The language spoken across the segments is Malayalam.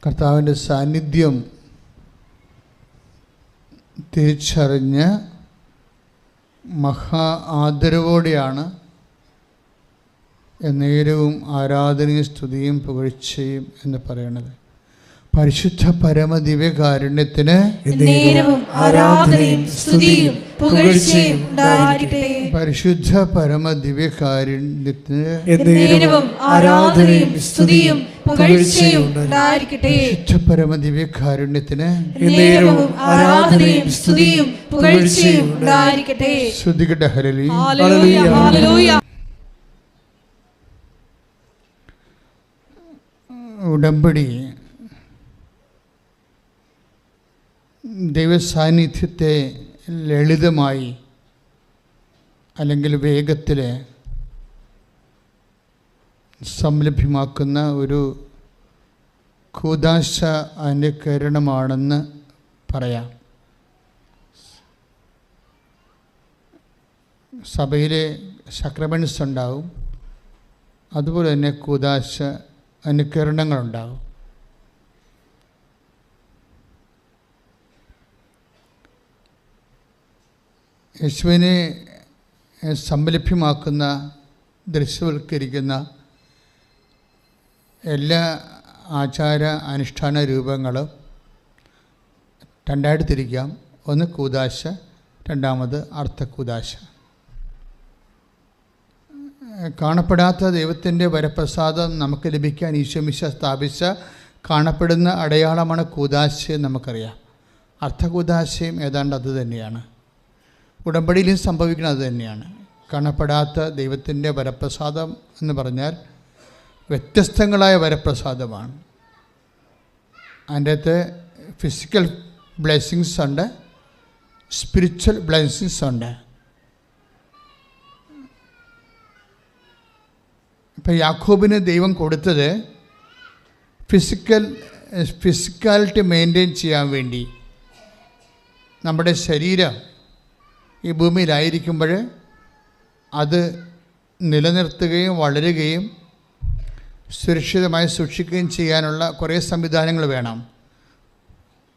കർത്താവിൻ്റെ സാന്നിധ്യം തിരിച്ചറിഞ്ഞ് മഹാ ആദരവോടെയാണ് എന്നേരവും ആരാധനയും സ്തുതിയും പുകഴ്ചയും എന്ന് പറയുന്നത്. പരിശുദ്ധ പരമദിവ്യകാരുണ്യത്തിന് പരിശുദ്ധ പരമദിവ്യകാരുണ്യത്തിന് പരിശുദ്ധ പരമദിവ്യകാരുണ്യത്തിന് ശ്രുതികട്ടെ ഹല്ലേലൂയ. ഉടമ്പടി ദൈവസാന്നിധ്യത്തെ ലളിതമായി അല്ലെങ്കിൽ വേഗത്തിൽ സംലഭ്യമാക്കുന്ന ഒരു കൂദാശ അനുകരണമാണെന്ന് പറയാം. സഭയിലെ സക്രമെൻറ്റ്സ് ഉണ്ടാവും, അതുപോലെ തന്നെ കൂദാശ അനുകരണങ്ങളുണ്ടാവും. യേശുവിനെ സംലഭ്യമാക്കുന്ന, ദൃശ്യവൽക്കരിക്കുന്ന എല്ലാ ആചാര അനുഷ്ഠാന രൂപങ്ങളും രണ്ടായിട്ട് തിരിക്കാം. ഒന്ന് കൂദാശ, രണ്ടാമത് അർത്ഥകൂദാശ. കാണപ്പെടാത്ത ദൈവത്തിൻ്റെ വരപ്രസാദം നമുക്ക് ലഭിക്കാൻ ഈശോമിശിഹാ സ്ഥാപിച്ച കാണപ്പെടുന്ന അടയാളമാണ് കൂദാശ എന്ന് നമുക്കറിയാം. അർത്ഥകൂദാശയും ഏതാണ്ട് അത് തന്നെയാണ്. ഉടമ്പടിയിലും സംഭവിക്കുന്നത് അത് തന്നെയാണ്. കാണപ്പെടാത്ത ദൈവത്തിൻ്റെ വരപ്രസാദം എന്ന് പറഞ്ഞാൽ വ്യത്യസ്തങ്ങളായ വരപ്രസാദമാണ്. അതിൻ്റെ അകത്ത് ഫിസിക്കൽ ബ്ലെസ്സിങ്സ് ഉണ്ട്, സ്പിരിച്വൽ ബ്ലെസ്സിങ്സ് ഉണ്ട്. ഇപ്പം യാക്കോബിന് ദൈവം കൊടുത്തത് ഫിസിക്കാലിറ്റി മെയിൻറ്റെയിൻ ചെയ്യാൻ വേണ്ടി. നമ്മുടെ ശരീരം ഈ ഭൂമിയിലായിരിക്കുമ്പോൾ അത് നിലനിർത്തുകയും വളരുകയും സുരക്ഷിതമായി സൂക്ഷിക്കുകയും ചെയ്യാനുള്ള കുറേ സംവിധാനങ്ങൾ വേണം.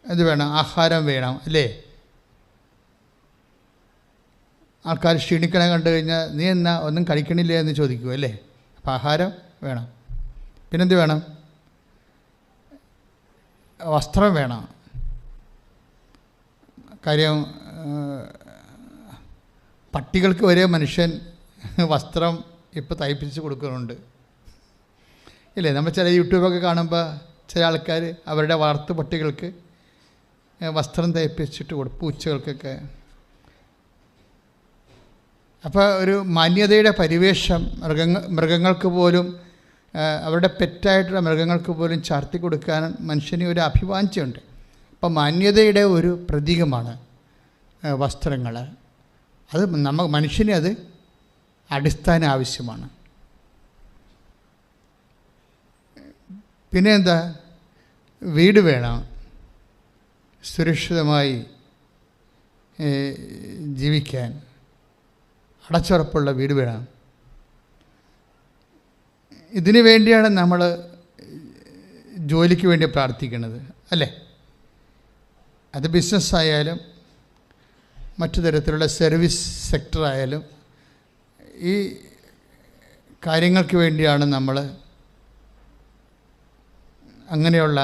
ഇത് വേണം, ആഹാരം വേണം, അല്ലേ? ആൾക്കാർ ക്ഷീണിക്കണം കണ്ടു കഴിഞ്ഞാൽ നീ എന്നാ ഒന്നും കഴിക്കണില്ല എന്ന് ചോദിക്കും, അല്ലേ? അപ്പം ആഹാരം വേണം. പിന്നെന്ത് വേണം? വസ്ത്രം വേണം. കാര്യം പട്ടികൾക്ക് വരെ മനുഷ്യൻ വസ്ത്രം ഇപ്പോൾ തയ്പ്പിച്ച് കൊടുക്കുന്നുണ്ട്, ഇല്ലേ? നമ്മൾ ചില യൂട്യൂബൊക്കെ കാണുമ്പോൾ ചില ആൾക്കാർ അവരുടെ വളർത്തു പട്ടികൾക്ക് വസ്ത്രം തയ്പ്പിച്ചിട്ട് കൊടുക്കും, പൂച്ചകൾക്കൊക്കെ. അപ്പോൾ ഒരു മാന്യതയുടെ പരിവേഷം മൃഗങ്ങൾക്ക് പോലും, അവരുടെ പെറ്റായിട്ടുള്ള മൃഗങ്ങൾക്ക് പോലും ചാർത്തി കൊടുക്കാൻ മനുഷ്യന് ഒരു അഭിവാഞ്ചയുണ്ട്. അപ്പോൾ മാന്യതയുടെ ഒരു പ്രതീകമാണ് വസ്ത്രങ്ങൾ. അത് മനുഷ്യന് അത് അടിസ്ഥാന ആവശ്യമാണ്. പിന്നെ എന്താ? വീട് വേണം, സുരക്ഷിതമായി ജീവിക്കാൻ അടച്ചുറപ്പുള്ള വീട് വേണം. ഇതിനു വേണ്ടിയാണ് നമ്മൾ ജോലിക്ക് വേണ്ടി പ്രാർത്ഥിക്കുന്നത്, അല്ലേ? അത് ബിസിനസ്സായാലും മറ്റു തരത്തിലുള്ള സർവീസ് സെക്ടറായാലും ഈ കാര്യങ്ങൾക്ക് വേണ്ടിയാണ് നമ്മൾ അങ്ങനെയുള്ള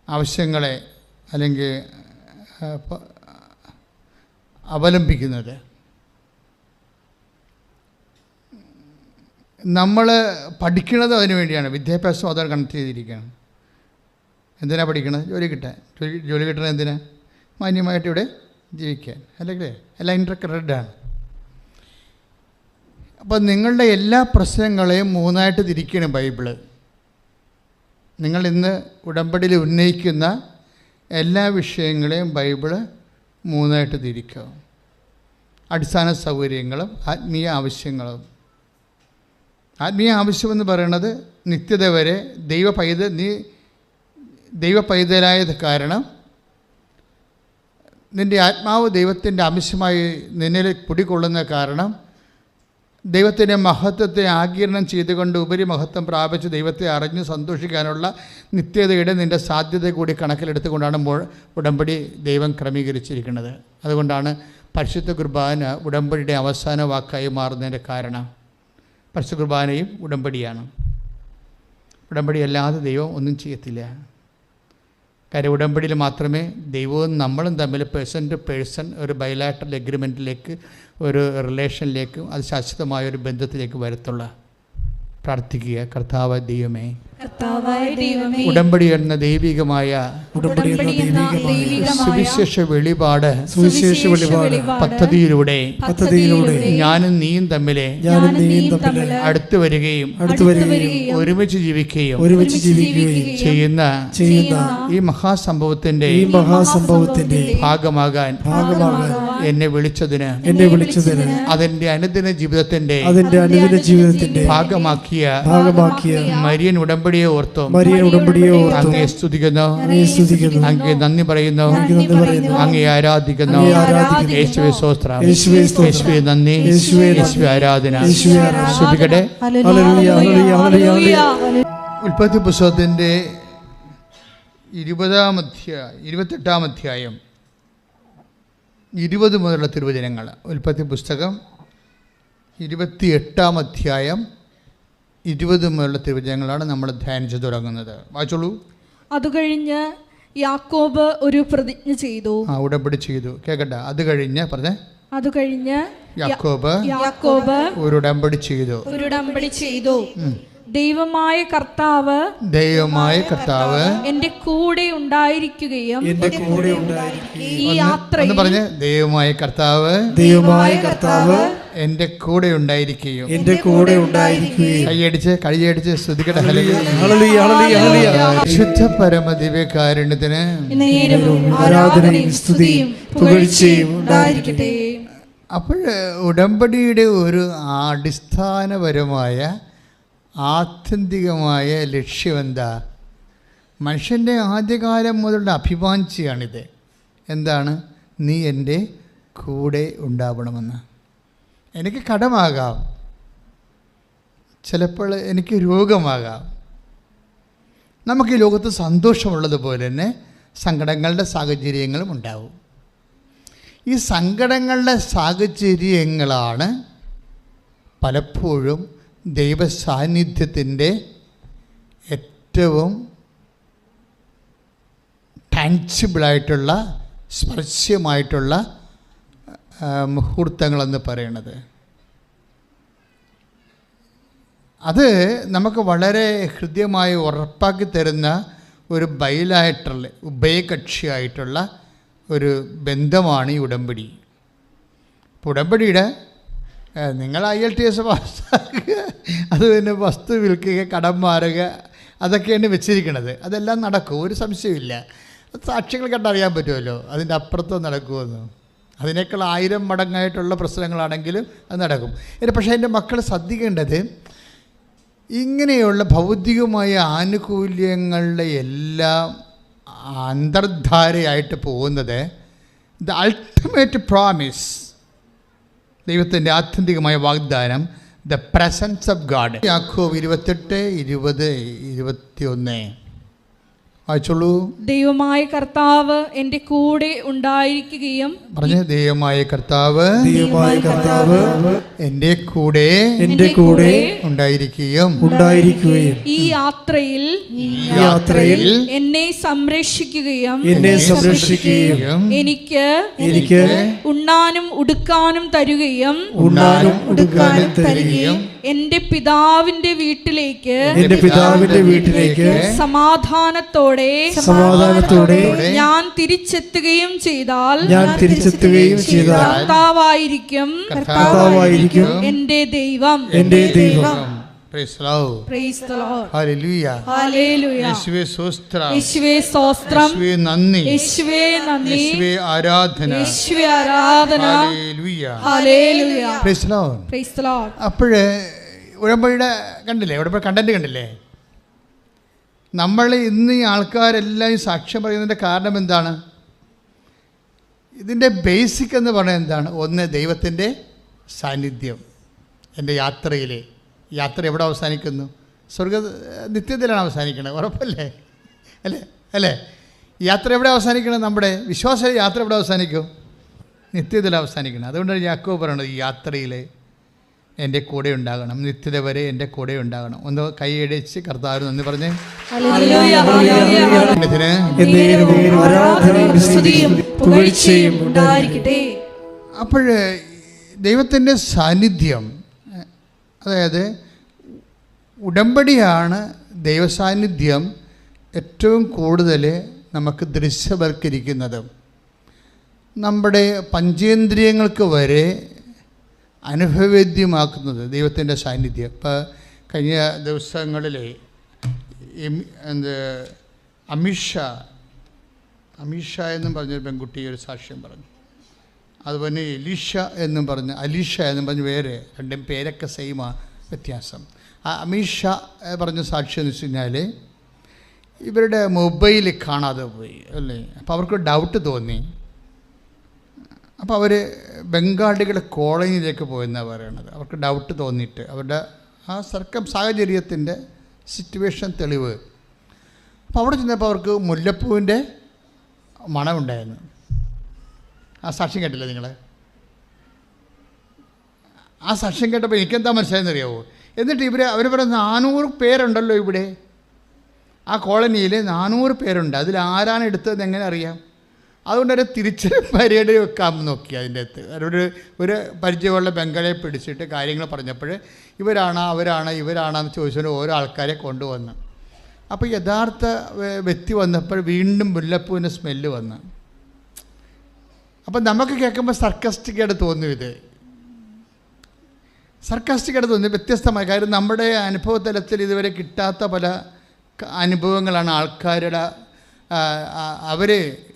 ആവശ്യങ്ങളെ അല്ലെങ്കിൽ അവലംബിക്കുന്നത്. നമ്മൾ പഠിക്കുന്നത് അതിനു വേണ്ടിയാണ്. വിദ്യാഭ്യാസം അതോടെ കണക്ട് ചെയ്തിരിക്കുകയാണ്. എന്തിനാണ് പഠിക്കണത്? ജോലി കിട്ടാൻ. ജോലി കിട്ടണത് എന്തിനാ? മാന്യമായിട്ട് ഇവിടെ ജീവിക്കാൻ, അല്ലെങ്കിൽ എല്ലാം ഇൻ്റർകണക്റ്റഡാണ്. അപ്പം നിങ്ങളുടെ എല്ലാ പ്രശ്നങ്ങളെയും മൂന്നായിട്ട് തിരിക്കണം ബൈബിള്. നിങ്ങൾ ഇന്ന് ഉടമ്പടിയിൽ ഉന്നയിക്കുന്ന എല്ലാ വിഷയങ്ങളെയും ബൈബിള് മൂന്നായിട്ട് തിരിക്കുക. അടിസ്ഥാന സൗകര്യങ്ങളും ആത്മീയ ആവശ്യങ്ങളും. ആത്മീയ ആവശ്യമെന്ന് പറയുന്നത് നിത്യത വരെ ദൈവ പൈതലായത് കാരണം നിൻ്റെ ആത്മാവ് ദൈവത്തിൻ്റെ അംശമായി നിന്നിൽ കുടികൊള്ളുന്ന കാരണം ദൈവത്തിൻ്റെ മഹത്വത്തെ ആഗിരണം ചെയ്തുകൊണ്ട് ഉപരിമഹത്വം പ്രാപിച്ച് ദൈവത്തെ അറിഞ്ഞ് സന്തോഷിക്കാനുള്ള നിത്യതയുടെ നിൻ്റെ സാധ്യത കൂടി കണക്കിലെടുത്തുകൊണ്ടാണ് ഉടമ്പടി ദൈവം ക്രമീകരിച്ചിരിക്കുന്നത്. അതുകൊണ്ടാണ് പരിശുദ്ധ കുർബാന ഉടമ്പടിയുടെ അവസാന വാക്കായി മാറുന്നതിൻ്റെ കാരണം. പരിശുദ്ധ കുർബാനയും ഉടമ്പടിയാണ്. ഉടമ്പടി അല്ലാതെ ദൈവം ഒന്നും ചെയ്യത്തില്ല. കാര്യം ഉടമ്പടിയിൽ മാത്രമേ ദൈവവും നമ്മളും തമ്മിൽ പേഴ്സൺ ടു പേഴ്സൺ ഒരു ബൈലാറ്ററൽ എഗ്രിമെൻറ്റിലേക്ക്, ഒരു റിലേഷനിലേക്ക്, അത് ശാശ്വതമായ ഒരു ബന്ധത്തിലേക്ക് വരത്തുള്ളൂ. പ്രാർത്ഥിക്കുക, കർത്താവ് ദൈവമേ, ഉടമ്പടി എന്ന ദൈവികമായ സുവിശേഷ വെളിപാട് പദ്ധതിയിലൂടെ ഞാനും നീയും തമ്മിലെ അടുത്തു വരികയും ഒരുമിച്ച് ജീവിക്കുകയും ചെയ്യുന്ന ഈ മഹാസംഭവത്തിന്റെ ഭാഗമാകാൻ എന്നെ വിളിച്ചതിന് അതിന്റെ അനുദിന ജീവിതത്തിന്റെ ഭാഗമാക്കിയ മരിയൻ ഉടമ്പടിയെ ഓർത്തോ അങ്ങേ സ്തുതിക്കുന്നു, അങ്ങേ നന്ദി പറയുന്നു, അങ്ങേ ആരാധിക്കുന്നു. യേശുവേ സ്തോത്രം, യേശുവേ നന്ദി, യേശുവേ ആരാധന. സ്തുതിക്കട്ടെ. ഉൽപ്പത്തി പുസ്തകത്തിൻ്റെ 28-ാം അധ്യായം 20 മുതലുള്ള തിരുവചനങ്ങൾ. ഉൽപ്പത്തി പുസ്തകം 28-ാം അധ്യായം 20 മുതലുള്ള തിരുവചനങ്ങളാണ് നമ്മൾ ധ്യാനിച്ചു തുടങ്ങുന്നത്. വായിച്ചോളൂ. അത് കഴിഞ്ഞ് യാക്കോബ് ഒരു പ്രതിജ്ഞ ചെയ്തു. ഉടമ്പടി ചെയ്തു. കേക്കട്ടെ. അത് കഴിഞ്ഞ് യാക്കോബ് ഒരു ഉടമ്പടി ചെയ്തു. ദൈവമായ കർത്താവ് എന്റെ കൂടെ ഉണ്ടായിരിക്കുകയും ഈ യാത്രയിൽ ദൈവമായ കർത്താവ് എന്റെ കൂടെ ഉണ്ടായിരിക്കുകയും കൈയടിച്ച് സ്തുതിക്കട്ടെ. ശുദ്ധ പരമ ദിവ്യകാരുണ്യത്തിന് ആരാധനയും സ്തുതിയും പുകഴ്ചയും ഉണ്ടായിരിക്കട്ടെ. അപ്പോൾ ഉടമ്പടിയുടെ ഒരു അടിസ്ഥാനപരമായ ആത്യന്തികമായ ലക്ഷ്യമെന്താ? മനുഷ്യൻ്റെ ആദ്യകാലം മുതലുള്ള അഭിവാഞ്ചയാണിത്. എന്താണ്? നീ എൻ്റെ കൂടെ ഉണ്ടാവണമെന്ന്. എനിക്ക് കടമാകാം, ചിലപ്പോൾ എനിക്ക് രോഗമാകാം. നമുക്ക് ഈ ലോകത്ത് സന്തോഷമുള്ളതുപോലെ തന്നെ സങ്കടങ്ങളുടെ സാഹചര്യങ്ങളും ഉണ്ടാവും. ഈ സങ്കടങ്ങളുടെ സാഹചര്യങ്ങളാണ് പലപ്പോഴും ദൈവ സാന്നിധ്യത്തിൻ്റെ ഏറ്റവും ടാൻസിബിളായിട്ടുള്ള സ്പർശ്യമായിട്ടുള്ള മുഹൂർത്തങ്ങളെന്ന് പറയണത്. അത് നമുക്ക് വളരെ ഹൃദ്യമായി ഉറപ്പാക്കി തരുന്ന ഒരു ബൈലാറ്ററൽ ഉഭയകക്ഷിയായിട്ടുള്ള ഒരു ബന്ധമാണ് ഈ ഉടമ്പടി. ഇപ്പോൾ ഉടമ്പടിയുടെ നിങ്ങൾ IELTS പാസ്സാക്കുക, അത് പിന്നെ വസ്തു വിൽക്കുക, കടം മാറുക, അതൊക്കെയാണ് വെച്ചിരിക്കുന്നത്. അതെല്ലാം നടക്കും, ഒരു സംശയമില്ല. സാക്ഷ്യങ്ങൾ കണ്ടറിയാൻ പറ്റുമല്ലോ അതിൻ്റെ അപ്പുറത്ത് നടക്കുമെന്ന്. അതിനേക്കാൾ 1000 മടങ്ങായിട്ടുള്ള പ്രശ്നങ്ങളാണെങ്കിലും അത് നടക്കും. പക്ഷേ എൻ്റെ മക്കൾ ശ്രദ്ധിക്കേണ്ടത്, ഇങ്ങനെയുള്ള ഭൗതികമായ ആനുകൂല്യങ്ങളുടെ എല്ലാം അന്തർധാരയായിട്ട് പോകുന്നത് ദ അൾട്ടിമേറ്റ് പ്രോമിസ്, ദൈവത്തിൻ്റെ ആത്യന്തികമായ വാഗ്ദാനം, ദ പ്രസൻസ് ഓഫ് ഗാഡ്. യാക്കോബ് 28:20-21 വായിച്ചോളൂ. ദൈവമായ കർത്താവ് എൻ്റെ കൂടെ ഉണ്ടായിരിക്കുകയും ദൈവമായ കർത്താവ് എൻ്റെ കൂടെ ഉണ്ടായിരിക്കുകയും ഈ യാത്രയിൽ എന്നെ സംരക്ഷിക്കുകയും എനിക്ക് ഉണ്ണാനും ഉടുക്കാനും തരുകയും എന്റെ പിതാവിന്റെ വീട്ടിലേക്ക് സമാധാനത്തോടെ ഞാൻ തിരിച്ചെത്തുകയും ചെയ്താൽ കർത്താവായിരിക്കും എന്റെ ദൈവം. Praise the Lord. Praise the Lord. Hallelujah. Hallelujah. യേശുവേ സ്തോത്രം. യേശുവേ സ്തോത്രം. യേശുവേ നന്ദി. യേശുവേ നന്ദി. യേശുവേ ആരാധന. യേശുവേ ആരാധന. Hallelujah. Hallelujah. Praise the Lord. Praise the Lord. അപ്പോഴേ ഉടമ്പടിയുടെ ഉടമ്പടി കണ്ടന്റ് കണ്ടില്ലേ? നമ്മൾ ഇന്ന് ഈ ആൾക്കാരെല്ലാം ഈ സാക്ഷ്യം പറയുന്നതിൻ്റെ കാരണം എന്താണ്? ഇതിൻ്റെ ബേസിക് എന്ന് പറയുന്നത് എന്താണ്? ഒന്ന്, ദൈവത്തിൻ്റെ സാന്നിധ്യം. എൻ്റെ യാത്രയിലെ യാത്ര എവിടെ അവസാനിക്കുന്നു? നിത്യത്തിലാണ് അവസാനിക്കുന്നത്, ഉറപ്പല്ലേ? അല്ലേ? യാത്ര എവിടെ അവസാനിക്കണം? നമ്മുടെ വിശ്വാസ യാത്ര എവിടെ അവസാനിക്കും? നിത്യത്തിൽ അവസാനിക്കണം. അതുകൊണ്ടാണ് യാക്കോബ് പറയുന്നത്, ഈ യാത്രയിൽ എൻ്റെ കൂടെ ഉണ്ടാകണം, നിത്യത വരെ എൻ്റെ കൂടെ ഉണ്ടാകണം. ഒന്ന് കൈയടിച്ച് കർത്താവിന് നന്ദി പറഞ്ഞേ. അപ്പോൾ ദൈവത്തിൻ്റെ സാന്നിധ്യം, അതായത് ഉടമ്പടിയാണ് ദൈവസാന്നിധ്യം ഏറ്റവും കൂടുതൽ നമുക്ക് ദൃശ്യവൽക്കരിക്കുന്നത്. നമ്മുടെ പഞ്ചേന്ദ്രിയങ്ങൾക്ക് വരെ അനുഭവവേദ്യമാക്കുന്നത് ദൈവത്തിൻ്റെ സാന്നിധ്യം. ഇപ്പോൾ കഴിഞ്ഞ ദിവസങ്ങളിൽ അമീഷ എന്നും പറഞ്ഞൊരു പെൺകുട്ടി ഒരു സാക്ഷ്യം പറഞ്ഞു. അതുപോലെ അലീഷ എന്നും പറഞ്ഞ് വേറെ രണ്ടും പേരൊക്കെ സെയിമാ, വ്യത്യാസം. ആ അമീഷ പറഞ്ഞ സാക്ഷ്യം എന്ന് വെച്ച് കഴിഞ്ഞാൽ ഇവരുടെ മൊബൈൽ കാണാതെ പോയി അല്ലേ. അപ്പോൾ അവർക്ക് ഡൗട്ട് തോന്നി. അപ്പോൾ അവർ ബംഗാളികളുടെ കോളനിയിലേക്ക് പോയെന്നാണ് പറയണത്. അവർക്ക് ഡൗട്ട് തോന്നിയിട്ട് അവരുടെ ആ സാഹചര്യത്തിൻ്റെ സിറ്റുവേഷൻ തെളിവ്. അപ്പോൾ അവിടെ ചെന്നപ്പോൾ അവർക്ക് മുല്ലപ്പൂവിൻ്റെ മണമുണ്ടായിരുന്നു. ആ സാക്ഷ്യം കേട്ടില്ലേ നിങ്ങൾ? ആ സാക്ഷ്യം കേട്ടപ്പോൾ എനിക്കെന്താ മനസ്സിലായെന്നറിയാവോ? എന്നിട്ട് അവർ പറയുന്ന 400 പേരുണ്ടല്ലോ ഇവിടെ, ആ കോളനിയിൽ 400 പേരുണ്ട്, അതിൽ ആരാണ് എടുത്തതെന്ന് എങ്ങനെ അറിയാം? അതുകൊണ്ട് ഒരു തിരിച്ചറിവ് പരേഡ് വെക്കാൻ നോക്കി. അതിൻ്റെ അകത്ത് ഒരു പരിചയമുള്ള ബംഗാളിയെ പിടിച്ചിട്ട് കാര്യങ്ങൾ പറഞ്ഞപ്പോൾ ഇവരാണെന്ന് ചോദിച്ചുകൊണ്ട് ഓരോ ആൾക്കാരെ കൊണ്ടുവന്നു. അപ്പോൾ യഥാർത്ഥ വ്യക്തി വന്നപ്പോൾ വീണ്ടും മുല്ലപ്പൂവിൻ്റെ സ്മെല്ല് വന്നു. അപ്പം നമുക്ക് കേൾക്കുമ്പോൾ സർക്കാസ്റ്റിക്കായിട്ട് തോന്നും, സർക്കാസ്റ്റിക്കായിട്ട് തോന്നി, വ്യത്യസ്തമായ കാര്യം. നമ്മുടെ അനുഭവതലത്തിൽ ഇതുവരെ കിട്ടാത്ത പല അനുഭവങ്ങളാണ് ആൾക്കാരുടെ. അവർ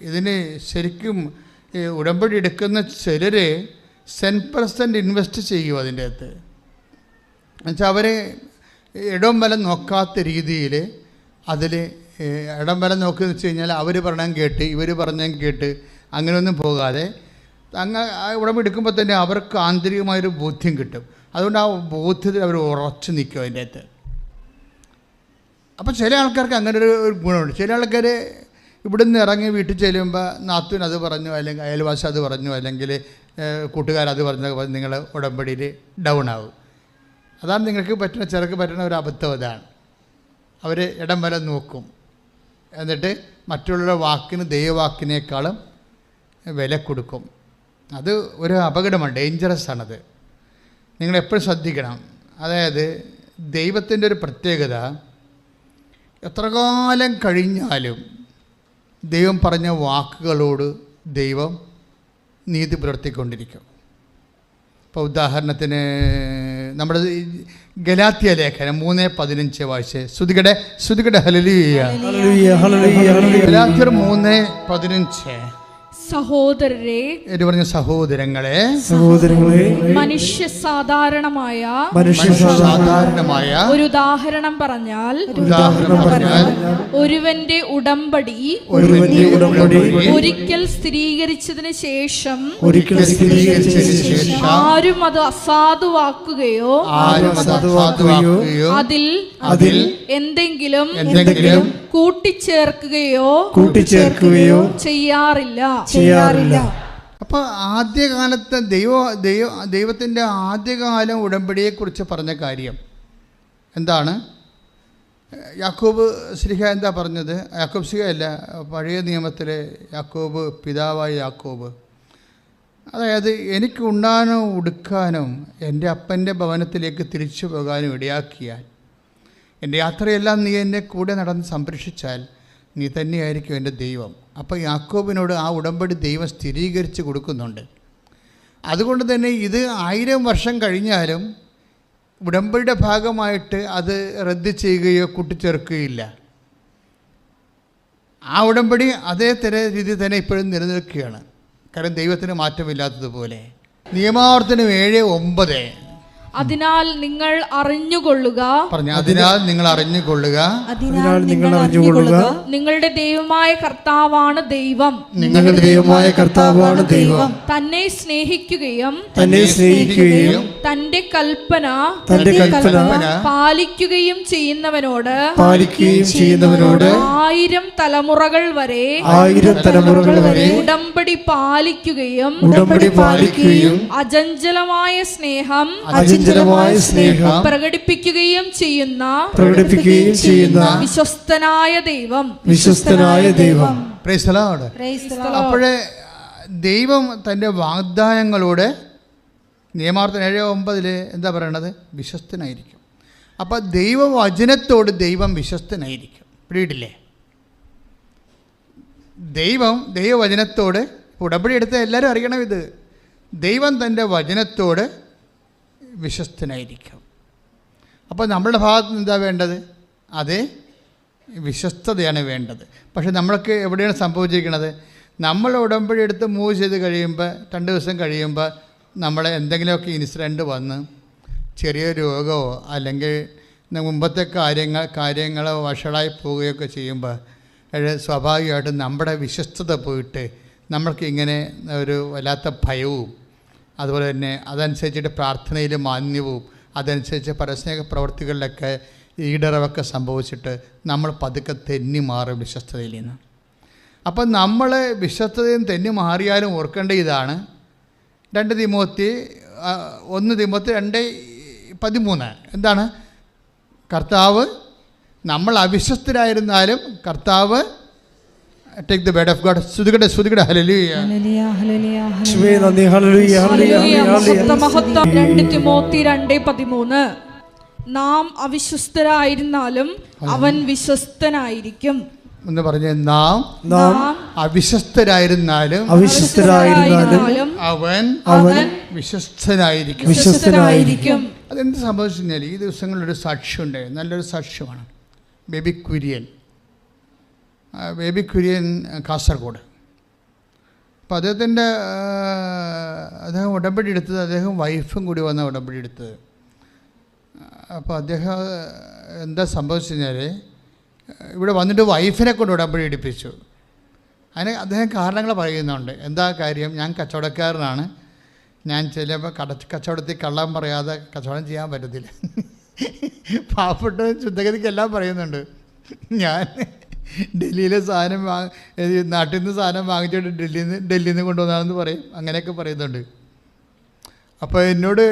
ഇതിന് ശരിക്കും ഉടമ്പടി എടുക്കുന്ന ചിലർ 10% ഇൻവെസ്റ്റ് ചെയ്യും അതിൻ്റെ അകത്ത്. എന്നുവെച്ചാൽ അവർ ഇടം വലം നോക്കാത്ത രീതിയിൽ അതിൽ ഇടം വലം നോക്കുകയെന്ന് വെച്ച് കഴിഞ്ഞാൽ അവർ പറഞ്ഞാൽ കേട്ട് ഇവർ പറഞ്ഞാൽ കേട്ട് അങ്ങനെയൊന്നും പോകാതെ ഉടമ്പടി എടുക്കുമ്പോൾ തന്നെ അവർക്ക് ആന്തരികമായൊരു ബോധ്യം കിട്ടും. അതുകൊണ്ട് ആ ബോധ്യത്തിൽ അവർ ഉറച്ചു നിൽക്കും അതിൻ്റെ അകത്ത്. അപ്പം ചില ആൾക്കാർക്ക് അങ്ങനെ ഒരു ഗുണമുണ്ട്. ചില ആൾക്കാർ ഇവിടുന്ന് ഇറങ്ങി വീട്ടിൽ ചെല്ലുമ്പോൾ നാത്തൂൻ അത് പറഞ്ഞു, അല്ലെങ്കിൽ അയൽവാസി അത് പറഞ്ഞു, അല്ലെങ്കിൽ കൂട്ടുകാരത് പറഞ്ഞു, നിങ്ങൾ ഉടമ്പടിയിൽ ഡൗൺ ആവും. അതാണ് നിങ്ങൾക്ക് ചെറുക്ക് പറ്റുന്ന ഒരു അബദ്ധം. അതാണ് അവർ ഇടം വരെ നോക്കും, എന്നിട്ട് മറ്റുള്ളവരുടെ വാക്കിന് ദൈവവാക്കിനേക്കാളും വില കൊടുക്കും. അത് ഒരു അപകടമാണ്, ഡേഞ്ചറസ് ആണത്. നിങ്ങളെപ്പോഴും ശ്രദ്ധിക്കണം. അതായത് ദൈവത്തിൻ്റെ ഒരു പ്രത്യേകത, എത്ര കാലം കഴിഞ്ഞാലും ദൈവം പറഞ്ഞ വാക്കുകളോട് ദൈവം നീതി പുലർത്തിക്കൊണ്ടിരിക്കും. ഇപ്പോൾ ഉദാഹരണത്തിന് നമ്മുടെ ഗലാത്യ ലേഖനം 3:15 വായിച്ച് ശ്രുതികടെ ഹല്ലേലൂയ. ഗലാത്യർ 3:15. സഹോദരരെ, പറഞ്ഞ സഹോദരങ്ങളെ, മനുഷ്യ സാധാരണമായ ഒരു ഉദാഹരണം പറഞ്ഞാൽ ഒരുവന്റെ ഉടമ്പടി ഒരിക്കൽ സ്ഥിരീകരിച്ചതിന് ശേഷം ആരും അത് അസാധുവാക്കുകയോ അതിൽ എന്തെങ്കിലും കൂട്ടിച്ചേർക്കുകയോ ചെയ്യാറില്ല. അപ്പോൾ ആദ്യകാലത്തെ ദൈവത്തിൻ്റെ ആദ്യകാലം ഉടമ്പടിയെക്കുറിച്ച് പറഞ്ഞ കാര്യം എന്താണ്? യാക്കോബ് ശ്രീഹ എന്താ പറഞ്ഞത്? യാക്കോബ് ശ്രീഹ അല്ല, പഴയ നിയമത്തിലെ യാക്കോബ്, പിതാവായ യാക്കോബ്. അതായത് എനിക്ക് ഉണ്ണാനോ ഉടുക്കാനോ എൻ്റെ അപ്പൻ്റെ ഭവനത്തിലേക്ക് തിരിച്ചു പോകാനും ഇടയാക്കിയാൽ, എൻ്റെ യാത്രയെല്ലാം നീ എന്നെ കൂടെ നടന്ന് സംരക്ഷിച്ചാൽ നീ തന്നെയായിരിക്കും എൻ്റെ ദൈവം. അപ്പോൾ യാക്കോബിനോട് ആ ഉടമ്പടി ദൈവം സ്ഥിരീകരിച്ച് കൊടുക്കുന്നുണ്ട്. അതുകൊണ്ട് തന്നെ ഇത് 1000 വർഷം കഴിഞ്ഞാലും ഉടമ്പടിയുടെ ഭാഗമായിട്ട് അത് റദ്ദ് ചെയ്യുകയോ കൂട്ടിച്ചേർക്കുകയില്ല. ആ ഉടമ്പടി അതേ രീതി തന്നെ ഇപ്പോഴും നിലനിൽക്കുകയാണ്. കാരണം ദൈവത്തിന് മാറ്റമില്ലാത്തതുപോലെ. നിയമാവർത്തനം 7:9. അതിനാൽ നിങ്ങൾ അറിഞ്ഞുകൊള്ളുക. പറഞ്ഞു, അതിനാൽ നിങ്ങൾ അറിഞ്ഞുകൊള്ളുക. അതിനാൽ നിങ്ങൾ അറിഞ്ഞുകൊള്ളുക. നിങ്ങളുടെ ദൈവമായ കർത്താവാണ് ദൈവം. നിങ്ങളുടെ ദൈവമായ കർത്താവാണ് ദൈവം. തന്നെ സ്നേഹിക്കുകയും തന്റെ കൽപ്പന പാലിക്കുകയും ചെയ്യുന്നവനോട് 1000 തലമുറകൾ വരെ ഉടമ്പടി പാലിക്കുകയും അചഞ്ചലമായ സ്നേഹം പ്രകടിപ്പിക്കുകയും ചെയ്യുന്ന വിശ്വസ്തനായ ദൈവം. Price the Lord. അപ്പോഴേ ദൈവം തൻ്റെ വാഗ്ദാനങ്ങളോട് നിയമാവർത്തനം 7:9 എന്താ പറയണത്? വിശ്വസ്തനായിരിക്കും. അപ്പോൾ ദൈവവചനത്തോട് ദൈവം വിശ്വസ്തനായിരിക്കും. പിടിയിട്ടില്ലേ? ദൈവവചനത്തോട് ഉടമ്പടി എടുത്ത എല്ലാവരും അറിയണം ഇത്. ദൈവം തൻ്റെ വചനത്തോട് വിശ്വസ്തനായിരിക്കും. അപ്പോൾ നമ്മളുടെ ഭാഗത്ത് നിന്ന് എന്താ വേണ്ടത്? അതേ വിശ്വസ്തതയാണ് വേണ്ടത്. പക്ഷെ നമ്മൾക്ക് എവിടെയാണ് സംഭവിച്ചിരിക്കുന്നത്? നമ്മൾ ഉടമ്പടി എടുത്ത് മൂവ് ചെയ്ത് കഴിയുമ്പോൾ 2 ദിവസം കഴിയുമ്പോൾ നമ്മളെ എന്തെങ്കിലുമൊക്കെ ഇൻസിഡൻറ്റ് വന്ന് ചെറിയ രോഗമോ അല്ലെങ്കിൽ മുമ്പത്തെ കാര്യങ്ങളോ വഷളായി പോവുകയൊക്കെ ചെയ്യുമ്പോൾ സ്വാഭാവികമായിട്ടും നമ്മുടെ വിശ്വസ്തത പോയിട്ട് നമ്മൾക്ക് ഇങ്ങനെ ഒരു വല്ലാത്ത ഭയവും അതുപോലെ തന്നെ അതനുസരിച്ചിട്ട് പ്രാർത്ഥനയിൽ മാന്യവും അതനുസരിച്ച് പരസ്നേഹ പ്രവർത്തികളിലൊക്കെ ഈടറവൊക്കെ സംഭവിച്ചിട്ട് നമ്മൾ പതുക്കെ തെന്നി മാറും വിശ്വസ്തതയിൽ നിന്ന്. അപ്പം നമ്മൾ വിശ്വസ്തതയും തെന്നി മാറിയാലും ഓർക്കേണ്ട ഇതാണ് 1 തിമോത്തി 2:13 എന്താണ്? കർത്താവ് നമ്മൾ അവിശ്വസ്തരായിരുന്നാലും കർത്താവ് take the word of God. സ്തുതിക്കട്ടെ ഹല്ലേലൂയ. 2 തിമോത്തി 2:13 നാം അവിശ്വസ്തരായിരുന്നാലും അവൻ വിശ്വസ്തനായിരിക്കും. എന്ന് പറഞ്ഞ് നാം അവിശ്വസ്തരായിരുന്നാലും അവൻ വിശ്വസ്തനായിരിക്കും. അതെന്ത് സംഭവിച്ചു കഴിഞ്ഞാൽ ഈ ദിവസങ്ങളിലൊരു സാക്ഷ്യമുണ്ട്, നല്ലൊരു സാക്ഷ്യമാണ്. ബേബി കുര്യൻ കാസർഗോഡ്. അപ്പോൾ അദ്ദേഹം ഉടമ്പടി എടുത്തത്, അദ്ദേഹം വൈഫും കൂടി വന്ന ഉടമ്പടി എടുത്തത്. അപ്പോൾ അദ്ദേഹം എന്താ സംഭവിച്ചു കഴിഞ്ഞാൽ ഇവിടെ വന്നിട്ട് വൈഫിനെ കൊണ്ട് ഉടമ്പടി എടുപ്പിച്ചു. അതിന് അദ്ദേഹം കാരണങ്ങൾ പറയുന്നുണ്ട്. എന്താ കാര്യം? ഞാൻ കച്ചവടക്കാരനാണ്, ഞാൻ ചിലപ്പോൾ കച്ചവടത്തിൽ കള്ളം പറയാതെ കച്ചവടം ചെയ്യാൻ പറ്റത്തില്ല. പാവപ്പെട്ട ശുദ്ധഗതിക്കെല്ലാം പറയുന്നുണ്ട്. ഞാൻ ഡൽഹിയിലെ സാധനം നാട്ടിൽ നിന്ന് സാധനം വാങ്ങിച്ചിട്ട് ഡൽഹിയിൽ നിന്ന് കൊണ്ടുവന്നാണെന്ന് പറയും, അങ്ങനെയൊക്കെ പറയുന്നുണ്ട്. അപ്പോൾ എന്നോട്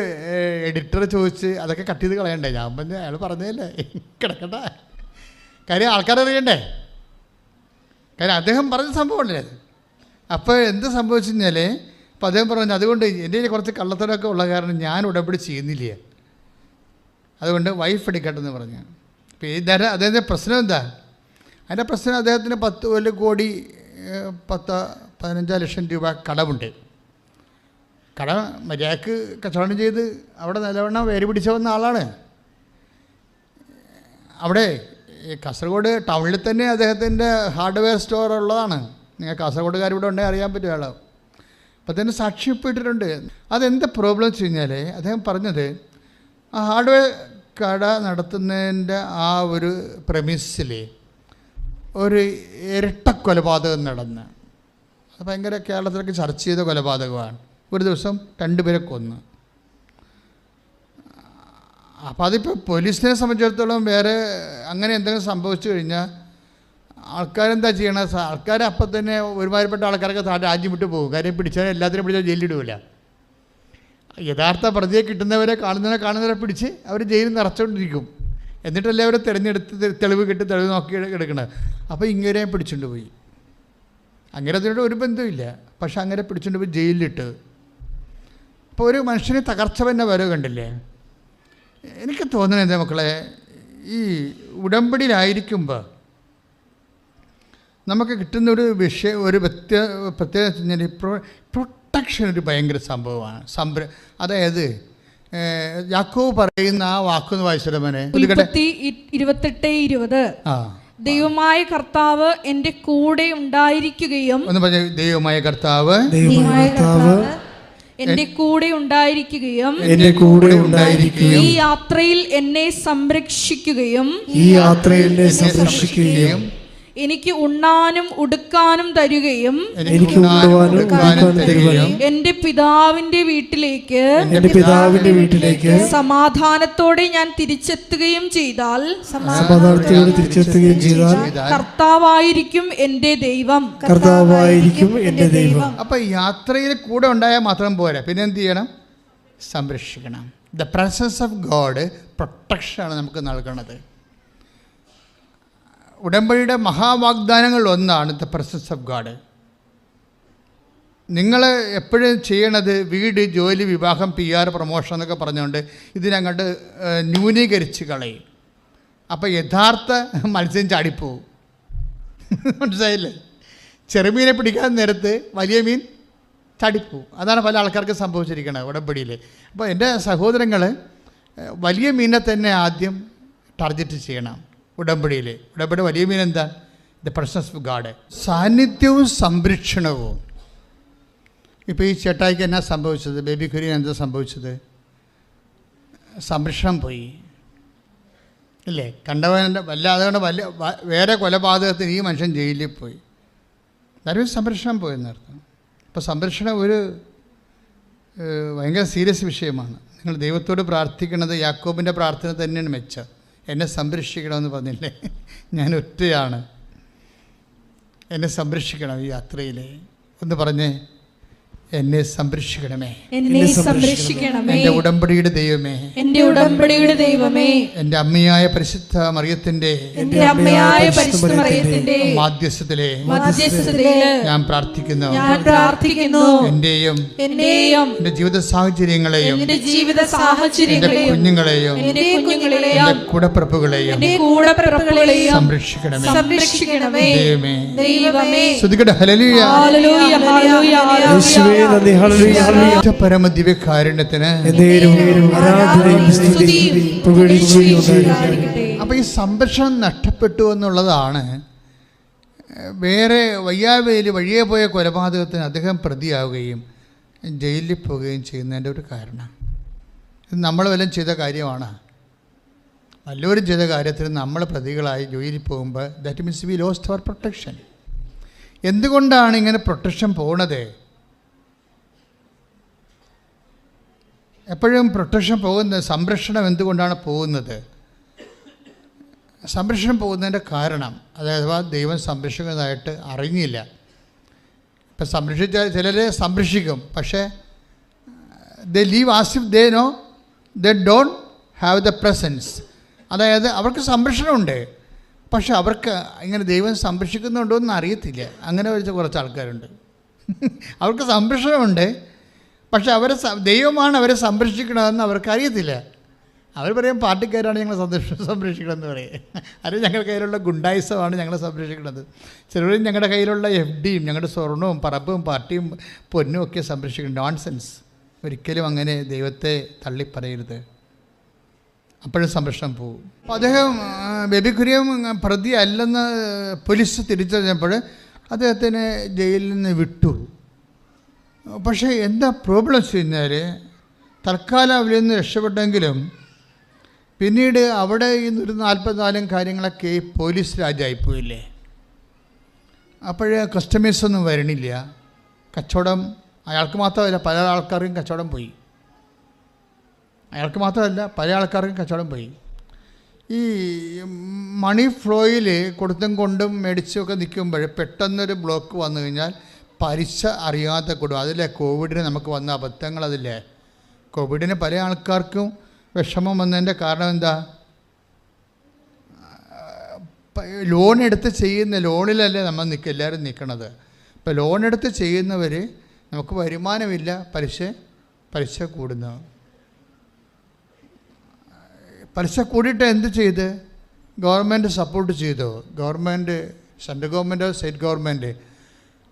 എഡിറ്റർ ചോദിച്ച് അതൊക്കെ കട്ട് ചെയ്ത് കളയണ്ടേ? ഞാൻ പറഞ്ഞു അയാൾ പറഞ്ഞതല്ലേ, കിടക്കട്ടെ, കാര്യം ആൾക്കാരറിയണ്ടേ, കാര്യം അദ്ദേഹം പറഞ്ഞ സംഭവമല്ലേ അത്. അപ്പോൾ എന്ത് സംഭവിച്ചു കഴിഞ്ഞാൽ അപ്പോൾ അദ്ദേഹം പറഞ്ഞു, അതുകൊണ്ട് എൻ്റെ കുറച്ച് കള്ളത്തരമൊക്കെ ഉള്ള കാരണം ഞാൻ ഉടമ്പടി ചെയ്യുന്നില്ല, അതുകൊണ്ട് വൈഫ് എടുക്കട്ടെന്ന് പറഞ്ഞു. അപ്പോൾ അദ്ദേഹത്തിൻ്റെ പ്രശ്നം എന്താ? അതിൻ്റെ പ്രശ്നം അദ്ദേഹത്തിന് 10 കോടി 15 ലക്ഷം രൂപ കടമുണ്ട്. കടം മര്യാദക്ക് കച്ചവടം ചെയ്ത് അവിടെ നിലവണ്ണം വേര് പിടിച്ച് വന്ന ആളാണ്. അവിടെ കാസർഗോഡ് ടൗണിൽ തന്നെ അദ്ദേഹത്തിൻ്റെ ഹാർഡ്വെയർ സ്റ്റോർ ഉള്ളതാണ്. നിങ്ങൾ കാസർഗോഡുകാർ ഇവിടെ ഉണ്ടെങ്കിൽ അറിയാൻ പറ്റും ആളോ. അപ്പോൾ തന്നെ സാക്ഷ്യപ്പെട്ടിട്ടുണ്ട്. അതെന്ത് പ്രോബ്ലം വെച്ച് കഴിഞ്ഞാൽ അദ്ദേഹം പറഞ്ഞത്, ആ ഹാർഡ്വെയർ കട നടത്തുന്നതിൻ്റെ ആ ഒരു പ്രമിസിൽ ഒരു ഇരട്ട കൊലപാതകം നടന്ന്, അത് ഭയങ്കര കേരളത്തിലൊക്കെ ചർച്ച ചെയ്ത കൊലപാതകമാണ്. ഒരു ദിവസം 2 പേരെ കൊന്നു. അപ്പോൾ അതിപ്പോൾ പോലീസിനെ സംബന്ധിച്ചിടത്തോളം വേറെ അങ്ങനെ എന്തെങ്കിലും സംഭവിച്ചു കഴിഞ്ഞാൽ ആൾക്കാരെന്താ ചെയ്യണത്? ആൾക്കാർ അപ്പം തന്നെ ഒരുമാതിരിപ്പെട്ട ആൾക്കാരൊക്കെ രാജ്യം വിട്ടു പോകും. കാര്യം പിടിച്ചാൽ എല്ലാത്തിനും പിടിച്ചാൽ ജയിലിലിടില്ല. യഥാർത്ഥ പ്രതിയെ കിട്ടുന്നവരെ കാണുന്നവരെ പിടിച്ച് അവർ ജയിലിൽ നിറച്ചുകൊണ്ടിരിക്കും. എന്നിട്ടല്ലേ അവരെ തെളിവ് നോക്കി എടുക്കണത്. അപ്പോൾ ഇങ്ങനെ പിടിച്ചുകൊണ്ട് പോയി. അങ്ങനെ അതിനോട് ഒരു ബന്ധമില്ല, പക്ഷെ അങ്ങനെ പിടിച്ചുകൊണ്ട് പോയി ജയിലിലിട്ട്. അപ്പോൾ ഒരു മനുഷ്യന് തകർച്ച തന്നെ വരവ് കണ്ടില്ലേ? എനിക്ക് തോന്നുന്നത് മക്കളെ, ഈ ഉടമ്പടിയിലായിരിക്കുമ്പോൾ നമുക്ക് കിട്ടുന്ന ഒരു പ്രത്യേകത പ്രൊട്ടക്ഷൻ ഒരു ഭയങ്കര സംഭവമാണ്. അതായത് യാക്കോബ് പറയുന്ന ആ വാക്കൊന്ന് വായിച്ചിടമനെ 28:20 ദൈവമായ കർത്താവ് എൻ്റെ കൂടെ ഉണ്ടായിരിക്കുകയും ഒന്ന് പറഞ്ഞ ദൈവമായ കർത്താവ് എന്റെ കൂടെ ഉണ്ടായിരിക്കുകയും എന്റെ കൂടെ ഉണ്ടായിരിക്കുകയും ഈ യാത്രയിൽ എന്നെ സംരക്ഷിക്കുകയും ഈ യാത്രയിൽ എന്നെ സംരക്ഷിക്കുകയും എനിക്ക് ഉണ്ണാനും ഉടുക്കാനും തരുകയും എനിക്ക് ഉണ്ണുവാനും ഉടുക്കാനും തരുകയും എന്റെ പിതാവിന്റെ വീട്ടിലേക്ക് എന്റെ പിതാവിന്റെ വീട്ടിലേക്ക് സമാധാനത്തോടെ ഞാൻ തിരിച്ചെത്തുകയും ചെയ്താൽ സമാധാനത്തോടെ തിരിച്ചെത്തുകയും ചെയ്താൽ കർത്താവായിരിക്കും എന്റെ ദൈവം. കർത്താവായിരിക്കും എന്റെ ദൈവം. അപ്പോൾ യാത്രയിൽ കൂടെ ഉണ്ടായാൽ മാത്രം പോരാ, പിന്നെ എന്ത് ചെയ്യണം? സംരക്ഷിക്കണം. ദ പ്രസൻസ് ഓഫ് ഗോഡ് പ്രൊട്ടക്ഷനാണ് നമുക്ക് നൽകണത്. ഉടമ്പടിയുടെ മഹാവാഗ്ദാനങ്ങളിൽ ഒന്നാണ് ദ പ്രസൻസ് ഓഫ് ഗോഡ്. നിങ്ങൾ എപ്പോഴും ചെയ്യണത് വീട്, ജോലി, വിവാഹം, PR, പ്രൊമോഷൻ എന്നൊക്കെ പറഞ്ഞുകൊണ്ട് ഇതിനങ്ങോട്ട് ന്യൂനീകരിച്ച് കളയും. അപ്പോൾ യഥാർത്ഥ മത്സ്യം ചാടിപ്പോവും. മനസ്സിലായില്ലേ? ചെറുമീനെ പിടിക്കാൻ നേരത്ത് വലിയ മീൻ ചാടിപ്പോവും. അതാണ് പല ആൾക്കാർക്ക് സംഭവിച്ചിരിക്കുന്നത് ഉടമ്പടിയിൽ. അപ്പോൾ എൻ്റെ സഹോദരങ്ങൾ വലിയ മീനെ തന്നെ ആദ്യം ടാർഗറ്റ് ചെയ്യണം. ഉടമ്പടിയിൽ വലിയ മീൻ എന്താ? The presence of God. സാന്നിധ്യവും സംരക്ഷണവും. ഇപ്പോൾ ഈ ചേട്ടായിക്ക് എന്നാ സംഭവിച്ചത്? ബേബി കുര്യൻ എന്താ സംഭവിച്ചത്? സംരക്ഷണം പോയി ഇല്ലേ? കണ്ടവൻ്റെ അതുകൊണ്ട് വേറെ കൊലപാതകത്തിന് ഈ മനുഷ്യൻ ജയിലിൽ പോയി. എല്ലാവരും സംരക്ഷണം പോയെന്നർത്ഥം. അപ്പോൾ സംരക്ഷണം ഒരു ഭയങ്കര സീരിയസ് വിഷയമാണ്. നിങ്ങൾ ദൈവത്തോട് പ്രാർത്ഥിക്കുന്നത് യാക്കോബിൻ്റെ പ്രാർത്ഥന തന്നെയാണ് മെച്ചം. എന്നെ സംരക്ഷിക്കണമെന്ന് പറഞ്ഞില്ലേ? ഞാൻ ഒറ്റയാണ്, എന്നെ സംരക്ഷിക്കണം ഈ യാത്രയിൽ. ഒന്ന് പറഞ്ഞേ, എന്നെ സംരക്ഷിക്കണമേ, എന്നെ സംരക്ഷിക്കണമേ, എൻ്റെ ഉടമ്പടിയുടെ ദൈവമേ, എൻ്റെ ഉടമ്പടിയുടെ ദൈവമേ, എൻ്റെ അമ്മയായ പരിശുദ്ധ മറിയത്തിൻ്റെ മാധ്യസ്ഥത്തിലെ ഞാൻ പ്രാർത്ഥിക്കുന്നു. എൻ്റെയും എൻ്റെ ജീവിത സാഹചര്യങ്ങളെയും എൻ്റെ കുഞ്ഞുങ്ങളെയും എൻ്റെ കൂടപ്പിറപ്പുകളെയും സംരക്ഷിക്കണമേ ദൈവമേ. ശ്രുതികട ഹല്ലേലൂയ. പരമദിവ്യകാരുണ്യത്തിന്. അപ്പോൾ ഈ സംരക്ഷണം നഷ്ടപ്പെട്ടു എന്നുള്ളതാണ് വേറെ വഴിയെ പോയ കൊലപാതകത്തിന് അദ്ദേഹം പ്രതിയാവുകയും ജയിലിൽ പോവുകയും ചെയ്യുന്നതിൻ്റെ ഒരു കാരണം. ഇത് നമ്മൾ വല്ലതും ചെയ്ത കാര്യമാണ്. വല്ലവരും ചെയ്ത കാര്യത്തിന് നമ്മൾ പ്രതികളായി ജയിലിൽ പോകുമ്പോൾ that means we lost our protection. എന്തുകൊണ്ടാണ് ഇങ്ങനെ പ്രൊട്ടക്ഷൻ പോണത്? എപ്പോഴും പ്രൊട്ടക്ഷൻ പോകുന്നത്, സംരക്ഷണം എന്തുകൊണ്ടാണ് പോകുന്നത്? സംരക്ഷണം പോകുന്നതിൻ്റെ കാരണം അഥവാ ദൈവം സംരക്ഷിക്കുന്നതായിട്ട് അറിഞ്ഞില്ല. ഇപ്പം ചിലരെ സംരക്ഷിക്കും, പക്ഷേ they leave as if they know they don't have the presence. അതായത് അവർക്ക് സംരക്ഷണമുണ്ട്, പക്ഷെ അവർക്ക് ഇങ്ങനെ ദൈവം സംരക്ഷിക്കുന്നുണ്ടോ എന്ന് അറിയത്തില്ല. അങ്ങനെ വെച്ച കുറച്ച് ആൾക്കാരുണ്ട്. അവർക്ക് സംരക്ഷണമുണ്ട്, പക്ഷെ ദൈവമാണ് അവരെ സംരക്ഷിക്കണമെന്ന് അവർക്ക് അറിയത്തില്ല. അവർ പറയും പാർട്ടിക്കാരാണ് ഞങ്ങളെ സംരക്ഷിക്കണമെന്ന് പറയും. അല്ലെങ്കിൽ ഞങ്ങളുടെ കയ്യിലുള്ള ഗുണ്ടായിസമാണ് ഞങ്ങളെ സംരക്ഷിക്കുന്നത്. ചിലരും ഞങ്ങളുടെ കയ്യിലുള്ള FDയും ഞങ്ങളുടെ സ്വർണവും പറമ്പും പാർട്ടിയും പൊന്നും ഒക്കെ സംരക്ഷിക്കണം. നോൺസെൻസ്. ഒരിക്കലും അങ്ങനെ ദൈവത്തെ തള്ളിപ്പറയരുത്. അപ്പോഴും സംരക്ഷണം പോകും. അപ്പോൾ അദ്ദേഹം ബേബി കുര്യൻ പ്രതി അല്ലെന്ന് പോലീസ് തിരിച്ചറിഞ്ഞപ്പോൾ അദ്ദേഹത്തിന് ജയിലിൽ നിന്ന് വിട്ടു. പക്ഷേ എന്താ പ്രോബ്ലം വെച്ച് കഴിഞ്ഞാൽ തൽക്കാലം അവരിൽ നിന്ന് രക്ഷപ്പെട്ടെങ്കിലും പിന്നീട് അവിടെ ഈ 144 കാര്യങ്ങളൊക്കെ പോലീസ് രാജ്യമായിപ്പോയില്ലേ. അപ്പോഴേ കസ്റ്റമേഴ്സൊന്നും വരണില്ല. കച്ചവടം അയാൾക്ക് മാത്രമല്ല, പല ആൾക്കാർക്കും കച്ചവടം പോയി. അയാൾക്ക് മാത്രമല്ല, പല ആൾക്കാർക്കും കച്ചവടം പോയി. ഈ മണി ഫ്ലോയിൽ കൊടുത്തും കൊണ്ടും മേടിച്ചുമൊക്കെ നിൽക്കുമ്പോൾ പെട്ടെന്നൊരു ബ്ലോക്ക് വന്നു കഴിഞ്ഞാൽ പലിശ അറിയാതെ കൊടുക്കും. അതിലെ കോവിഡിന് നമുക്ക് വന്ന അബദ്ധങ്ങൾ. അതില്ലേ കോവിഡിന് പല ആൾക്കാർക്കും വിഷമം വന്നതിൻ്റെ കാരണം എന്താ? ലോൺ എടുത്ത് ലോണിലല്ലേ നമ്മൾ എല്ലാവരും നിൽക്കണത്. ഇപ്പോൾ ലോൺ എടുത്ത് ചെയ്യുന്നവർ നമുക്ക് വരുമാനമില്ല, പലിശ കൂടുന്നു. പലിശ കൂടിയിട്ട് എന്ത് ചെയ്ത്? ഗവൺമെൻറ് സപ്പോർട്ട് ചെയ്തോ? സെൻട്രൽ ഗവൺമെൻറ്റോ സ്റ്റേറ്റ് ഗവൺമെൻറ്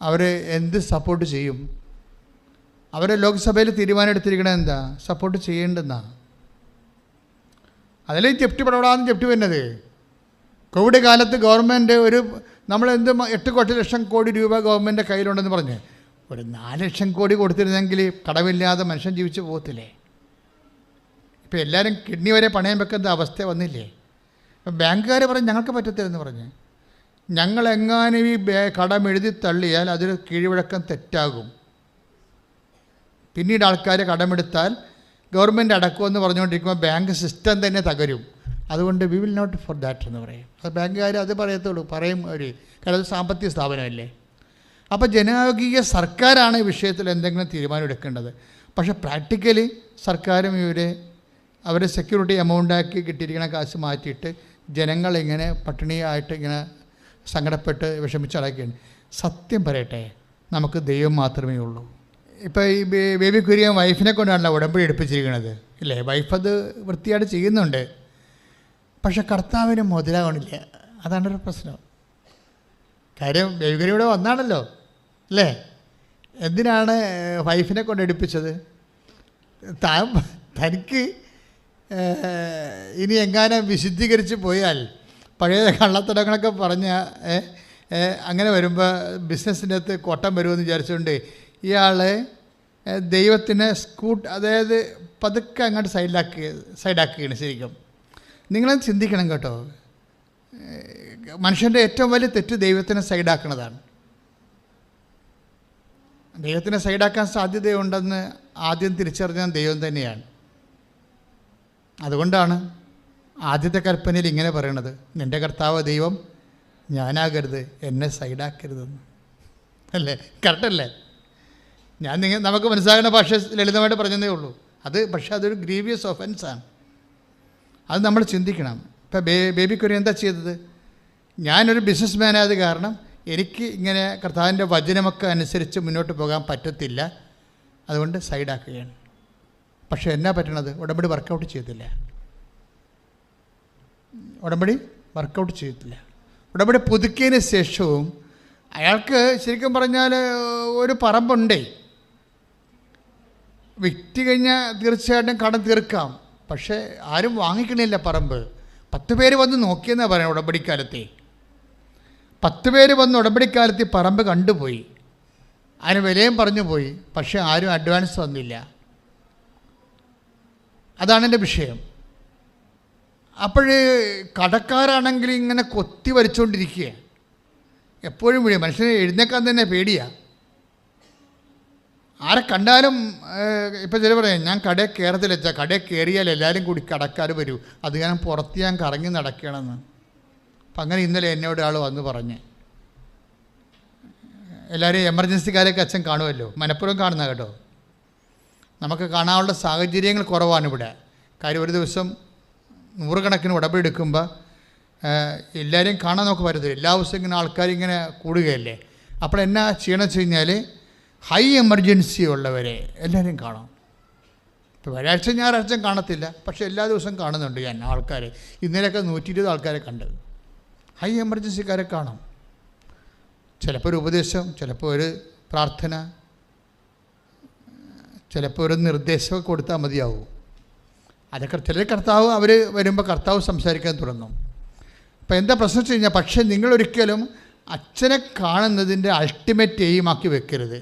അവർ എന്ത് സപ്പോർട്ട് ചെയ്യും? അവരെ ലോക്സഭയിൽ തീരുമാനം എടുത്തിരിക്കണത് എന്താ? സപ്പോർട്ട് ചെയ്യേണ്ടെന്നാ. അതിലേ ജപ്തി പടപടാന്ന് ജപ്തി വരുന്നത്. കോവിഡ് കാലത്ത് ഗവൺമെൻറ് നമ്മളെന്ത് 8 ലക്ഷം കോടി രൂപ ഗവൺമെൻറ് കയ്യിലുണ്ടെന്ന് പറഞ്ഞ് ഒരു 4 ലക്ഷം കോടി കൊടുത്തിരുന്നെങ്കിൽ കടമില്ലാതെ മനുഷ്യൻ ജീവിച്ചു പോകത്തില്ലേ? ഇപ്പം എല്ലാവരും കിഡ്നി വരെ പണയം വെക്കുന്ന അവസ്ഥ വന്നില്ലേ? അപ്പം ബാങ്കുകാർ പറഞ്ഞ് ഞങ്ങൾക്ക് പറ്റത്തില്ലെന്ന് പറഞ്ഞ്, ഞങ്ങളെങ്ങാനും ഈ കടം എഴുതി തള്ളിയാൽ അതൊരു കീഴ്വഴക്കം തെറ്റാകും. പിന്നീട് ആൾക്കാർ കടമെടുത്താൽ ഗവൺമെൻറ് അടക്കുമെന്ന് പറഞ്ഞുകൊണ്ടിരിക്കുമ്പോൾ ബാങ്ക് സിസ്റ്റം തന്നെ തകരും. അതുകൊണ്ട് we will not for that എന്ന് പറയും. അത് ബാങ്കുകാർ അത് പറയത്തുള്ളൂ, പറയും അവർ, കാരണം അത് സാമ്പത്തിക സ്ഥാപനമല്ലേ. അപ്പോൾ ജനാധിപത്യ സർക്കാരാണ് ഈ വിഷയത്തിൽ എന്തെങ്കിലും തീരുമാനം എടുക്കേണ്ടത്. പക്ഷേ പ്രാക്ടിക്കലി സർക്കാരും അവരെ സെക്യൂരിറ്റി എമൗണ്ടാക്കി കിട്ടിയിരിക്കുന്ന കാശ് മാറ്റിയിട്ട് ജനങ്ങളിങ്ങനെ പട്ടിണിയായിട്ട് ഇങ്ങനെ സങ്കടപ്പെട്ട് വിഷമിച്ചടക്കുകയാണ്. സത്യം പറയട്ടെ, നമുക്ക് ദൈവം മാത്രമേ ഉള്ളൂ. ഇപ്പോൾ ഈ ബേബി കുര്യൻ വൈഫിനെ കൊണ്ടാണല്ലോ ഉടമ്പടി എടുപ്പിച്ചിരിക്കുന്നത്, ഇല്ലേ? വൈഫ് അത് വൃത്തിയായിട്ട് ചെയ്യുന്നുണ്ട്, പക്ഷെ കർത്താവിന് മുതലാവണില്ല. അതാണൊരു പ്രശ്നം. കാര്യം ബേബി കുര്യൻ ഇവിടെ വന്നാണല്ലോ, അല്ലേ? എന്തിനാണ് വൈഫിനെ കൊണ്ട് എടുപ്പിച്ചത്? തനിക്ക് ഇനി എങ്ങാനും വിശുദ്ധീകരിച്ച് പോയാൽ പഴയ കള്ളത്തടങ്ങളൊക്കെ പറഞ്ഞ അങ്ങനെ വരുമ്പോൾ ബിസിനസ്സിൻ്റെ അകത്ത് കോട്ടം വരുമെന്ന് വിചാരിച്ചുകൊണ്ട് ഇയാൾ ദൈവത്തിനെ അതായത് പതുക്കെ അങ്ങോട്ട് സൈഡാക്കുകയാണ്. ശരിക്കും നിങ്ങളത് ചിന്തിക്കണം കേട്ടോ. മനുഷ്യൻ്റെ ഏറ്റവും വലിയ തെറ്റ് ദൈവത്തിനെ സൈഡാക്കുന്നതാണ്. ദൈവത്തിനെ സൈഡാക്കാൻ സാധ്യതയുണ്ടെന്ന് ആദ്യം തിരിച്ചറിഞ്ഞ ദൈവം തന്നെയാണ്. അതുകൊണ്ടാണ് ആദ്യത്തെ കൽപ്പനയിൽ ഇങ്ങനെ പറയണത്, നിൻ്റെ കർത്താവ് ദൈവം ഞാനാകരുത്, എന്നെ സൈഡാക്കരുതെന്ന്. അല്ലേ? കറക്റ്റല്ലേ? നമുക്ക് മനസ്സിലാകുന്ന ഭാഷ ലളിതമായിട്ട് പറഞ്ഞതേ ഉള്ളൂ. പക്ഷേ അതൊരു ഗ്രീവിയസ് ഒഫൻസാണ്. അത് നമ്മൾ ചിന്തിക്കണം. ഇപ്പം ബേബി കുര്യൻ എന്താ ചെയ്തത്? ഞാനൊരു ബിസിനസ് മാനായത് കാരണം എനിക്ക് ഇങ്ങനെ കർത്താവിൻ്റെ വചനമൊക്കെ അനുസരിച്ച് മുന്നോട്ട് പോകാൻ പറ്റത്തില്ല, അതുകൊണ്ട് സൈഡാക്കുകയാണ്. പക്ഷേ എന്നാ പറ്റണത്? ഉടമ്പടി വർക്കൗട്ട് ചെയ്തില്ല. ഉടമ്പടി പുതുക്കിയതിന് ശേഷവും അയാൾക്ക് ശരിക്കും പറഞ്ഞാൽ ഒരു പറമ്പുണ്ടേ, വിറ്റ് കഴിഞ്ഞാൽ തീർച്ചയായിട്ടും കടം തീർക്കാം. പക്ഷേ ആരും വാങ്ങിക്കണില്ല പറമ്പ്. 10 പേര് വന്ന് നോക്കിയെന്നാണ് പറയുന്നത്. ഉടമ്പടിക്കാലത്തെ 10 പേര് വന്ന് ഉടമ്പടിക്കാലത്ത് പറമ്പ് കണ്ടുപോയി, അതിന് വിലയും പറഞ്ഞു പോയി, പക്ഷേ ആരും അഡ്വാൻസ് തന്നില്ല. അതാണ് എൻ്റെ വിഷയം. അപ്പോൾ കടക്കാരാണെങ്കിൽ ഇങ്ങനെ കൊത്തി വരച്ചുകൊണ്ടിരിക്കുക, എപ്പോഴും വിളിയും. മനുഷ്യനെ എഴുന്നേക്കാൻ തന്നെ പേടിയാണ്. ആരെ കണ്ടാലും ഇപ്പം ചില പറയാം, ഞാൻ കടയിൽ കയറത്തില്ല, കടയിൽ കയറിയാൽ എല്ലാവരും കൂടി കടക്കാർ വരൂ, അത് ഞാൻ പുറത്ത് ഞാൻ കറങ്ങി നടക്കണമെന്ന്. അപ്പം അങ്ങനെ ഇന്നലെ എന്നോട് ആൾ വന്ന് പറഞ്ഞ്, എല്ലാവരും എമർജൻസിക്കാരൊക്കെ അച്ഛൻ കാണുമല്ലോ, മനഃപൂർവ്വം കാണുന്ന കേട്ടോ. നമുക്ക് കാണാനുള്ള സാഹചര്യങ്ങൾ കുറവാണ് ഇവിടെ. കാര്യം ഒരു ദിവസം 100 കണക്കിന് ഉടമ്പടി എടുക്കുമ്പോൾ എല്ലാവരെയും കാണാൻ നമുക്ക് പറ്റത്തില്ല. എല്ലാ ദിവസവും ഇങ്ങനെ ആൾക്കാരിങ്ങനെ കൂടുകയല്ലേ. അപ്പോൾ എന്നാ ചെയ്യണമെന്ന് വെച്ച് കഴിഞ്ഞാൽ ഹൈ എമർജൻസി ഉള്ളവരെ എല്ലാവരെയും കാണാം. ഇപ്പോൾ വ്യാഴാഴ്ച ഞായറാഴ്ച കാണത്തില്ല, പക്ഷേ എല്ലാ ദിവസവും കാണുന്നുണ്ട് ഞാൻ ആൾക്കാർ. ഇന്നലെയൊക്കെ 120 ആൾക്കാരെ കണ്ട്. ഹൈ എമർജൻസിക്കാരെ കാണാം. ചിലപ്പോൾ ഒരു ഉപദേശം, ചിലപ്പോൾ ഒരു പ്രാർത്ഥന, ചിലപ്പോൾ ഒരു നിർദ്ദേശമൊക്കെ കൊടുത്താൽ മതിയാവും. അതൊക്കെ ചില കർത്താവ് അവർ വരുമ്പോൾ കർത്താവ് സംസാരിക്കാൻ തുടങ്ങും. അപ്പോൾ എന്താ പ്രശ്നം വെച്ച് കഴിഞ്ഞാൽ, പക്ഷേ നിങ്ങളൊരിക്കലും അച്ഛനെ കാണുന്നതിൻ്റെ അൾട്ടിമേറ്റ് എയിമാക്കി വെക്കരുത്.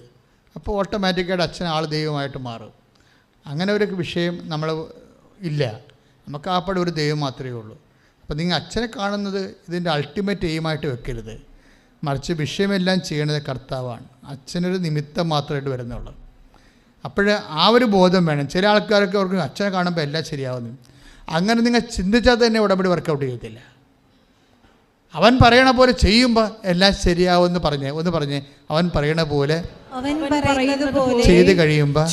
അപ്പോൾ ഓട്ടോമാറ്റിക്കായിട്ട് അച്ഛൻ ആൾ ദൈവമായിട്ട് മാറും. അങ്ങനെ ഒരു വിഷയം നമ്മൾ ഇല്ല. നമുക്ക് ആപ്പടെ ഒരു ദൈവം മാത്രമേ ഉള്ളൂ. അപ്പോൾ നിങ്ങൾ അച്ഛനെ കാണുന്നത് ഇതിൻ്റെ അൾട്ടിമേറ്റ് എയിമായിട്ട് വെക്കരുത്. മറിച്ച് വിഷയമെല്ലാം ചെയ്യണത് കർത്താവാണ്. അച്ഛനൊരു നിമിത്തം മാത്രമായിട്ട് വരുന്നുള്ളൂ. അപ്പോൾ ആ ഒരു ബോധം വേണം. ചില ആൾക്കാർക്ക് അവർക്ക് അച്ഛനെ കാണുമ്പോൾ എല്ലാം ശരിയാവുന്നു. അങ്ങനെ നിങ്ങൾ ചിന്തിച്ചാൽ തന്നെ ഉടമ്പടി വർക്കൗട്ട് ചെയ്യത്തില്ല. അവൻ പറയണ പോലെ ചെയ്യുമ്പോൾ എല്ലാം ശരിയാവുമെന്ന് പറഞ്ഞ് അവൻ പറയണ പോലെ ചെയ്ത് കഴിയുമ്പോൾ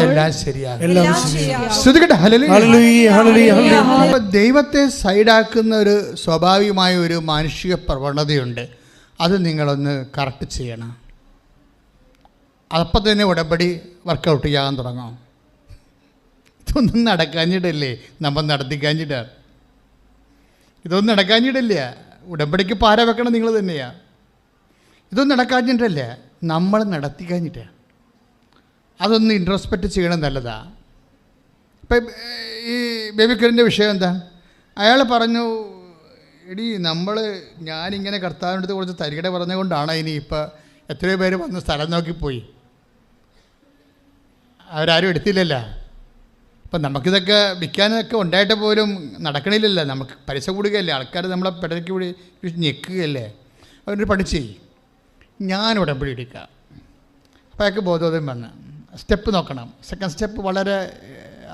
എല്ലാം ശരിയാകും. ദൈവത്തെ സൈഡാക്കുന്ന ഒരു സ്വാഭാവികമായ ഒരു മാനുഷിക പ്രവണതയുണ്ട്. അത് നിങ്ങളൊന്ന് കറക്റ്റ് ചെയ്യണം. അപ്പം തന്നെ ഉടമ്പടി വർക്കൗട്ട് ചെയ്യാൻ തുടങ്ങാം. ഇതൊന്നും നടക്കാഞ്ഞിട്ടല്ലേ, നമ്മൾ നടത്തിക്കാഞ്ഞിട്ടാണ്. ഇതൊന്നും നടക്കാഞ്ഞിട്ടില്ല. ഉടമ്പടിക്ക് പാര വെക്കണം നിങ്ങൾ തന്നെയാണ്. ഇതൊന്നും നടക്കാഞ്ഞിട്ടല്ല, നമ്മൾ നടത്തിക്കാഞ്ഞിട്ടാണ്. അതൊന്ന് ഇൻട്രോസ്പെക്റ്റ് ചെയ്യണം, നല്ലതാണ്. ഇപ്പം ഈ ബേബിക്കറിൻ്റെ വിഷയം എന്താ? അയാൾ പറഞ്ഞു, ഞാനിങ്ങനെ കർത്താവിൻ്റെ അടുത്ത് കുറച്ച് തരികട പറഞ്ഞുകൊണ്ടാണ് ഇനി ഇപ്പം എത്രയോ പേര് വന്ന് സ്ഥലം നോക്കിപ്പോയി, അവരാരും എടുത്തില്ലല്ലോ. അപ്പം നമുക്കിതൊക്കെ വിൽക്കാനൊക്കെ ഉണ്ടായിട്ട് പോലും നടക്കണില്ലല്ലോ. നമുക്ക് പൈസ കൂടുകയല്ലേ, ആൾക്കാർ നമ്മളെ പിടയ്ക്ക് കൂടി ഞെക്കുകയല്ലേ. അവരൊരു പഠിച്ചേ ഞാൻ ഉടമ്പടി എടുക്കാം. അപ്പോൾ അയാൾക്ക് ബോധോദയം വന്ന് സ്റ്റെപ്പ് നോക്കണം. സെക്കൻഡ് സ്റ്റെപ്പ് വളരെ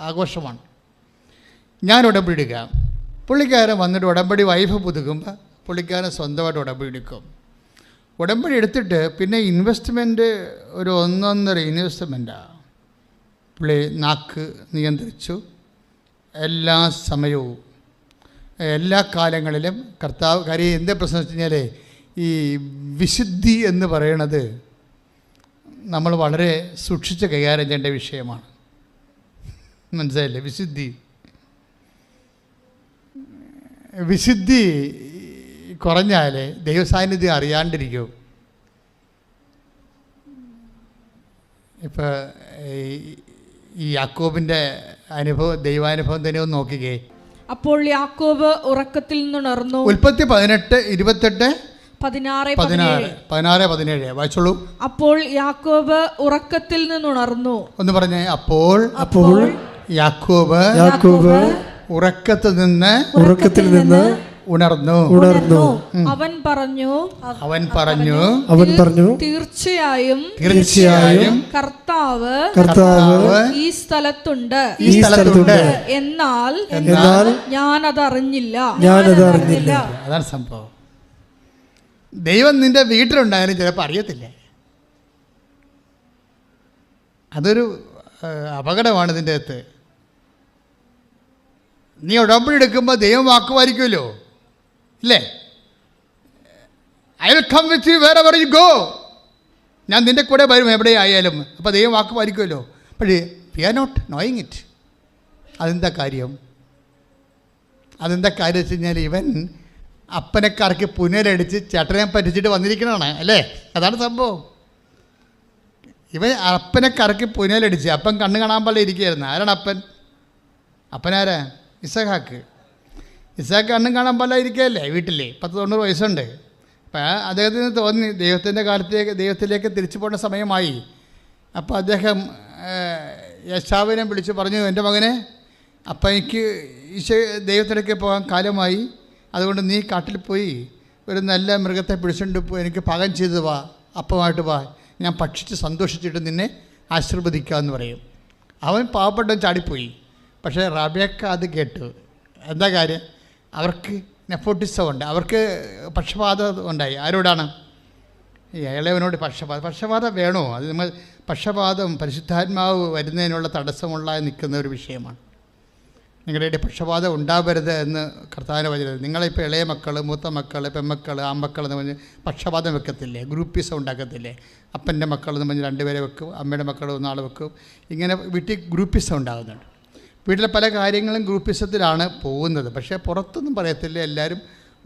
ആഘോഷമാണ്. ഞാൻ ഉടമ്പടി എടുക്കാം. പുള്ളിക്കാരൻ വന്നിട്ട് ഉടമ്പടി വൈഫ് പുതുക്കുമ്പോൾ പുള്ളിക്കാരൻ സ്വന്തമായിട്ട് ഉടമ്പടി എടുക്കും. ഉടമ്പടി എടുത്തിട്ട് പിന്നെ ഇൻവെസ്റ്റ്മെൻറ്റ് ഒരു 1.5 ഇൻവെസ്റ്റ്മെൻറ്റാണ്. പുള്ളി നാക്ക് നിയന്ത്രിച്ചു. എല്ലാ സമയവും എല്ലാ കാലങ്ങളിലും കർത്താവ് കാര്യം എന്താ പ്രശ്നം വെച്ച് കഴിഞ്ഞാൽ ഈ വിശുദ്ധി എന്ന് പറയണത് നമ്മൾ വളരെ സൂക്ഷിച്ച് കൈകാര്യം ചെയ്യേണ്ട വിഷയമാണ്. മനസ്സിലായില്ലേ? വിശുദ്ധി കുറഞ്ഞാൽ ദൈവസാന്നിധ്യം അറിയാണ്ടിരിക്കും. ഇപ്പോൾ ഈ യാക്കോബിൻ്റെ അനുഭവം, ദൈവാനുഭവം തന്നെ ഒന്ന് നോക്കിക്കേ. അപ്പോൾ യാക്കോബ് ഉറക്കത്തിൽ നിന്നുണർന്നു. ഉൽപ്പത്തി 18:28 16-17 വായിച്ചോളൂ. അപ്പോൾ യാക്കോബ് ഉറക്കത്തിൽ നിന്നുണർന്നു. ഒന്ന് പറഞ്ഞേ. അപ്പോൾ യാക്കോബ് ഉറക്കത്തിൽ നിന്ന് ഉണർന്നു. അവൻ പറഞ്ഞു തീർച്ചയായും കർത്താവ് ഈ സ്ഥലത്തുണ്ട്, എന്നാൽ ഞാനതറിഞ്ഞില്ല. അതാണ് സംഭവം. ദൈവം നിന്റെ വീട്ടിലുണ്ടായാലും ചിലപ്പോൾ അറിയത്തില്ല. അതൊരു അപകടമാണ് ഇതിൻ്റെ അകത്ത്. നീ ഉടമ്പടി എടുക്കുമ്പോൾ ദൈവം വാക്ക് പാലിക്കുമല്ലോ, ഇല്ലേ? I will come with you wherever you go. ഞാൻ നിൻ്റെ കൂടെ വരും എവിടെ ആയാലും. അപ്പോൾ ദൈവം വാക്ക് പാലിക്കുമല്ലോ. പക്ഷേ we are not knowing it. അതെന്താ കാര്യം വെച്ച് കഴിഞ്ഞാൽ ഇവൻ അപ്പനെ കറക്കി പുനരടിച്ച് ചേട്ടനെ പറ്റിച്ചിട്ട് വന്നിരിക്കണതാണ്, അല്ലേ? അതാണ് സംഭവം. ഇവൻ അപ്പനെ കറക്കി പുനരടിച്ച് അപ്പൻ കണ്ണ് കാണാൻ പാടില്ല ഇരിക്കുകയായിരുന്നു. ആരാണ് അപ്പനാരാ? ഇസഹാക്ക് കണ്ണും കാണാൻ പാടില്ല ഇരിക്കുകയല്ലേ വീട്ടിൽ. 90 വയസ്സുണ്ട്. അപ്പം അദ്ദേഹത്തിന് തോന്നി ദൈവത്തിലേക്ക് തിരിച്ചു പോകേണ്ട സമയമായി. അപ്പോൾ അദ്ദേഹം യേശാവിനെ വിളിച്ച് പറഞ്ഞു, എൻ്റെ മകനെ, അപ്പം എനിക്ക് ദൈവത്തിലേക്ക് പോകാൻ കാലമായി, അതുകൊണ്ട് നീ കാട്ടിൽ പോയി ഒരു നല്ല മൃഗത്തെ പിടിച്ചുകൊണ്ട് പോയി എനിക്ക് പാകം ചെയ്ത് വാ, അപ്പമായിട്ട് വാ, ഞാൻ ഭക്ഷിച്ച് സന്തോഷിച്ചിട്ട് നിന്നെ ആശീർവദിക്കാമെന്ന് പറയും. അവൻ പാവപ്പെട്ടവൻ ചാടിപ്പോയി. പക്ഷേ റബേക്ക അത് കേട്ടു. എന്താ കാര്യം? അവർക്ക് നെപ്പോട്ടിസം ഉണ്ട്, അവർക്ക് പക്ഷപാതം ഉണ്ടായി. ആരോടാണ്? ഇളയവനോട് പക്ഷപാതം വേണോ? അത് നമ്മൾ പക്ഷപാതം പരിശുദ്ധാത്മാവ് വരുന്നതിനുള്ള തടസ്സമുള്ള നിൽക്കുന്ന ഒരു വിഷയമാണ്. നിങ്ങളുടെ പക്ഷപാതം ഉണ്ടാവരുത് എന്ന് കർത്താവിനെ വചനം. നിങ്ങളിപ്പോൾ ഇളയ മക്കൾ, മൂത്ത മക്കൾ, പെൺമക്കൾ, ആൺമക്കൾ എന്ന് പറഞ്ഞ് പക്ഷപാതം വെക്കത്തില്ലേ? ഗ്രൂപ്പിസം ഉണ്ടാക്കത്തില്ലേ? അപ്പൻ്റെ മക്കൾ എന്ന് പറഞ്ഞ് 2 പേരെ വെക്കും, അമ്മയുടെ മക്കൾ 1 ആൾ വെക്കും. ഇങ്ങനെ വീട്ടിൽ ഗ്രൂപ്പിസം ഉണ്ടാകുന്നുണ്ട്. വീട്ടിലെ പല കാര്യങ്ങളും ഗ്രൂപ്പിസത്തിലാണ് പോകുന്നത്. പക്ഷേ പുറത്തൊന്നും പറയത്തില്ല. എല്ലാവരും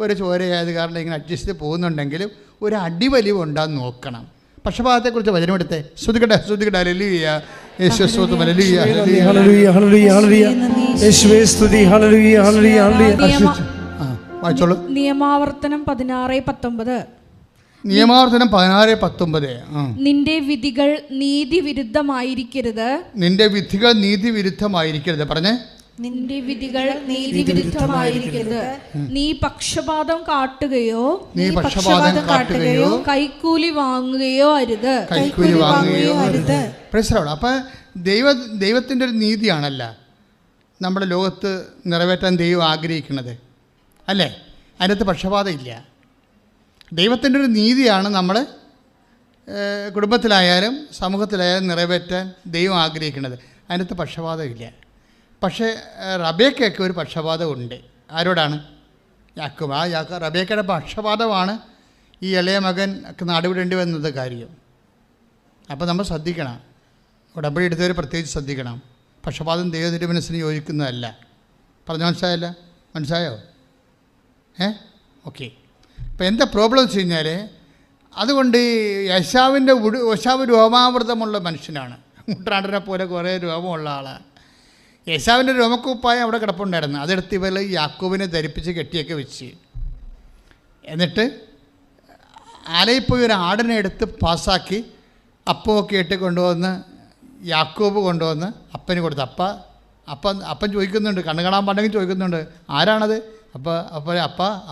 ഒരു ചോരയായത് കാരണം ഇങ്ങനെ അഡ്ജസ്റ്റ് ചെയ്ത് പോകുന്നുണ്ടെങ്കിലും ഒരു അടിവലിവ് ഉണ്ടാകാൻ നോക്കണം. പക്ഷപാതത്തെക്കുറിച്ച് വചനമെടുത്തേ. ശ്രുതിക്കട്ടെ ഹല്ലേലൂയ, യേശുവേ സ്തോത്രം, ഹല്ലേലൂയ, ഹല്ലേലൂയ, ഹല്ലേലൂയ, ഹല്ലേലൂയ, യേശുവേ സ്തുതി, ഹല്ലേലൂയ, ഹല്ലേലൂയ, ഹല്ലേലൂയ. വായിച്ചോളൂ. നിയമാവർത്തനം 16:19. നിയമാവർത്തനം 16:19. നിന്റെ വിധികൾ നീതിവിരുദ്ധമായിരിക്കരുത്. പറഞ്ഞേ. നിന്റെ വിധികൾ നീതിവിരുദ്ധമായിരിക്കരുത്. നീ പക്ഷപാതം കാട്ടുകയോ കൈക്കൂലി വാങ്ങുകയോ അരുത്. അപ്പം ദൈവത്തിൻ്റെ ഒരു നീതിയാണല്ല നമ്മുടെ ലോകത്ത് നിറവേറ്റാൻ ദൈവം ആഗ്രഹിക്കുന്നത്, അല്ലേ? അതിനകത്ത് പക്ഷപാതം ഇല്ല. ദൈവത്തിൻ്റെ ഒരു നീതിയാണ് നമ്മൾ കുടുംബത്തിലായാലും സമൂഹത്തിലായാലും നിറവേറ്റാൻ ദൈവം ആഗ്രഹിക്കുന്നത്. അതിനകത്ത് പക്ഷപാതമില്ല. പക്ഷേ റബേക്കയ്ക്ക് ഒരു പക്ഷപാതമുണ്ട്. ആരോടാണ്? യാക്കോബ്. റബേക്കയുടെ പക്ഷപാതമാണ് ഈ ഇളയ മകൻ നാടുവിടേണ്ടി വന്നത് കാര്യം. അപ്പോൾ നമ്മൾ ശ്രദ്ധിക്കണം. ഉടമ്പടി എടുത്തവർ പ്രത്യേകിച്ച് ശ്രദ്ധിക്കണം. പക്ഷപാതം ദൈവത്തിൻ്റെ മനസ്സിന് യോജിക്കുന്നതല്ല. പറഞ്ഞ മനസ്സിലായോ? ഓക്കെ. അപ്പോൾ എന്താ പ്രോബ്ലം വെച്ച് കഴിഞ്ഞാൽ, അതുകൊണ്ട് യേശാവ് രോമാവൃതമുള്ള മനുഷ്യനാണ്. മുട്ടാണ്ടിനെ പോലെ കുറേ രോമമുള്ള ആളാണ്. യേശാവിൻ്റെ രോമക്കുപ്പായം അവിടെ കിടപ്പുണ്ടായിരുന്നു. അതെടുത്ത് ഇവർ യാക്കോബിനെ ധരിപ്പിച്ച് കെട്ടിയൊക്കെ വെച്ച്, എന്നിട്ട് ആലയിൽ പോയി ഒരു ആടിനെ എടുത്ത് പാസ്സാക്കി അപ്പമൊക്കെ ഇട്ട് കൊണ്ടുവന്ന് യാക്കോബ് കൊണ്ടുവന്ന് അപ്പന് കൊടുത്തു. അപ്പൻ ചോദിക്കുന്നുണ്ട്, കണ്ണു കാണാൻ പാടെങ്കിൽ ചോദിക്കുന്നുണ്ട്, ആരാണത്?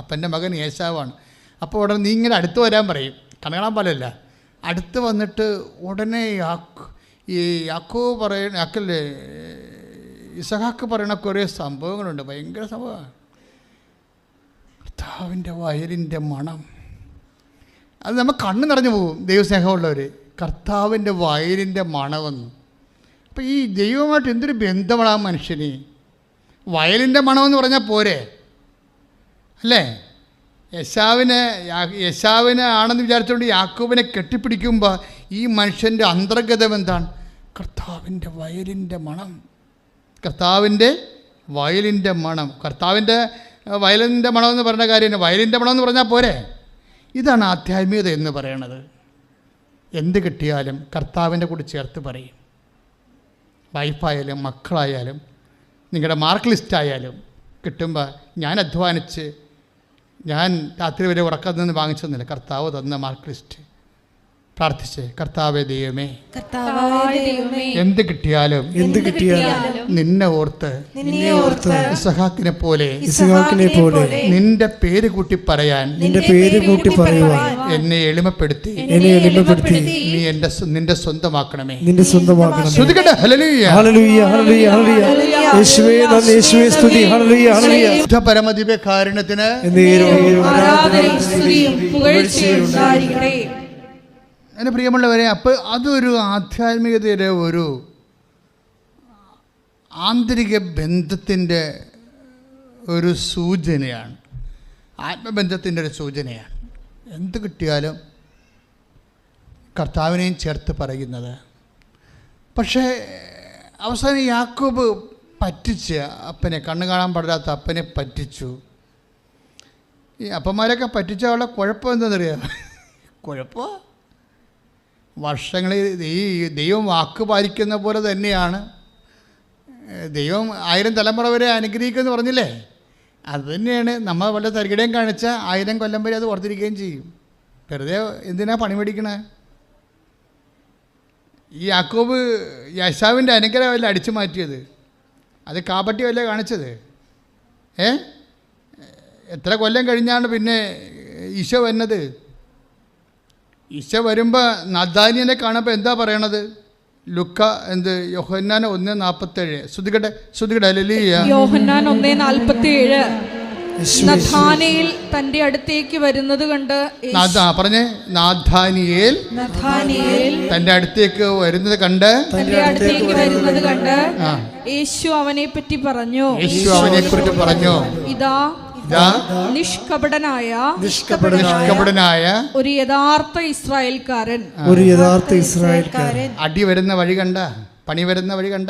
അപ്പൻ്റെ മകൻ ഏശാവാണ്. അപ്പോൾ ഉടനെ നീ ഇങ്ങനെ അടുത്ത് വരാൻ പറയും, കണ്ണു കാണാൻ പാടില്ല. അടുത്ത് വന്നിട്ട് ഉടനെ യാക്കോബ് പറയണ ഇസഹാക്ക് പറയണ കുറേ സംഭവങ്ങളുണ്ട്. ഭയങ്കര സംഭവമാണ്. കർത്താവിൻ്റെ വയലിൻ്റെ മണം, അത് നമ്മൾ കണ്ണ് നിറഞ്ഞു പോകും. ദൈവസ്നേഹമുള്ളവർ, കർത്താവിൻ്റെ വയലിൻ്റെ മണമെന്ന്. അപ്പോൾ ഈ ദൈവമായിട്ട് എന്തൊരു ബന്ധമാണ് ആ മനുഷ്യന്. വയലിൻ്റെ മണമെന്ന് പറഞ്ഞാൽ പോരെ, അല്ലേ? യശാവിനെ ആണെന്ന് വിചാരിച്ചുകൊണ്ട് യാക്കോബിനെ കെട്ടിപ്പിടിക്കുമ്പോൾ ഈ മനുഷ്യൻ്റെ അന്തർഗതം എന്താണ്? കർത്താവിൻ്റെ വയലിൻ്റെ മണം. കർത്താവിൻ്റെ വയലിൻ്റെ മണം. കർത്താവിൻ്റെ വയലിൻ്റെ മണമെന്ന് പറഞ്ഞ കാര്യമാണ്. വയലിൻ്റെ മണമെന്ന് പറഞ്ഞാൽ പോരെ. ഇതാണ് ആധ്യാത്മികത എന്ന് പറയണത്. എന്ത് കിട്ടിയാലും കർത്താവിൻ്റെ കൂടെ ചേർത്ത് പറയും. വൈഫായാലും മക്കളായാലും നിങ്ങളുടെ മാർക്ക് ലിസ്റ്റായാലും കിട്ടുമ്പോൾ ഞാൻ അധ്വാനിച്ച് ഞാൻ രാത്രി വരെ ഉറക്കം നിന്ന് വാങ്ങിച്ചൊന്നുമില്ല. കർത്താവ് തന്ന മാർക്ക് ലിസ്റ്റ് പ്രാർത്ഥിച്ച്, കർത്താവേ ദൈവമേ, എന്ത് കിട്ടിയാലും നിന്നെ ഓർത്ത് ഇസഹാക്കിനെ പോലെ നിന്റെ പേര് കൂട്ടി പറയാൻ എന്നെ എളിമപ്പെടുത്തി നീ നിന്റെ സ്വന്തമാക്കണമേ. ശ്രുതികട്ടെ ഹല്ലേലൂയ, ഹല്ലേലൂയ, ഹല്ലേലൂയ, ഹല്ലേലൂയ. യേശുവേ നന്ദി, യേശുവേ സ്തുതി. Hallelujah, hallelujah. പരമദിവ്യകാരുണ്യത്തിന് ആരാധനയും സ്തുതിയും പുകഴ്ചയും ഉണ്ടായിരിക്കട്ടെ. എൻ്റെ പ്രിയമുള്ളവരെ, അപ്പോൾ അതൊരു ആധ്യാത്മികതയുടെ ഒരു ആന്തരിക ബന്ധത്തിൻ്റെ ഒരു സൂചനയാണ്. ആത്മബന്ധത്തിൻ്റെ ഒരു സൂചനയാണ്. എന്ത് കിട്ടിയാലും കർത്താവിനെയും ചേർത്ത് പറയുന്നത്. പക്ഷേ അവസാനം യാക്കോബ് പറ്റിച്ച് അപ്പനെ, കണ്ണു കാണാൻ പാടില്ലാത്ത അപ്പനെ പറ്റിച്ചു. ഈ അപ്പന്മാരൊക്കെ പറ്റിച്ചാലുള്ള കുഴപ്പം എന്താണെന്നറിയാം? കുഴപ്പം വർഷങ്ങളിൽ ഈ ദൈവം വാക്ക് പാലിക്കുന്ന പോലെ തന്നെയാണ്. ദൈവം 1000 തലമുറ വരെ അനുഗ്രഹിക്കുമെന്ന് പറഞ്ഞില്ലേ? അത് തന്നെയാണ്. നമ്മൾ വല്ല തരികിടയും കാണിച്ചാൽ 1000 കൊല്ലം വരെ അത് ഓർത്തിരിക്കുകയും ചെയ്യും. വെറുതെ എന്തിനാ പണി മേടിക്കണേ? ഈ യാക്കോബ് യശാവിൻ്റെ അനുഗ്രഹമല്ല അടിച്ചു മാറ്റിയത്, അത് കാപട്യമല്ലേ കാണിച്ചത്? എത്ര കൊല്ലം കഴിഞ്ഞാണ് പിന്നെ ഈശോ വന്നത്? ഈശോ വരുമ്പോൾ നഥാനിയനെ കാണുമ്പോൾ എന്താ പറയണത്? ലുക്ക യോഹന്നാൻ 1:47. ശ്രുതികട്ടെ, ശ്രുതികട്ടെ. ഹല്ലേലൂയ. യോഹന്നാൻ 1:47. നഥാനിയേൽ തന്റെ അടുത്തേക്ക് വരുന്നത് കണ്ട് പറഞ്ഞേ, നാഥാനിയേൽ തന്റെ അടുത്തേക്ക് വരുന്നത് കണ്ട് യേശു അവനെ പറ്റി പറഞ്ഞു, യേശു അവനെ കുറിച്ച് പറഞ്ഞു, ഇതാ നിഷ്കപടനായ ഒരു യഥാർത്ഥ ഇസ്രായേൽക്കാരൻ. അടി വരുന്ന വഴി കണ്ട, പണി വരുന്ന വഴി കണ്ട.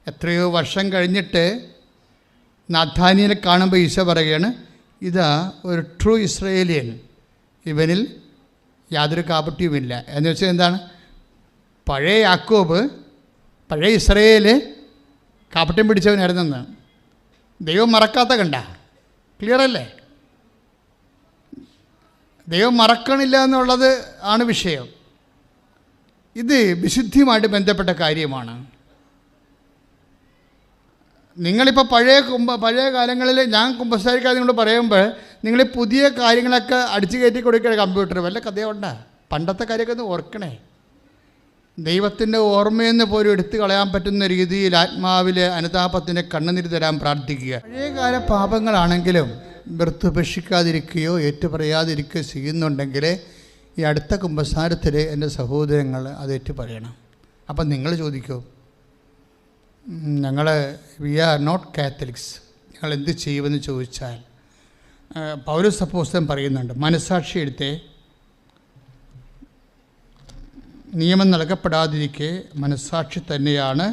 എത്രയോ വർഷം കഴിഞ്ഞിട്ട് നാഥാനിയനെ കാണുമ്പോൾ ഈശോ പറയുകയാണ്, ഇതാ ഒരു ട്രൂ ഇസ്രായേലിയൻ, ഇവനിൽ യാതൊരു കാപട്യവുമില്ല. എന്ന് വെച്ചാൽ എന്താണ്? പഴയ യാക്കോബ്, പഴയ ഇസ്രായേല് കാപട്യം പിടിച്ചവനായിരുന്നെന്ന്. ദൈവം മറക്കാത്ത കണ്ട. ക്ലിയർ അല്ലേ? ദൈവം മറക്കണില്ല എന്നുള്ളത് ആണ് വിഷയം. ഇത് വിശുദ്ധിയുമായിട്ട് ബന്ധപ്പെട്ട കാര്യമാണ്. നിങ്ങളിപ്പോൾ പഴയ കാലങ്ങളിൽ ഞാൻ കുമ്പസാരിക്കാതെ നിങ്ങളോട് പറയുമ്പോൾ നിങ്ങൾ പുതിയ കാര്യങ്ങളൊക്കെ അടിച്ചു കയറ്റി കൊടുക്കുക കമ്പ്യൂട്ടർ വല്ല കഥയുണ്ടാ? പണ്ടത്തെ കാര്യമൊക്കെ ഒന്ന് ഓർക്കണേ. ദൈവത്തിൻ്റെ ഓർമ്മയെന്ന് പോലും എടുത്തു കളയാൻ പറ്റുന്ന രീതിയിൽ ആത്മാവിലെ അനുതാപത്തിൻ്റെ കണ്ണുനീര് തരാൻ പ്രാർത്ഥിക്കുക. പഴയകാല പാപങ്ങളാണെങ്കിലും വ്യർത്ഥുപേക്ഷിക്കാതിരിക്കുകയോ ഏറ്റുപറയാതിരിക്കുകയോ ചെയ്യുന്നുണ്ടെങ്കിൽ ഈ അടുത്ത കുമ്പസാരത്തിൽ എൻ്റെ സഹോദരങ്ങൾ അത് ഏറ്റു പറയണം. അപ്പം നിങ്ങൾ ചോദിക്കൂ, വി ആർ നോട്ട് കാത്തലിക്സ്, ഞങ്ങൾ എന്ത് ചെയ്യുമെന്ന് ചോദിച്ചാൽ പൗലോസ് അപ്പോസ്തലൻ പറയുന്നുണ്ട്, മനസ്സാക്ഷി എടുത്തേ നിയമം നൽകപ്പെടാതിരിക്കെ മനസ്സാക്ഷി തന്നെയാണ്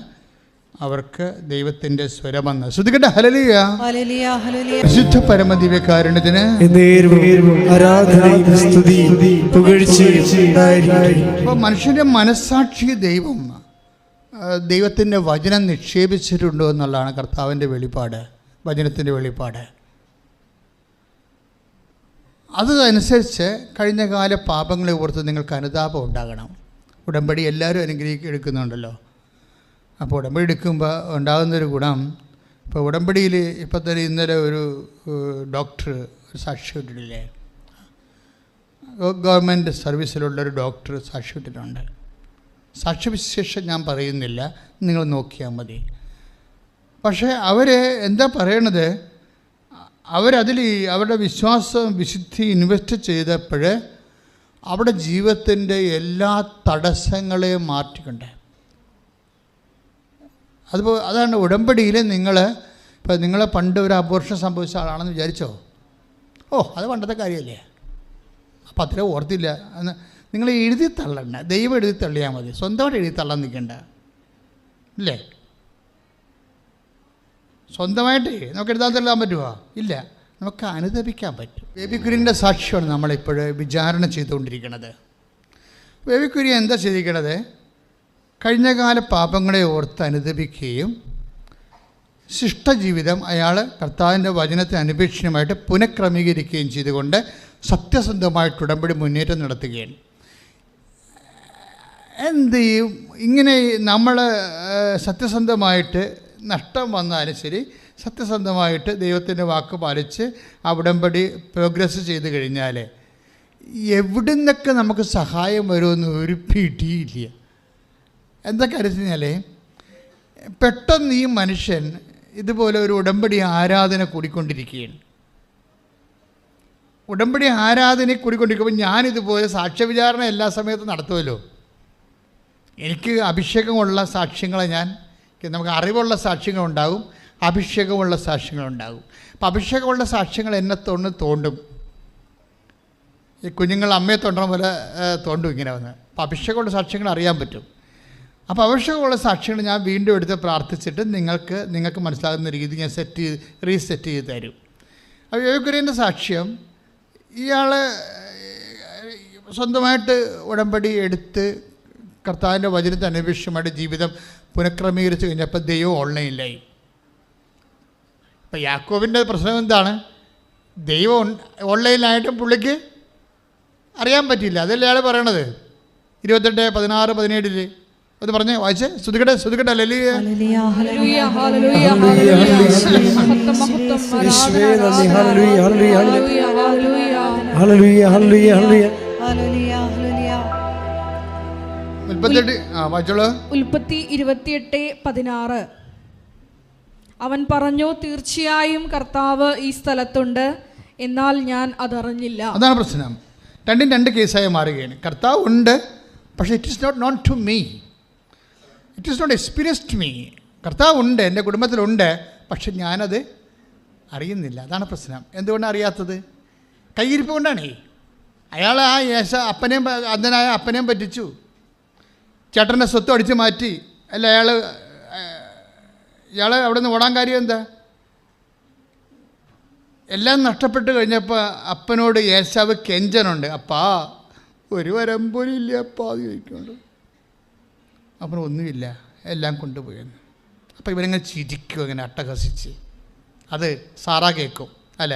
അവർക്ക് ദൈവത്തിൻ്റെ സ്വരമെന്ന്. ശ്രുതികട്ടെ ഹല്ലേലൂയ, വിശുദ്ധ പരമദിവ്യകാരുണ്യത്തിന് അപ്പോൾ മനുഷ്യൻ്റെ മനസ്സാക്ഷി ദൈവത്തിൻ്റെ വചനം നിക്ഷേപിച്ചിട്ടുണ്ടോ എന്നുള്ളതാണ് കർത്താവിൻ്റെ വെളിപ്പാട്, വചനത്തിൻ്റെ വെളിപ്പാട്. അത് അനുസരിച്ച് കഴിഞ്ഞ കാല പാപങ്ങളെ ഓർത്ത് നിങ്ങൾക്ക് അനുതാപം ഉണ്ടാകണം. ഉടമ്പടി എല്ലാവരും എടുക്കുന്നുണ്ടല്ലോ. അപ്പോൾ ഉടമ്പടി എടുക്കുമ്പോൾ ഉണ്ടാകുന്നൊരു ഗുണം, ഇപ്പോൾ ഉടമ്പടിയിൽ ഇപ്പം തന്നെ ഇന്നലെ ഒരു ഡോക്ടർ ഒരു സാക്ഷി ഇട്ടിട്ടില്ലേ, ഗവൺമെൻറ് സർവീസിലുള്ളൊരു ഡോക്ടർ സാക്ഷി ഇട്ടിട്ടുണ്ട്. സാക്ഷ്യവിശേഷം ഞാൻ പറയുന്നില്ല, നിങ്ങൾ നോക്കിയാൽ മതി. പക്ഷേ അവർ എന്താ പറയണത്, അവരതിൽ അവരുടെ വിശ്വാസം വിശുദ്ധി ഇൻവെസ്റ്റ് ചെയ്തപ്പോൾ അവിടെ ജീവിതത്തിൻ്റെ എല്ലാ തടസ്സങ്ങളെയും മാറ്റിക്കൊണ്ട്. അതുപോലെ അതാണ് ഉടമ്പടിയിൽ ഇപ്പോൾ നിങ്ങൾ പണ്ട് ഒരു അബോർഷൻ സംഭവിച്ച ആളാണെന്ന് വിചാരിച്ചോ, അത് പണ്ടത്തെ കാര്യമല്ലേ, അപ്പം അത്ര ഓർത്തില്ല എന്ന് നിങ്ങൾ എഴുതി തള്ളണ്ട. ദൈവം എഴുതി തള്ളിയാൽ മതി, സ്വന്തമായിട്ട് എഴുതി തള്ളാൻ നിൽക്കണ്ട. ഇല്ലേ? സ്വന്തമായിട്ട് നമുക്ക് എഴുതാൻ തള്ളാൻ പറ്റുമോ? ഇല്ല, നമുക്ക് അനുദപിക്കാൻ പറ്റും. ബേബി കുര്യൻ്റെ സാക്ഷ്യമാണ് നമ്മളിപ്പോൾ വിചാരണ ചെയ്തുകൊണ്ടിരിക്കുന്നത്. ബേബി കുര്യൻ എന്താ ചെയ്തിരിക്കണത്? കഴിഞ്ഞകാല പാപങ്ങളെ ഓർത്ത് അനുദപിക്കുകയും ശിഷ്ടജീവിതം അയാൾ കർത്താവിൻ്റെ വചനത്തിന് അനുപേക്ഷണമായിട്ട് പുനഃക്രമീകരിക്കുകയും ചെയ്തുകൊണ്ട് സത്യസന്ധമായിട്ട് ഉടമ്പടി മുന്നേറ്റം നടത്തുകയാണ്. എന്ത് ചെയ്യും? ഇങ്ങനെ നമ്മൾ സത്യസന്ധമായിട്ട് നഷ്ടം വന്നാലും ശരി, സത്യസന്ധമായിട്ട് ദൈവത്തിൻ്റെ വാക്ക് പാലിച്ച് ആ ഉടമ്പടി പ്രോഗ്രസ് ചെയ്ത് കഴിഞ്ഞാൽ എവിടെ നിന്നൊക്കെ നമുക്ക് സഹായം വരുമെന്ന് ഒരു പിടിയില്ല. എന്താ കാര്യം കഴിഞ്ഞാൽ, പെട്ടെന്ന് ഈ മനുഷ്യൻ ഇതുപോലെ ഒരു ഉടമ്പടി ആരാധന കൂടിക്കൊണ്ടിരിക്കുകയാണ്. ഉടമ്പടി ആരാധന കൂടിക്കൊണ്ടിരിക്കുമ്പോൾ ഞാനിതുപോലെ സാക്ഷ്യവിചാരണ എല്ലാ സമയത്തും നടത്തുമല്ലോ. എനിക്ക് അഭിഷേകമുള്ള സാക്ഷ്യങ്ങളെ നമുക്ക് അറിവുള്ള സാക്ഷ്യങ്ങളുണ്ടാകും, അഭിഷേകമുള്ള സാക്ഷ്യങ്ങളുണ്ടാകും. അപ്പം അഭിഷേകമുള്ള സാക്ഷ്യങ്ങൾ എന്നെ തോണ്ടും. ഈ കുഞ്ഞുങ്ങൾ അമ്മയെ തോണ്ടണ പോലെ തോണ്ടും ഇങ്ങനെ വന്ന്. അപ്പം അഭിഷേകമുള്ള സാക്ഷ്യങ്ങൾ അറിയാൻ പറ്റും. അപ്പോൾ അഭിഷേകമുള്ള സാക്ഷ്യങ്ങൾ ഞാൻ വീണ്ടും എടുത്ത് പ്രാർത്ഥിച്ചിട്ട് നിങ്ങൾക്ക് മനസ്സിലാകുന്ന രീതി ഞാൻ റീസെറ്റ് ചെയ്ത് തരും. അപ്പോൾ യോഗ്യൻ്റെ സാക്ഷ്യം, ഇയാൾ സ്വന്തമായിട്ട് ഉടമ്പടി എടുത്ത് കർത്താവിൻ്റെ വചനത്തിന് അനുപേക്ഷമായിട്ട് ജീവിതം പുനഃക്രമീകരിച്ച് കഴിഞ്ഞപ്പോൾ ദൈവം ഓൺലൈനിലായി. ഇപ്പം യാക്കോബിൻ്റെ പ്രശ്നം എന്താണ്? ദൈവം ഓൺലൈനിലായിട്ടും പുള്ളിക്ക് അറിയാൻ പറ്റില്ല. അതല്ലേ അയാൾ പറയണത് 28, 16, 17 അത് പറഞ്ഞേ, വായിച്ചേ. ശ്രുതികട്ടെ ഉൽപ്പത്തി 28:16. അവൻ പറഞ്ഞു, തീർച്ചയായും കർത്താവ് ഈ സ്ഥലത്തുണ്ട്, എന്നാൽ ഞാൻ അതറിഞ്ഞില്ല. അതാണ് പ്രശ്നം. രണ്ടും രണ്ട് കേസായി മാറുകയാണ്. കർത്താവ് ഉണ്ട്, പക്ഷേ it is not known to me, it is not experienced me. കർത്താവ് ഉണ്ട്, എൻ്റെ കുടുംബത്തിലുണ്ട്, പക്ഷെ ഞാനത് അറിയുന്നില്ല. അതാണ് പ്രശ്നം. എന്തുകൊണ്ടാണ് അറിയാത്തത്? കയ്യിരിപ്പ് കൊണ്ടാണേ. അയാൾ ആ അന്ധനായ അപ്പനെയും പറ്റിച്ചു, ചേട്ടൻ്റെ സ്വത്ത് അടിച്ചു മാറ്റി. അല്ല, ഇയാൾ അവിടെ നിന്ന് ഓടാൻ കാര്യം എന്താ? എല്ലാം നഷ്ടപ്പെട്ട് കഴിഞ്ഞപ്പോൾ അപ്പനോട് ഏശാവ് കെഞ്ചനുണ്ട്, അപ്പാ ഒരു വരം പോലും ഇല്ല അപ്പാ അത് ചോദിക്കുന്നുണ്ട്. അപ്പം ഒന്നുമില്ല, എല്ലാം കൊണ്ടുപോയെന്ന്. അപ്പോൾ ഇവരിങ്ങനെ ചിരിക്കും, ഇങ്ങനെ അട്ടഹസിച്ച്. അത് സാറാ കേൾക്കും, അല്ല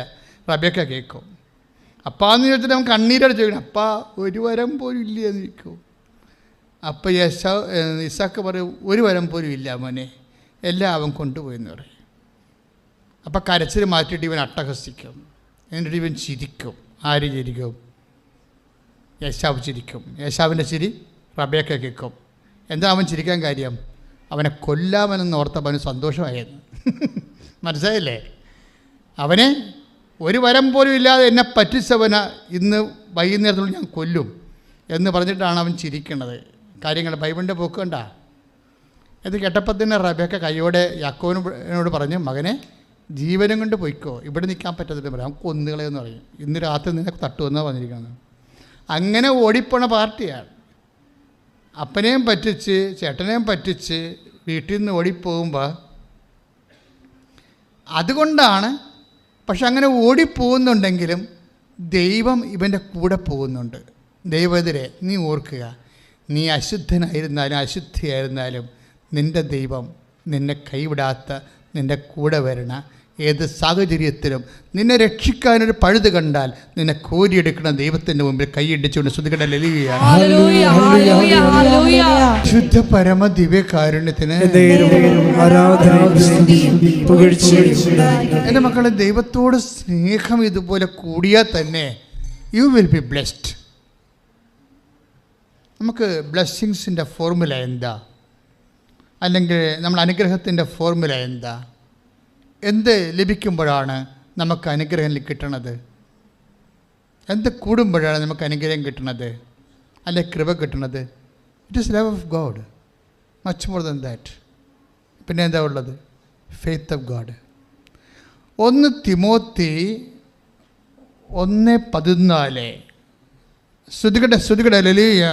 റബേക്ക കേൾക്കും. അപ്പാന്ന് ചോദിച്ചിട്ട് അവൻ കണ്ണീരടിച്ച് ചോദിക്കണം, അപ്പാ ഒരു വരം പോലും ഇല്ല എന്ന് ചോദിക്കും. അപ്പോൾ ഇസാക്ക് പറയും, ഒരു വരം പോലും ഇല്ല മോനെ, എല്ലാം അവൻ കൊണ്ടുപോയെന്ന് പറയും. അപ്പം കരച്ചിൽ മാറ്റിയിട്ട് ഇവൻ അട്ടഹസിക്കും, എന്നിട്ട് ഇവൻ ചിരിക്കും. ആര് ചിരിക്കും? യേശാവ് ചിരിക്കും. യേശാവിൻ്റെ ചിരി റബേക്ക കേൾക്കും. എന്താ അവൻ ചിരിക്കാൻ കാര്യം? അവനെ കൊല്ലാമെന്ന് ഓർത്തപ്പോൾ അവന് സന്തോഷമായിരുന്നു. മനസ്സിലായില്ലേ? അവനെ ഒരു വരം പോലും ഇല്ലാതെ എന്നെ പറ്റിച്ചവനെ ഇന്ന് വൈകുന്നേരത്തോളം ഞാൻ കൊല്ലും എന്ന് പറഞ്ഞിട്ടാണ് അവൻ ചിരിക്കുന്നത്. കാര്യങ്ങൾ ബൈബിളിൻ്റെ പോക്ക് കണ്ട. ഇത് കേട്ടപ്പോൾ തന്നെ റബേക്ക കൈയോടെ യാക്കോബിനോട് പറഞ്ഞു, മകനെ ജീവനും കൊണ്ട് പൊയ്ക്കോ, ഇവിടെ നിൽക്കാൻ പറ്റത്തില്ല പറയാം, അവൻ കൊന്നുകളയെന്ന് പറയും. ഇന്ന് രാത്രി നിന്നെ തട്ടുവെന്നാണ് പറഞ്ഞിരിക്കുന്നത്. അങ്ങനെ ഓടിപ്പോണ പാർട്ടിയാണ്. അപ്പനെയും പറ്റിച്ച് ചേട്ടനെയും പറ്റിച്ച് വീട്ടിൽ നിന്ന് ഓടിപ്പോകുമ്പോൾ അതുകൊണ്ടാണ്. പക്ഷെ അങ്ങനെ ഓടിപ്പോകുന്നുണ്ടെങ്കിലും ദൈവം ഇവൻ്റെ കൂടെ പോകുന്നുണ്ട്. ദൈവത്തിരെ നീ ഓർക്കുക, നീ അശുദ്ധനായിരുന്നാലും അശുദ്ധിയായിരുന്നാലും നിൻ്റെ ദൈവം നിന്നെ കൈവിടാത്ത, നിൻ്റെ കൂടെ വരണ ഏത് സാഹചര്യത്തിലും നിന്നെ രക്ഷിക്കാനൊരു പഴുത് കണ്ടാൽ നിന്നെ കോരിയെടുക്കുന്ന ദൈവത്തിൻ്റെ മുമ്പിൽ കൈയിടിച്ചുകൊണ്ട് ശ്രുതികട ലലിയ ശുദ്ധ പരമ ദിവ്യകാരുണ്യത്തിന് എൻ്റെ മക്കളെ, ദൈവത്തോട് സ്നേഹം ഇതുപോലെ കൂടിയാൽ തന്നെ യു വിൽ ബി ബ്ലെസ്ഡ്. നമുക്ക് ബ്ലെസ്സിങ്സിൻ്റെ ഫോർമുല എന്താ? അല്ലെങ്കിൽ നമ്മൾ അനുഗ്രഹത്തിൻ്റെ ഫോർമുല എന്താ? എന്ത് ലഭിക്കുമ്പോഴാണ് നമുക്ക് അനുഗ്രഹം കിട്ടണത്? എന്ത് കൂടുമ്പോഴാണ് നമുക്ക് അനുഗ്രഹം കിട്ടണത്, അല്ലെ കൃപ കിട്ടണത്? It is love of God, much more than that. പിന്നെ എന്താ ഉള്ളത്? Faith of God. 1 തിമോത്തി 1:14. ശ്രുതികട്ടെ ശ്രുതികട്ടെ ഹല്ലേലൂയ.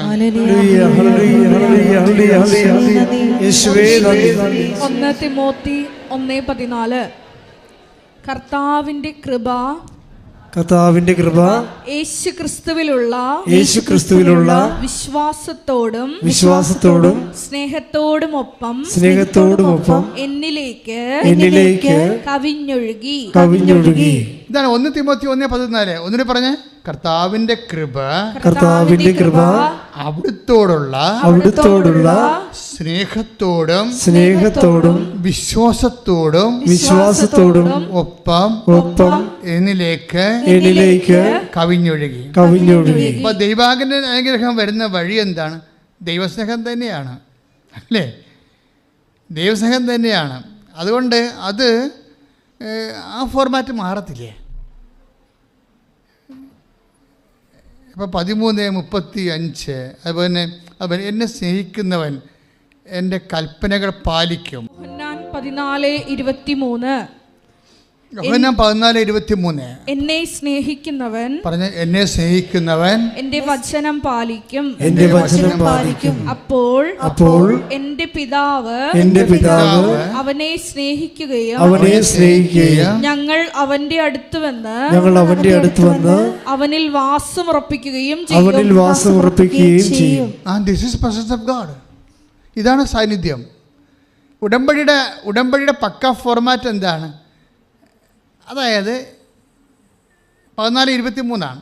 1 തിമോത്തി 1:14. കർത്താവിന്റെ കൃപ യേശുക്രിസ്തുവിലുള്ള വിശ്വാസത്തോടും സ്നേഹത്തോടുമൊപ്പം എന്നിലേക്ക് കവിഞ്ഞൊഴുകി. ഇതാണ് 1 തിമോത്തി 1:14. ഒന്നിനെ പറഞ്ഞേ, കർത്താവിന്റെ കൃപ അവിടുത്തോടുള്ള സ്നേഹത്തോടും വിശ്വാസത്തോടും ഒപ്പം എന്നിലേക്ക് കവിഞ്ഞൊഴുകി. അപ്പൊ ദൈവാഗന്റെ അനുഗ്രഹം വരുന്ന വഴി എന്താണ്? ദൈവസ്നേഹം തന്നെയാണ്, അല്ലേ? ദൈവസ്നേഹം തന്നെയാണ്. അതുകൊണ്ട് അത് ആ ഫോർമാറ്റ് മാറത്തില്ലേ? ഇപ്പോൾ 13:35 അതുപോലെ എന്നെ സ്നേഹിക്കുന്നവൻ എൻ്റെ കൽപ്പനകൾ പാലിക്കും. 14:23 എന്നെ സ്നേഹിക്കുന്നവൻ എൻ്റെ വചനം പാലിക്കും. അപ്പോൾ എൻ്റെ പിതാവ് അവനെ സ്നേഹിക്കുകയും ഞങ്ങൾ അവന്റെ അടുത്ത് വന്ന് അവനിൽ വാസമുറപ്പിക്കുകയും ചെയ്യും. This is presence of God. ഇതാണ് സാന്നിധ്യം. ഉടമ്പടിയുടെ പക്ക ഫോർമാറ്റ് എന്താണ്? അതായത് 14:23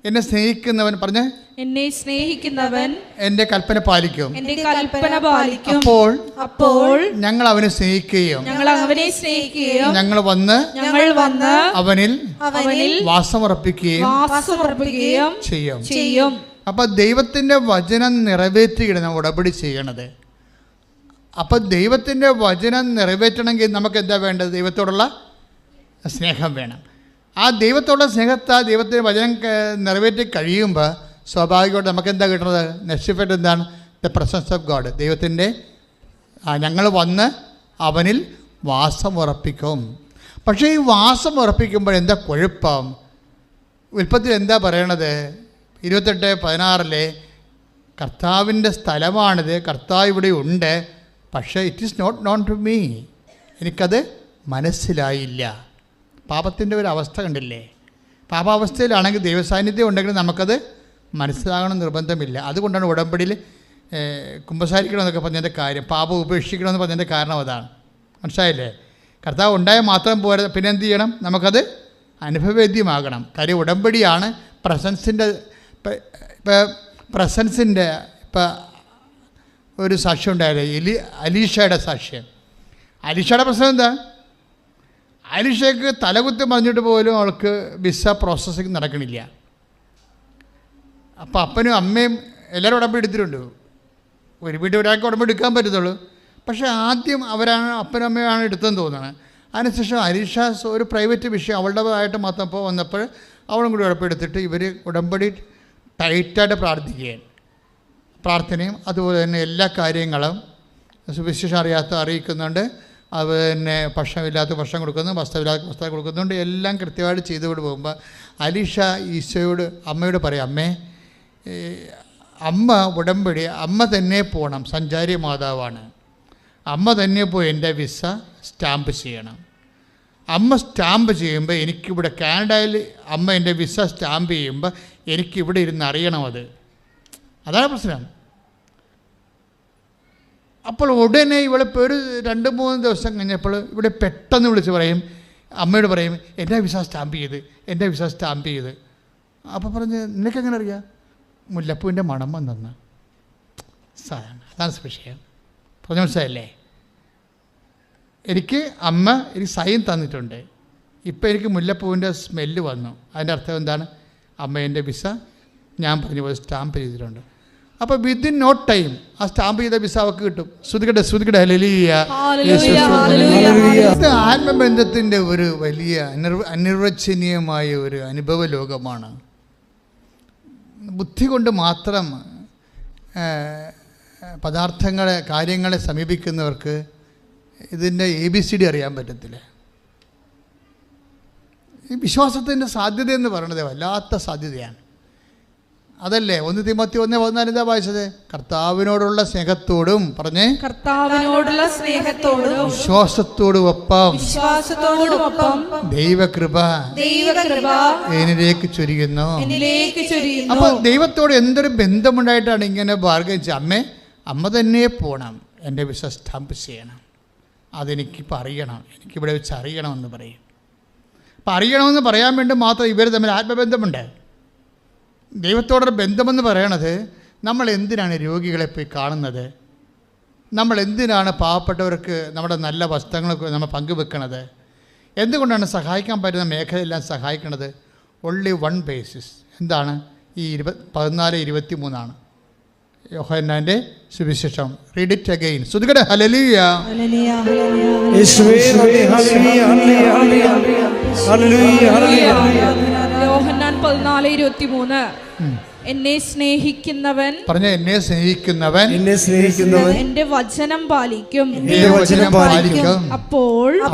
എന്നെ സ്നേഹിക്കുന്നവൻ എൻ്റെ കൽപ്പന പാലിക്കും. അപ്പോൾ ഞങ്ങൾ അവനെ സ്നേഹിക്കുകയും ഞങ്ങൾ വന്ന് അവനിൽ വാസമുറപ്പിക്കുകയും ചെയ്യും. അപ്പൊ ദൈവത്തിന്റെ വചനം നിറവേറ്റുകയാണ് നമ്മൾ ഉടമ്പടി ചെയ്യണത്. അപ്പൊ ദൈവത്തിന്റെ വചനം നിറവേറ്റണമെങ്കിൽ നമുക്ക് എന്താ വേണ്ടത്? ദൈവത്തോടുള്ള സ്നേഹം വേണം. ആ ദൈവത്തോടുള്ള സ്നേഹത്താൽ ദൈവത്തിൻ്റെ വചനം നിറവേറ്റി കഴിയുമ്പോൾ സ്വാഭാവികമായിട്ട് നമുക്ക് എന്താ കിട്ടുന്നത്? നെക്സ്റ്റ് എന്താണ്? The presence of God. ദൈവത്തിൻ്റെ ഞങ്ങൾ വന്ന് അവനിൽ വാസമുറപ്പിക്കും. പക്ഷേ ഈ വാസം ഉറപ്പിക്കുമ്പോൾ എന്താ കുഴപ്പം? ഉൽപ്പത്തിയിൽ എന്താ പറയണത്? 28:16 കർത്താവിൻ്റെ സ്ഥലമാണിത്, കർത്താവ് ഇവിടെ ഉണ്ട്, പക്ഷേ it is not known to me. എനിക്കത് മനസ്സിലായില്ല. പാപത്തിൻ്റെ ഒരു അവസ്ഥ കണ്ടില്ലേ? പാപാവസ്ഥയിലാണെങ്കിൽ ദൈവസാന്നിധ്യം ഉണ്ടെങ്കിൽ നമുക്കത് മനസ്സിലാകണം നിർബന്ധമില്ല. അതുകൊണ്ടാണ് ഉടമ്പടിയിൽ കുമ്പസാരിക്കണമെന്നൊക്കെ പറഞ്ഞതിൻ്റെ കാര്യം, പാപം ഉപേക്ഷിക്കണമെന്ന് പറഞ്ഞതിൻ്റെ കാരണം അതാണ്. മനസ്സിലായില്ലേ? കർത്താവ് ഉണ്ടായാൽ മാത്രം പോരാ, പിന്നെ എന്ത് ചെയ്യണം? നമുക്കത് അനുഭവവേദ്യമാകണം. കാര്യം ഉടമ്പടിയാണ് പ്രസൻസിൻ്റെ. പ്രസൻസിൻ്റെ ഇപ്പം ഒരു സാക്ഷ്യം ഉണ്ടായില്ലേ, അലീഷയുടെ സാക്ഷ്യം. അലീഷയുടെ പ്രശ്നം എന്താ? അലീഷയ്ക്ക് തലകുത്തി മറിഞ്ഞിട്ട് പോലും അവൾക്ക് വിസ പ്രോസസ്സിങ് നടക്കണില്ല. അപ്പം അപ്പനും അമ്മയും എല്ലാവരും ഉടമ്പടി എടുത്തിട്ടുണ്ട്. ഒരു വീട്ടിൽ ഒരാൾക്ക് ഉടമ്പടി എടുക്കാൻ പറ്റത്തുള്ളൂ. പക്ഷേ ആദ്യം അപ്പനും അമ്മയാണ് എടുത്തെന്ന് തോന്നുന്നത്. അതിനുശേഷം അലീഷ ഒരു പ്രൈവറ്റ് വിഷയം അവളുടേതായിട്ട് മാത്രം ഇപ്പോൾ വന്നപ്പോൾ അവളും കൂടി ഉടമ്പടി എടുത്തിട്ട് ഇവർ ഉടമ്പടി ടൈറ്റായിട്ട് പ്രാർത്ഥനയും അതുപോലെ തന്നെ എല്ലാ കാര്യങ്ങളും സുവിശേഷം അറിയിക്കുന്നുണ്ട്. അത് തന്നെ ഭക്ഷണമില്ലാത്ത ഭക്ഷണം കൊടുക്കുന്നു, വസ്ത്രമില്ലാത്ത വസ്ത്രം കൊടുക്കുന്നുണ്ട്. എല്ലാം കൃത്യമായിട്ട് ചെയ്തുകൊണ്ട് പോകുമ്പോൾ അലീഷ ഈശോയോട് അമ്മയോട് പറയും, അമ്മേ, അമ്മ ഉടമ്പടി അമ്മ തന്നെ പോകണം, സഞ്ചാരി മാതാവാണ്, അമ്മ തന്നെ പോയി എൻ്റെ വിസ സ്റ്റാമ്പ് ചെയ്യണം. അമ്മ സ്റ്റാമ്പ് ചെയ്യുമ്പോൾ എനിക്കിവിടെ കാനഡയിൽ അമ്മ എൻ്റെ വിസ സ്റ്റാമ്പ് ചെയ്യുമ്പോൾ എനിക്കിവിടെ ഇരുന്ന് അറിയണം. അതാണ് പ്രശ്നം. അപ്പോൾ ഉടനെ ഇവളിപ്പോൾ ഒരു 2-3 ദിവസം കഴിഞ്ഞപ്പോൾ ഇവിടെ പെട്ടെന്ന് വിളിച്ച് പറയും, അമ്മയോട് പറയും എൻ്റെ വിസ സ്റ്റാമ്പ് ചെയ്ത്, എൻ്റെ വിസ സ്റ്റാമ്പ് ചെയ്ത്. അപ്പോൾ പറഞ്ഞ് നിനക്കെങ്ങനെ അറിയാം? മുല്ലപ്പൂവിൻ്റെ മണം വന്നെന്ന്. അതാണ് വിഷയം. പറഞ്ഞ മനസ്സിലായല്ലേ? എനിക്ക് അമ്മ എനിക്ക് സൈൻ തന്നിട്ടുണ്ട്, ഇപ്പം എനിക്ക് മുല്ലപ്പൂവിൻ്റെ സ്മെല്ല് വന്നു. അതിൻ്റെ അർത്ഥം എന്താണ്? അമ്മ എൻ്റെ വിസ ഞാൻ പറഞ്ഞ പോലെ സ്റ്റാമ്പ് ചെയ്തിട്ടുണ്ട്. അപ്പോൾ വിത്തിൻ നോ ടൈം ആ സ്റ്റാമ്പ് ചെയ്ത വിസ അവർക്ക് കിട്ടും. ശ്രുതികടെ ഹല്ലേലൂയ. ഇത് ആത്മബന്ധത്തിൻ്റെ ഒരു വലിയ അനിർവചനീയമായ ഒരു അനുഭവ ലോകമാണ്. ബുദ്ധി കൊണ്ട് മാത്രം പദാർത്ഥങ്ങളെ കാര്യങ്ങളെ സമീപിക്കുന്നവർക്ക് ഇതിൻ്റെ ABCD അറിയാൻ പറ്റത്തില്ല. ഈ വിശ്വാസത്തിൻ്റെ സാധ്യത എന്ന് പറയുന്നത് വല്ലാത്ത സാധ്യതയാണ്. അതല്ലേ 1 തിമോത്തി 1:14 എന്താ വായിച്ചത്? കർത്താവിനോടുള്ള സ്നേഹത്തോടും പറഞ്ഞേ, കർത്താവിനോടുള്ള സ്നേഹത്തോടും വിശ്വാസത്തോടുമൊപ്പം ദൈവകൃപ എന്നിലേക്ക് ചൊരിയുന്നു. അപ്പൊ ദൈവത്തോട് എന്തൊരു ബന്ധമുണ്ടായിട്ടാണ് ഇങ്ങനെ ബാർഗിച്ച് അമ്മ തന്നെ പോകണം, എൻ്റെ വിസ സ്റ്റാമ്പ് ചെയ്യണം, അതെനിക്കിപ്പോൾ അറിയണം, എനിക്കിവിടെ വെച്ച് അറിയണമെന്ന് പറയും. അപ്പം അറിയണമെന്ന് പറയാൻ വേണ്ടി മാത്രം ഇവർ തമ്മിൽ ആത്മബന്ധമുണ്ട്. ദൈവത്തോടൊരു ബന്ധമെന്ന് പറയണത് നമ്മൾ എന്തിനാണ് രോഗികളെ പോയി കാണുന്നത്? നമ്മൾ എന്തിനാണ് പാവപ്പെട്ടവർക്ക് നമ്മുടെ നല്ല വസ്ത്രങ്ങളൊക്കെ നമ്മൾ പങ്കുവെക്കണത്? എന്തുകൊണ്ടാണ് സഹായിക്കാൻ പറ്റുന്ന മേഖലയെല്ലാം സഹായിക്കണത്? Only one basis. എന്താണ്? ഈ 14:23 യോഹന്നാന്റെ സുവിശേഷം. Read it again. ശ്രുതികടെ ഹല്ലേലൂയ. യോഹന്നാൻ 14:23 എന്നെ സ്നേഹിക്കുന്നവൻ പറഞ്ഞ എന്നെ സ്നേഹിക്കുന്നവൻ എന്റെ വചനം പാലിക്കും.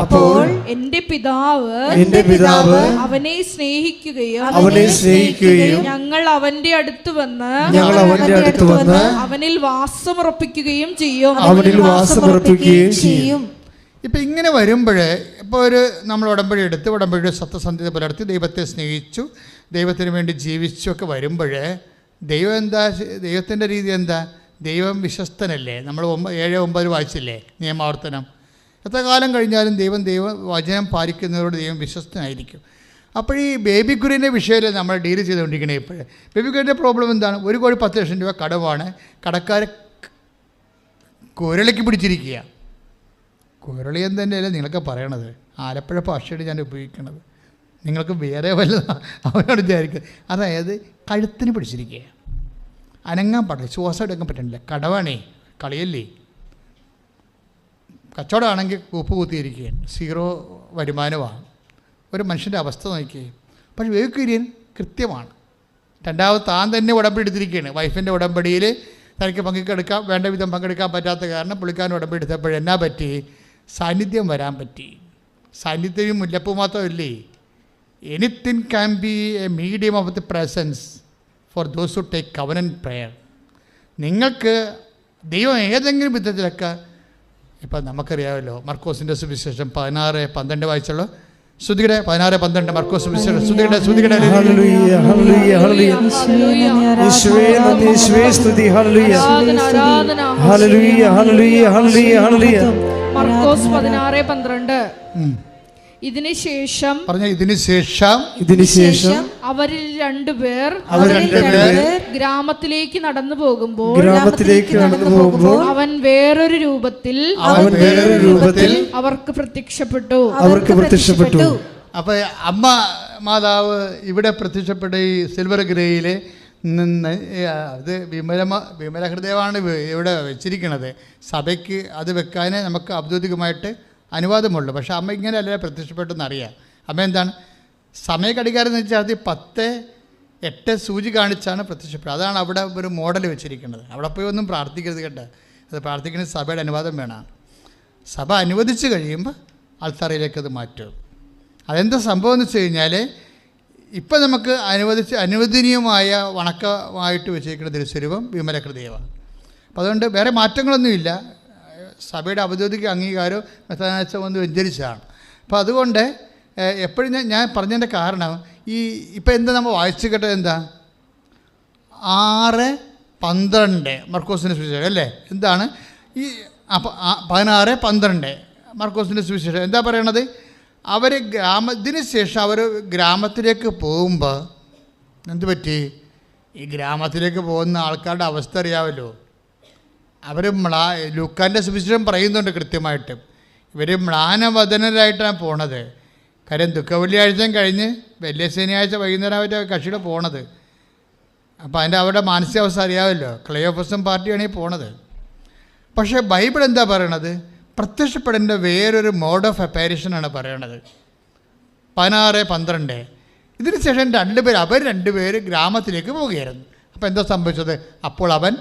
അപ്പോൾ എന്റെ പിതാവ് അവനെ സ്നേഹിക്കുകയും ഞങ്ങൾ അവന്റെ അടുത്ത് വന്ന് അവനിൽ വാസമുറപ്പിക്കുകയും ചെയ്യും. ഇപ്പം ഇങ്ങനെ വരുമ്പോൾ ഇപ്പോൾ നമ്മൾ ഉടമ്പടി എടുത്ത് ഉടമ്പടിയുടെ സത്യസന്ധത പുലർത്തി ദൈവത്തെ സ്നേഹിച്ചു, ദൈവത്തിന് വേണ്ടി ജീവിച്ചു ഒക്കെ വരുമ്പോൾ ദൈവത്തിൻ്റെ രീതി എന്താ? ദൈവം വിശ്വസ്തനല്ലേ? നമ്മൾ 7:9 വായിച്ചില്ലേ നിയമാവർത്തനം? എത്ര കാലം കഴിഞ്ഞാലും വചനം പാലിക്കുന്നവരോട് ദൈവം വിശ്വസ്തനായിരിക്കും. അപ്പോൾ ഈ ബേബി കുര്യൻ്റെ വിഷയത്തിൽ നമ്മൾ ഡീൽ ചെയ്തുകൊണ്ടിരിക്കണേ. ഇപ്പോൾ ബേബി കുര്യൻ്റെ പ്രോബ്ലം എന്താണ്? 1 കോടി 10 ലക്ഷം രൂപ കടമാണ്. കടക്കാരെ കുരളിക്ക് പിടിച്ചിരിക്കുക. കുരളി എന്ന് തന്നെയല്ലേ നിങ്ങളൊക്കെ പറയണത്? ആലപ്പുഴ ഭാഷയാണ് ഞാൻ ഉപയോഗിക്കുന്നത്. നിങ്ങൾക്ക് വേറെ വല്ലതാണ് അവരോട് വിചാരിക്കുക. അതായത് കഴുത്തിന് പിടിച്ചിരിക്കുക, അനങ്ങാൻ പാടില്ല, ശ്വാസം എടുക്കാൻ പറ്റണില്ല. കടവാണേ, കളിയല്ലേ. കച്ചവടമാണെങ്കിൽ കൂപ്പ് കുത്തിയിരിക്കുകയാണ്, 0 വരുമാനമാണ്. ഒരു മനുഷ്യൻ്റെ അവസ്ഥ നോക്കിയേ. പക്ഷേ വേക്കുര്യൻ കൃത്യമാണ്. രണ്ടാമത് താൻ തന്നെ ഉടമ്പടി എടുത്തിരിക്കുകയാണ്. വൈഫിൻ്റെ ഉടമ്പടിയിൽ തനിക്ക് പങ്കെടുക്കാൻ വേണ്ട വിധം പങ്കെടുക്കാൻ പറ്റാത്ത കാരണം പുള്ളിക്കാരൻ ഉടമ്പടി എടുത്തപ്പോഴെന്നാ പറ്റി? സാന്നിധ്യം വരാൻ പറ്റി. സാന്നിധ്യം മുല്ലപ്പൂ മാത്രമല്ലേ. Anything can be a medium of the presence for those who take covenant prayer. നിങ്ങൾക്ക് ദൈവം ഏതെങ്കിലും വിധത്തിലൊക്കെ, ഇപ്പം നമുക്കറിയാമല്ലോ മർക്കോസിൻ്റെ സുവിശേഷം 16:12 വായിച്ചുള്ളൂ. ശ്രുതികടെ 16:12 മർക്കോസ് സുവിശേഷം. ശ്രുതികടെ മർക്കോസ് 16:12 ഇതിനുശേഷം അവരിൽ രണ്ടുപേർ ഗ്രാമത്തിലേക്ക് നടന്നു പോകുമ്പോൾ അവൻ വേറൊരു രൂപത്തിൽ അവർക്ക് പ്രത്യക്ഷപ്പെട്ടു. അപ്പൊ അമ്മ മാതാവ് ഇവിടെ പ്രത്യക്ഷപ്പെട്ട ഈ സിൽവർ ഗ്രേയിലെ അത് വിമല ഹൃദയമാണ് ഇവിടെ വെച്ചിരിക്കുന്നത്. സഭയ്ക്ക് അത് വെക്കാനേ നമുക്ക് ഔദ്യോഗികമായിട്ട് അനുവാദമുള്ളൂ. പക്ഷേ അമ്മ ഇങ്ങനെയല്ല പ്രത്യക്ഷപ്പെട്ടെന്ന് അറിയാം. അമ്മ എന്താണ് സമയഘടികാരം എന്ന് വെച്ചാൽ 10:08 സൂചി കാണിച്ചാണ് പ്രത്യക്ഷപ്പെട്ടത്. അതാണ് അവിടെ ഒരു മോഡൽ വെച്ചിരിക്കുന്നത്. അവിടെ പോയി ഒന്നും പ്രാർത്ഥിക്കരുത് കേട്ടോ. അത് പ്രാർത്ഥിക്കുന്നത് സഭയുടെ അനുവാദം വേണം. സഭ അനുവദിച്ച് കഴിയുമ്പോൾ ആൾത്താറയിലേക്ക് അത് മാറ്റും. അതെന്താ സംഭവം എന്ന് വെച്ച് കഴിഞ്ഞാൽ ഇപ്പം നമുക്ക് അനുവദനീയമായ വണക്കമായിട്ട് വെച്ചിരിക്കുന്ന തിരുസ്വരൂപം വിമല ഹൃദയമാണ്. അപ്പോൾ അതുകൊണ്ട് വേറെ മാറ്റങ്ങളൊന്നുമില്ല. സഭയുടെ ഔദ്യോഗിക അംഗീകാരവും മെത്രാനാച്ച വന്ന് വ്യഞ്ചരിച്ചതാണ്. അപ്പോൾ അതുകൊണ്ട് എപ്പോഴും ഞാൻ പറഞ്ഞതിൻ്റെ കാരണം ഇപ്പം എന്താ നമ്മൾ വായിച്ചു കേട്ടത്? എന്താ 6:12 മർക്കോസിൻ്റെ സുവിശേഷം അല്ലേ? എന്താണ് ഈ 16:12 മർക്കോസിൻ്റെ സുവിശേഷം എന്താ പറയണത്? അവർ ഇതിന് ശേഷം അവർ ഗ്രാമത്തിലേക്ക് പോകുമ്പോൾ എന്ത് പറ്റി? ഈ ഗ്രാമത്തിലേക്ക് പോകുന്ന ആൾക്കാരുടെ അവസ്ഥ അറിയാമല്ലോ. അവർ ലൂക്കാൻ്റെ സുവിശേഷം പറയുന്നുണ്ട് കൃത്യമായിട്ട്, ഇവർ മ്ലാനവദനരായിട്ടാണ് പോണത്. കാര്യം ദുഃഖവെള്ളിയാഴ്ചയും കഴിഞ്ഞ് വലിയ ശനിയാഴ്ച വൈകുന്നേരമായിട്ട് കക്ഷിയുടെ പോണത്. അപ്പോൾ അതിൻ്റെ അവരുടെ മാനസികാവസ്ഥ അറിയാമല്ലോ. ക്ലയോഫസും പാർട്ടിയാണ് ഈ പോണത്. പക്ഷേ ബൈബിൾ എന്താ പറയണത്? പ്രത്യക്ഷപ്പെടേണ്ട വേറൊരു മോഡ് ഓഫ് അപ്പാരിഷനാണ് പറയണത്. 16:12. ഇതിന് ശേഷം അവർ രണ്ടുപേര് ഗ്രാമത്തിലേക്ക് പോവുകയായിരുന്നു. അപ്പോൾ എന്താ സംഭവിച്ചത്? അപ്പോൾ അവൻ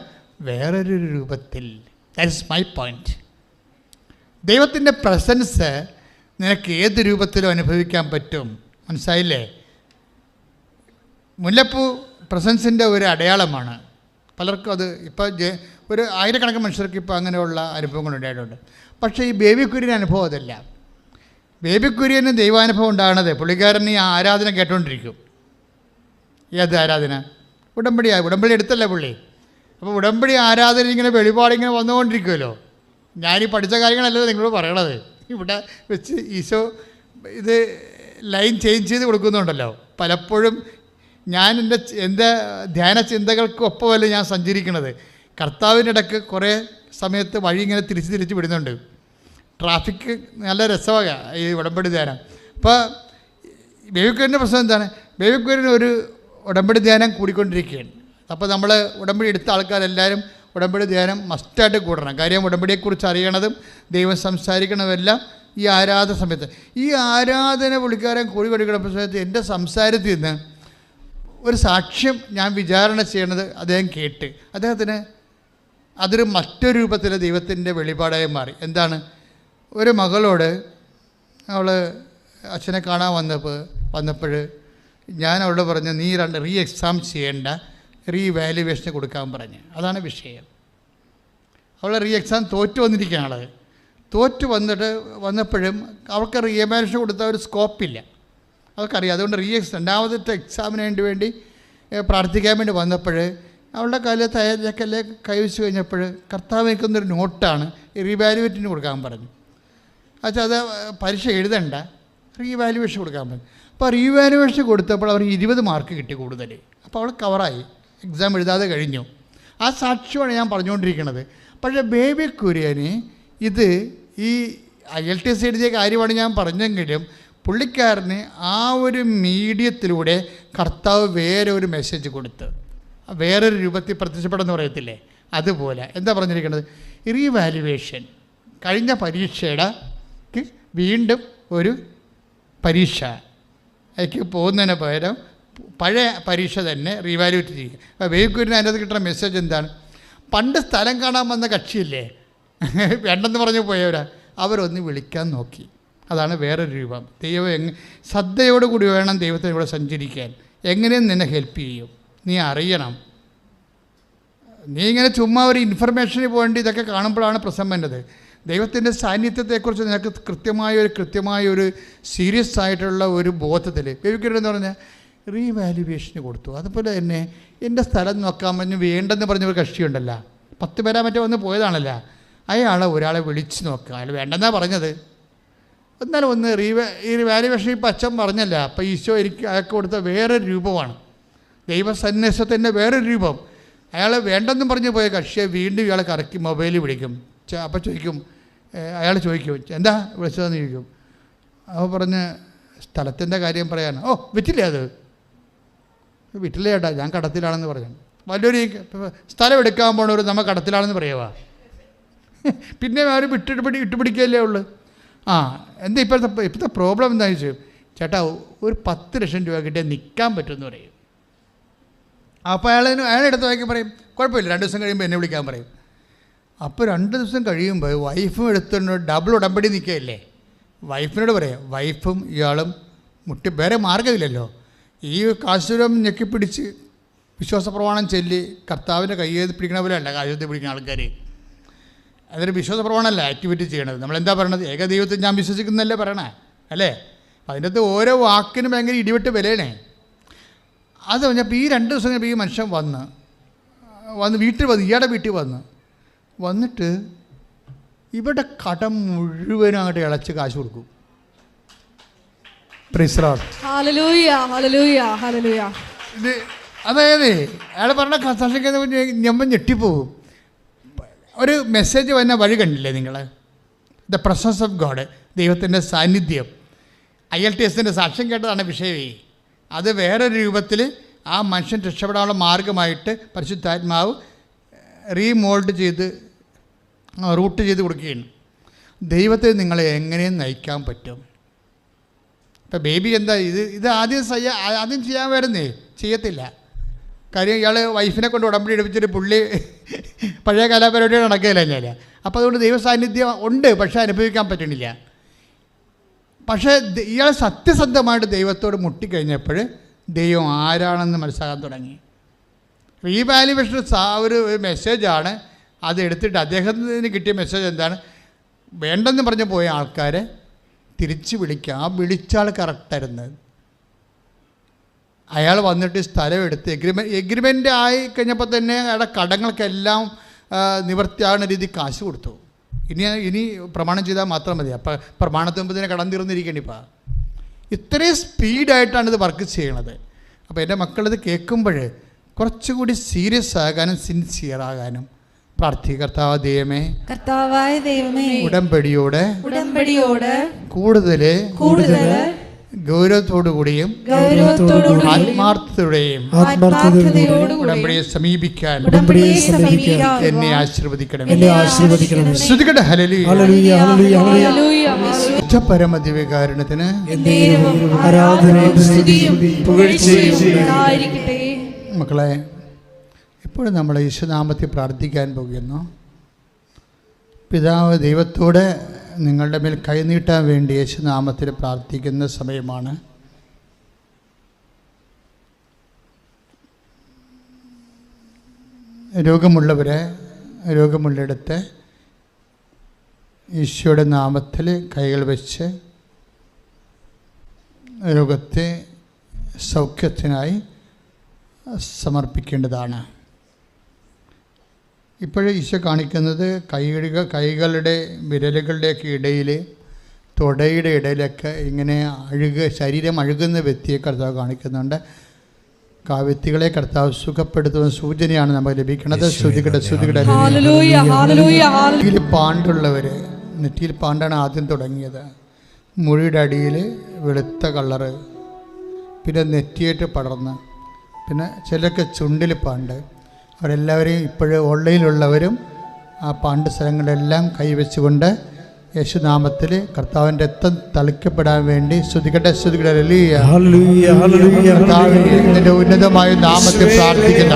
വേറൊരു രൂപത്തിൽ. That is my point. ദൈവത്തിൻ്റെ പ്രസൻസ് നിനക്ക് ഏത് രൂപത്തിലും അനുഭവിക്കാൻ പറ്റും. മനസ്സിലായില്ലേ? മുല്ലപ്പൂ പ്രസൻസിൻ്റെ ഒരു അടയാളമാണ്. പലർക്കും അത് ഇപ്പോൾ ഒരു ആയിരക്കണക്കിന് മനുഷ്യർക്ക് ഇപ്പോൾ അങ്ങനെയുള്ള അനുഭവങ്ങൾ ഉണ്ടായിട്ടുണ്ട്. പക്ഷേ ഈ ബേബി കുര്യൻ അനുഭവം അതല്ല. ബേബി കുര്യന് ദൈവാനുഭവം ഉണ്ടാകണത് പുള്ളിക്കാരൻ ഈ ആരാധന കേട്ടോണ്ടിരിക്കും. ഏത് ആരാധന? ഉടമ്പടി എടുത്തല്ലേ പുള്ളി. അപ്പോൾ ഉടമ്പടി ആരാധന ഇങ്ങനെ വെളിപാടിങ്ങനെ വന്നുകൊണ്ടിരിക്കുമല്ലോ. ഞാനീ പഠിച്ച കാര്യങ്ങളല്ലല്ലോ നിങ്ങളോട് പറയണത്. ഇവിടെ വെച്ച് ഈശോ ഇത് ലൈൻ ചേഞ്ച് ചെയ്ത് കൊടുക്കുന്നുണ്ടല്ലോ. പലപ്പോഴും ഞാൻ എൻ്റെ ധ്യാന ചിന്തകൾക്കൊപ്പമല്ല ഞാൻ സഞ്ചരിക്കണത്. കർത്താവിനിടയ്ക്ക് കുറേ സമയത്ത് വഴി ഇങ്ങനെ തിരിച്ച് വിടുന്നുണ്ട്. ട്രാഫിക്ക് നല്ല രസമാണ് ഈ ഉടമ്പടി ധ്യാനം. അപ്പോൾ ബേബിക്കുര്യൻ്റെ പ്രശ്നം എന്താണ്? ബേബിക്കുര്യന് ഒരു ഉടമ്പടി ധ്യാനം കൂടിക്കൊണ്ടിരിക്കുകയാണ്. അപ്പോൾ നമ്മൾ ഉടമ്പടി എടുത്ത ആൾക്കാരെല്ലാവരും ഉടമ്പടി ധ്യാനം മസ്റ്റായിട്ട് കൂടണം. കാര്യം ഉടമ്പടിയെക്കുറിച്ച് അറിയണതും ദൈവം സംസാരിക്കണതെല്ലാം ഈ ആരാധന സമയത്ത്. ഈ ആരാധന പുള്ളിക്കാരൻ കൂടിക്കൊണ്ടിരിക്കുന്ന സമയത്ത് എൻ്റെ സംസാരത്തിൽ നിന്ന് ഒരു സാക്ഷ്യം ഞാൻ വിചാരണ ചെയ്യണത് അദ്ദേഹം കേട്ട് അദ്ദേഹത്തിന് അതൊരു മറ്റൊരു രൂപത്തിൽ ദൈവത്തിൻ്റെ വെളിപാടായി മാറി. എന്താണ്? ഒരു മകളോട് അവൾ അച്ഛനെ കാണാൻ വന്നപ്പോൾ ഞാൻ അവളോട് പറഞ്ഞു, നീ റീ എക്സാം ചെയ്യേണ്ട, റീ വാല്യുവേഷന് കൊടുക്കാൻ പറഞ്ഞു. അതാണ് വിഷയം. അവൾ റീ എക്സാം തോറ്റു വന്നിരിക്കുകയാണ് ആൾ. തോറ്റു വന്നപ്പോഴും അവൾക്ക് റീ വാല്യുവേഷൻ കൊടുത്താൽ ഒരു സ്കോപ്പില്ല, അവർക്കറിയാം. അതുകൊണ്ട് രണ്ടാമത്തെ എക്സാമിന് വേണ്ടി പ്രാർത്ഥിക്കാൻ വേണ്ടി വന്നപ്പോൾ അവളുടെ കാലത്ത് കൈവച്ച് കഴിഞ്ഞപ്പോൾ കർത്താവ് വയ്ക്കുന്നൊരു നോട്ടാണ് റീവാലുവേറ്റിന് കൊടുക്കാൻ പറഞ്ഞു. അച്ഛാ അത് പരീക്ഷ എഴുതണ്ട, റീവാലുവേഷൻ കൊടുക്കാൻ പറഞ്ഞു. അപ്പോൾ റീവാലുവേഷൻ കൊടുത്തപ്പോൾ അവർ 20 മാർക്ക് കിട്ടി കൂടുതൽ. അപ്പോൾ അവൾ കവറായി, എക്സാം എഴുതാതെ കഴിഞ്ഞു. ആ സാക്ഷ്യമാണ് ഞാൻ പറഞ്ഞുകൊണ്ടിരിക്കുന്നത്. പക്ഷേ ബേബി കുര്യന് ഇത് ഈ IELTS എഴുതിയ കാര്യമാണ് ഞാൻ പറഞ്ഞെങ്കിലും പുള്ളിക്കാരന് ആ ഒരു മീഡിയത്തിലൂടെ കർത്താവ് വേറെ ഒരു മെസ്സേജ് കൊടുത്ത് വേറൊരു രൂപത്തിൽ പ്രത്യക്ഷപ്പെടുമെന്ന് പറയത്തില്ലേ, അതുപോലെ എന്താ പറഞ്ഞിരിക്കുന്നത്? റീവാലുവേഷൻ. കഴിഞ്ഞ പരീക്ഷയുടെ വീണ്ടും ഒരു പരീക്ഷ അതിലേക്ക് പോകുന്നതിന് പകരം പഴയ പരീക്ഷ തന്നെ റീവാലുവേറ്റ് ചെയ്യുക. അപ്പോൾ വേഗൂരിന് അതിനകത്ത് കിട്ടുന്ന മെസ്സേജ് എന്താണ്? പണ്ട് സ്ഥലം കാണാൻ വന്ന കക്ഷിയില്ലേ, വേണ്ടെന്ന് പറഞ്ഞു പോയവരാ, അവരൊന്ന് വിളിക്കാൻ നോക്കി. അതാണ് വേറൊരു രൂപം. ദൈവം ശ്രദ്ധയോടുകൂടി വേണം ദൈവത്തിന് ഇവിടെ സഞ്ചരിക്കാൻ. എങ്ങനെയും നിന്നെ ഹെൽപ്പ് ചെയ്യും. നീ അറിയണം. നീ ഇങ്ങനെ ചുമ്മാ ഒരു ഇൻഫർമേഷന് വേണ്ടി ഇതൊക്കെ കാണുമ്പോഴാണ് പ്രശ്നം വേണ്ടത്. ദൈവത്തിൻ്റെ സാന്നിധ്യത്തെക്കുറിച്ച് നിനക്ക് കൃത്യമായ ഒരു സീരിയസ് ആയിട്ടുള്ള ഒരു ബോധത്തിൽ ബേബിക്കരെന്ന് പറഞ്ഞാൽ റീവാലുവേഷന് കൊടുത്തു. അതുപോലെ തന്നെ എൻ്റെ സ്ഥലം നോക്കാൻ പറഞ്ഞ് വേണ്ടെന്ന് പറഞ്ഞ ഒരു കക്ഷിയുണ്ടല്ലോ, 10 പേരാ മറ്റേ വന്ന് പോയതാണല്ലോ, ഒരാളെ വിളിച്ച് നോക്കുക. അയാൾ വേണ്ടെന്നാണ് പറഞ്ഞത്. എന്നാലും ഒന്ന് റീവാലുവേഷൻ ഇപ്പം അച്ഛൻ പറഞ്ഞല്ല. അപ്പം ഈശോ അയാൾക്ക് കൊടുത്ത വേറൊരു രൂപമാണ്, ദൈവസന്ദേശത്തിൻ്റെ വേറൊരു രൂപം. അയാൾ വേണ്ടെന്നും പറഞ്ഞ് പോയ കക്ഷിയെ വീണ്ടും ഇയാളെ കറക്കി മൊബൈലിൽ വിളിക്കും. അപ്പം ചോദിക്കും, അയാൾ ചോദിക്കും എന്താ വിളിച്ചതെന്ന് ചോദിക്കും. അപ്പോൾ പറഞ്ഞ് സ്ഥലത്തിൻ്റെ കാര്യം പറയാൻ. ഓ വിറ്റില്ലേ? അത് വിറ്റില്ല ചേട്ടാ, ഞാൻ കടത്തിലാണെന്ന് പറഞ്ഞു. വലിയൊരു സ്ഥലം എടുക്കാൻ പോണവർ നമ്മൾ കടത്തിലാണെന്ന് പറയുക. പിന്നെ അവർ ഇട്ടുപിടിക്കുകയല്ലേ ഉള്ളു. എന്താ ഇപ്പോഴത്തെ പ്രോബ്ലം എന്താണെന്ന് ചോദിച്ചു. ചേട്ടാ ഒരു 10 ലക്ഷം രൂപ കിട്ടിയാൽ നിൽക്കാൻ പറ്റുമെന്ന് പറയും. അപ്പോൾ അയാളെടുത്ത് വായിക്കാൻ പറയും, കുഴപ്പമില്ല 2 ദിവസം കഴിയുമ്പോൾ എന്നെ വിളിക്കാൻ പറയും. അപ്പോൾ 2 ദിവസം കഴിയുമ്പോൾ വൈഫും എടുത്തുകൊണ്ട് ഡബിൾ ഉടമ്പടി നിൽക്കുകയല്ലേ. വൈഫിനോട് പറയാം, വൈഫും ഇയാളും വേറെ മാർഗ്ഗമില്ലല്ലോ, ഈ കാശുരം ഞെക്കിപ്പിടിച്ച് വിശ്വാസപ്രമാണം ചൊല്ലി കർത്താവിൻ്റെ കയ്യിൽ പിടിക്കണ പോലെ അല്ല കാശുരത്തിൽ പിടിക്കുന്ന ആൾക്കാർ. അതൊരു വിശ്വാസപ്രമാണമല്ല ആക്ടിവിറ്റി ചെയ്യണത്. നമ്മളെന്താ പറയണത്? ഏകദൈവത്തിൽ ഞാൻ വിശ്വസിക്കുന്നതല്ലേ പറയണേ അല്ലേ? അതിൻ്റെ അകത്ത് ഓരോ വാക്കിനും ഭയങ്കര ഇടിവിട്ട് വിലയണേ. അത് പറഞ്ഞപ്പോൾ ഈ 2 ദിവസം കഴിഞ്ഞപ്പോൾ ഈ മനുഷ്യൻ ഇയാളുടെ വീട്ടിൽ വന്നിട്ട് ഇവിടെ കടം മുഴുവനും അങ്ങോട്ട് ഇളച്ച് കാശ് കൊടുക്കും. Price the Lord. Hallelujah hallelujah hallelujah. ഇത് അതായത് അയാൾ പറഞ്ഞ കഥാശിക്കുന്ന ഞമ്മ ഞെട്ടിപ്പോവും. ഒരു മെസ്സേജ് വന്ന വഴി കണ്ടില്ലേ നിങ്ങൾ? ദ പ്രസൻസ് ഓഫ് ഗോഡ്, ദൈവത്തിൻ്റെ സാന്നിധ്യം. ILTSൻ്റെ സാക്ഷ്യം കേട്ടതാണ് വിഷയമേ. അത് വേറൊരു രൂപത്തിൽ ആ മനുഷ്യൻ രക്ഷപ്പെടാനുള്ള മാർഗമായിട്ട് പരിശുദ്ധാത്മാവ് റീമോൾഡ് ചെയ്ത് റൂട്ട് ചെയ്ത് കൊടുക്കുകയാണ്. ദൈവത്തെ നിങ്ങളെ എങ്ങനെയും നയിക്കാൻ പറ്റും. ഇപ്പം ബേബി എന്താ ഇത് ആദ്യം ചെയ്യാൻ വരുന്നേ, ചെയ്യത്തില്ല. കാര്യം ഇയാൾ വൈഫിനെ കൊണ്ട് ഉടമ്പടി എടുപ്പിച്ചിട്ട് പുള്ളി പഴയ കലാപരിപാടി നടക്കുകയില്ല ഞാൻ. അപ്പോൾ അതുകൊണ്ട് ദൈവ സാന്നിധ്യം ഉണ്ട്, പക്ഷേ അനുഭവിക്കാൻ പറ്റണില്ല. പക്ഷേ ഇയാൾ സത്യസന്ധമായിട്ട് ദൈവത്തോട് മുട്ടിക്കഴിഞ്ഞപ്പോൾ ദൈവം ആരാണെന്ന് മനസ്സിലാക്കാൻ തുടങ്ങി. റീവാലുവേഷൻ ഒരു മെസ്സേജാണ്. അത് എടുത്തിട്ട് അദ്ദേഹത്തിന് കിട്ടിയ മെസ്സേജ് എന്താണ്? വേണ്ടെന്ന് പറഞ്ഞ് പോയ ആൾക്കാരെ തിരിച്ച് വിളിക്കുക. ആ വിളിച്ചാൾ കറക്റ്റായിരുന്നത്. അയാൾ വന്നിട്ട് സ്ഥലം എടുത്ത് എഗ്രിമെൻ്റ് ആയി കഴിഞ്ഞപ്പോൾ തന്നെ അയാളുടെ കടങ്ങൾക്കെല്ലാം നിവൃത്തിയാകുന്ന രീതി കാശ് കൊടുത്തു. ഇനി പ്രമാണം ചെയ്താൽ മാത്രം മതി. അപ്പം പ്രമാണത്തിന് മുമ്പ് തന്നെ കടം തീർന്നിരിക്കണം. ഇപ്പം ഇത്രയും സ്പീഡായിട്ടാണ് ഇത് വർക്ക് ചെയ്യണത്. അപ്പോൾ എൻ്റെ മക്കളിത് കേൾക്കുമ്പോൾ കുറച്ചുകൂടി സീരിയസ് ആകാനും സിൻസിയറാകാനും പ്രാർത്ഥികർത്താവ് ദൈവമേ, കർത്താവായ ദൈവമേ, ഉടമ്പടിയോട് കൂടുതൽ ഗൗരവത്തോടുകൂടിയും ആത്മാർത്ഥതയോടെയും ഉടമ്പടിയെ സമീപിക്കാൻ എന്നെ ആശീർവദിക്കണം. ശ്രുതികട ഹല്ലേലൂയ. പരമദിവ്യകാരുണ്യത്തിന് മക്കളെ, ഇപ്പോഴും നമ്മൾ യേശുനാമത്തിൽ പ്രാർത്ഥിക്കാൻ പോകുന്നു. പിതാവ് ദൈവത്തോട് നിങ്ങളുടെ മേൽ കൈനീട്ടാൻ വേണ്ടി യേശുനാമത്തിൽ പ്രാർത്ഥിക്കുന്ന സമയമാണ്. രോഗമുള്ളിടത്ത് ഈശോയുടെ നാമത്തിൽ കൈകൾ വെച്ച് രോഗത്തെ സൗഖ്യത്തിനായി സമർപ്പിക്കേണ്ടതാണ്. ഇപ്പോഴും ഈശോ കാണിക്കുന്നത് കൈകളുടെ വിരലുകളുടെയൊക്കെ ഇടയിൽ, തുടയുടെ ഇടയിലൊക്കെ ഇങ്ങനെ ശരീരം അഴുകുന്ന വ്യക്തിയെ കർത്താവ് കാണിക്കുന്നുണ്ട്. ആ വ്യക്തികളെ കർത്താവ് സുഖപ്പെടുത്തുന്ന സൂചനയാണ് നമുക്ക് ലഭിക്കുന്നത്. നെറ്റിയിൽ പാണ്ടുള്ളവർ, നെറ്റിയിൽ പാണ്ടാണ് ആദ്യം തുടങ്ങിയത്. മുഴിയുടെ അടിയിൽ വെളുത്ത കളറ്, പിന്നെ നെറ്റിയായിട്ട് പടർന്ന്, പിന്നെ ചിലർക്ക് ചുണ്ടിൽ പാണ്ട്. അവരെല്ലാവരെയും ഇപ്പോഴും ഓൺലൈനിലുള്ളവരും ആ പാണ്ട് സ്ഥലങ്ങളെല്ലാം കൈവച്ചുകൊണ്ട് യേശുനാമത്തിൽ കർത്താവിൻ്റെ രക്തം തളിക്കപ്പെടാൻ വേണ്ടി സ്തുതിക്കട്ടെ. കർത്താവിൻ്റെ ഉന്നതമായ നാമത്തിൽ പ്രാർത്ഥിക്കുന്ന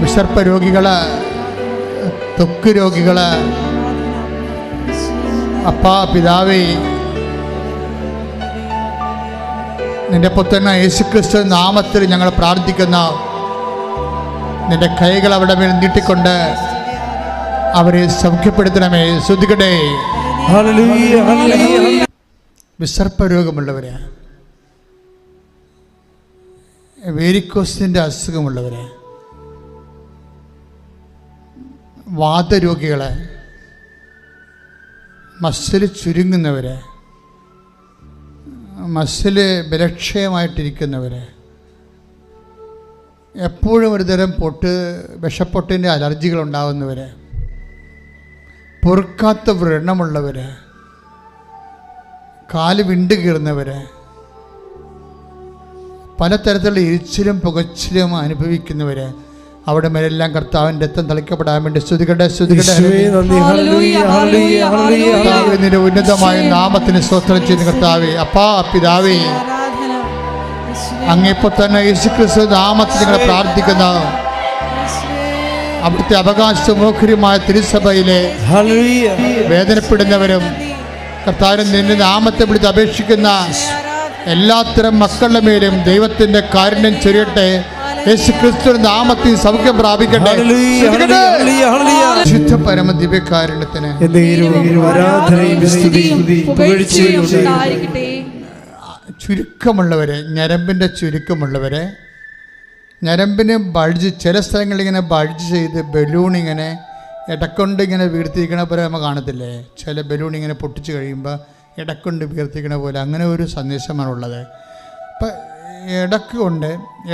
വിസർപ്പ രോഗികള്, ത്വക്ക് രോഗികള്, അപ്പാ പിതാവേ, നിന്റെ പുത്രനായ യേശുക്രിസ്തു നാമത്തിൽ ഞങ്ങൾ പ്രാർത്ഥിക്കുന്ന നിന്റെ കൈകൾ അവിടെ മേൽ നീട്ടിക്കൊണ്ട് അവരെ സൗഖ്യപ്പെടുത്തണമേ. ശ്രുതികടേ. വിസർപ്പ രോഗമുള്ളവരെ, വേരിക്കോസിൻ്റെ അസുഖമുള്ളവരെ, വാതരോഗികളെ, മസിൽ ചുരുങ്ങുന്നവരെ, മസിൽ ബലക്ഷയമായിട്ടിരിക്കുന്നവരെ, എപ്പോഴും ഒരു തരം വിഷപ്പൊട്ടിൻ്റെ അലർജികളുണ്ടാകുന്നവർ, പൊറുക്കാത്ത വ്രണമുള്ളവർ, കാല് വിണ്ടു കീറുന്നവർ, പലതരത്തിലുള്ള ഇരിച്ചിലും പുകച്ചിലും അനുഭവിക്കുന്നവർ, അവിടെ മേലെല്ലാം കർത്താവിൻ്റെ രക്തം തളിക്കപ്പെടാൻ വേണ്ടി സ്തുതികട്ടെ. നിന്റെ ഉന്നതമായ നാമത്തിന് സ്തോത്രം ചെയ്യുന്ന കർത്താവേ, അപ്പാ പിതാവേ, അങ്ങേപ്പോൾ തന്നെ യേശുക്രിസ്തു നാമത്തിൽ ഞങ്ങൾ പ്രാർത്ഥിക്കുന്ന അവിടുത്തെ അവകാശമോഹരിമായ തിരുസഭയിലെ വേദനപ്പെടുന്നവരും കർത്താവിനെ നിന്റെ നാമത്തെ വിളിച്ച് അപേക്ഷിക്കുന്ന എല്ലാത്തരം മക്കളുടെ മേലും ദൈവത്തിന്റെ കാരുണ്യം ചൊരിയട്ടെ. യേശുക്രിസ്തു നാമത്തിൽ സൗഖ്യം പ്രാപിക്കട്ടെ. ശുദ്ധ പരമ ദിവ്യകാരുണ്യത്തിന് ചുരുക്കമുള്ളവരെ, ഞരമ്പിൻ്റെ ചുരുക്കമുള്ളവരെ, ഞരമ്പിന് ബൾജ്, ചില സ്ഥലങ്ങളിൽ ഇങ്ങനെ ബൾജ് ചെയ്ത് ബലൂൺ ഇങ്ങനെ ഇടക്കൊണ്ട് ഇങ്ങനെ വീഴ്ത്തിയിരിക്കണ പോലെ നമ്മൾ കാണത്തില്ലേ? ചില ബലൂൺ ഇങ്ങനെ പൊട്ടിച്ച് കഴിയുമ്പോൾ ഇടക്കൊണ്ട് വീർത്തിക്കണ പോലെ അങ്ങനെ ഒരു സന്ദേശമാണുള്ളത്. ഇപ്പം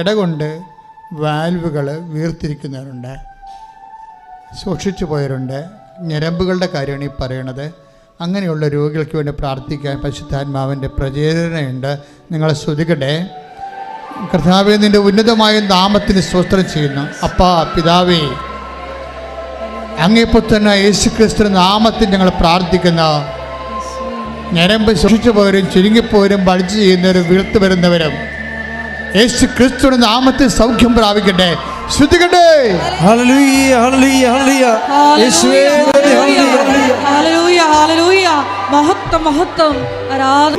ഇടകൊണ്ട് വാൽവുകൾ വീർത്തിരിക്കുന്നവരുണ്ട്, സൂക്ഷിച്ചു പോയവരുണ്ട്. ഞരമ്പുകളുടെ കാര്യമാണ് ഈ പറയണത്. അങ്ങനെയുള്ള രോഗികൾക്ക് വേണ്ടി പ്രാർത്ഥിക്കാൻ പരിശുദ്ധാത്മാവിൻ്റെ പ്രചേരണയുണ്ട്. നിങ്ങളെ സ്തുതിക്കട്ടെ. കർത്താവേ, നിൻ്റെ ഉന്നതമായ നാമത്തിന് സ്തോത്രം ചെയ്യുന്നു. അപ്പാ പിതാവേ, അങ്ങേപ്പുത്രനായ യേശുക്രിസ്തുവിന്റെ നാമത്തിൽ ഞങ്ങൾ പ്രാർത്ഥിക്കുന്ന ഞരമ്പ് സൂക്ഷിച്ചു പോയവരും ചുരുങ്ങിപ്പോയവരും പഠിച്ചു ചെയ്യുന്നവരും വീർത്തു വരുന്നവരും യേശു ക്രിസ്തുവിന്റെ നാമത്തിൽ സൗഖ്യം പ്രാപിക്കട്ടെ. ശ്രുതികട്ടെ.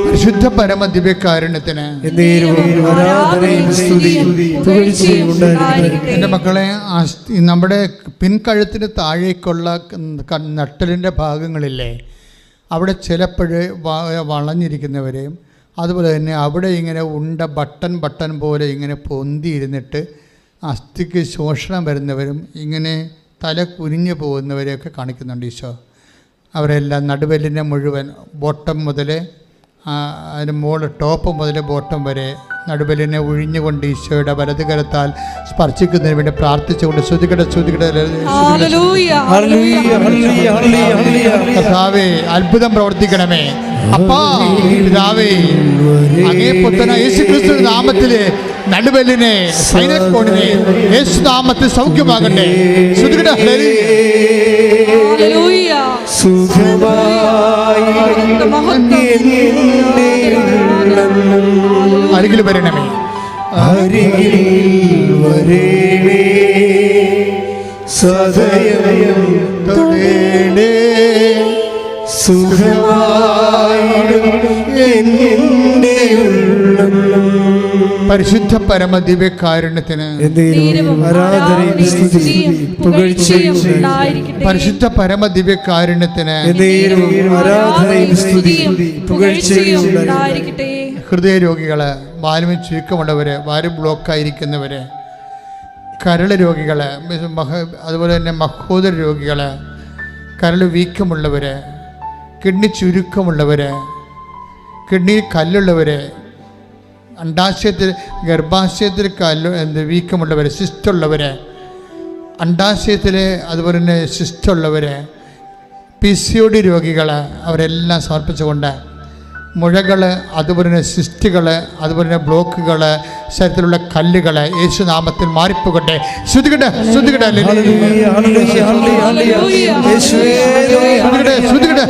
പരിശുദ്ധ പരമ ദിവ്യകാരുണ്യത്തിന് എൻ്റെ മക്കളെ, നമ്മുടെ പിൻകഴുത്തിന് താഴേക്കുള്ള നട്ടലിൻ്റെ ഭാഗങ്ങളില്ലേ, അവിടെ ചിലപ്പോഴ് വളഞ്ഞിരിക്കുന്നവരെയും അതുപോലെ തന്നെ അവിടെ ഇങ്ങനെ ഉണ്ട ബട്ടൺ പോലെ ഇങ്ങനെ പൊന്തിയിരുന്നിട്ട് അസ്ഥിക്ക് ശോഷണം വരുന്നവരും ഇങ്ങനെ തല കുനിഞ്ഞു പോകുന്നവരെയൊക്കെ കാണിക്കുന്നുണ്ട് ഈശോ. അവരെല്ലാം നടുവെല്ലിനെ മുഴുവൻ ബോട്ടം മുതൽ അതിന് മുകളിൽ ടോപ്പ് മുതൽ ബോട്ടം വരെ നടുവെല്ലിനെ ഒഴിഞ്ഞുകൊണ്ട് ഈശോയുടെ വലത് കരത്താൽ സ്പർശിക്കുന്നതിന് വേണ്ടി പ്രാർത്ഥിച്ചുകൊണ്ട് കർത്താവേ, അത്ഭുതം പ്രവർത്തിക്കണമേ. അപ്പാ പിതാവേ, അങ്ങേ പുത്രനായ യേശുക്രിസ്തുവിന്റെ നാമത്തില് നടുവെല്ലിനെ സ്പൈനൽ കോഡിനെ യേശു നാമത്തിൽ സൗഖ്യമാകട്ടെ. അരികിൽ വരണമേ, സദയം തൊടേണേ, പരിശുദ്ധ പരമ ദിവ്യകാരുണ്യത്തിന് പരിശുദ്ധ പരമ ദിവ്യകാരുണ്യത്തിന് ഹൃദയരോഗികള്, വാൽവിന് ചുരുക്കമുള്ളവര്, വാല് ബ്ലോക്കായിരിക്കുന്നവര്, കരൾ രോഗികള്, അതുപോലെ തന്നെ മഹോദര രോഗികള്, കരൾ വീക്കമുള്ളവര്, കിഡ്നി ചുരുക്കമുള്ളവര്, കിഡ്നിയിൽ കല്ലുള്ളവര്, അണ്ടാശയത്തിൽ ഗർഭാശയത്തിൽ വീക്കമുള്ളവർ, സിസ്റ്റുള്ളവർ, അണ്ടാശയത്തിൽ അതുപോലെ തന്നെ സിസ്റ്റുള്ളവർ, PCOD രോഗികൾ, അവരെല്ലാം സമർപ്പിച്ചുകൊണ്ട് മുഴകൾ, അതുപോലെ തന്നെ സിസ്റ്റുകൾ, അതുപോലെ തന്നെ ബ്ലോക്കുകൾ, ശരീരത്തിലുള്ള കല്ലുകൾ യേശുനാമത്തിൽ മാറിപ്പോകട്ടെ. ശ്രുതികട്ടെ, ശ്രുതികട്ടെ, ശ്രുതികട്ടെ.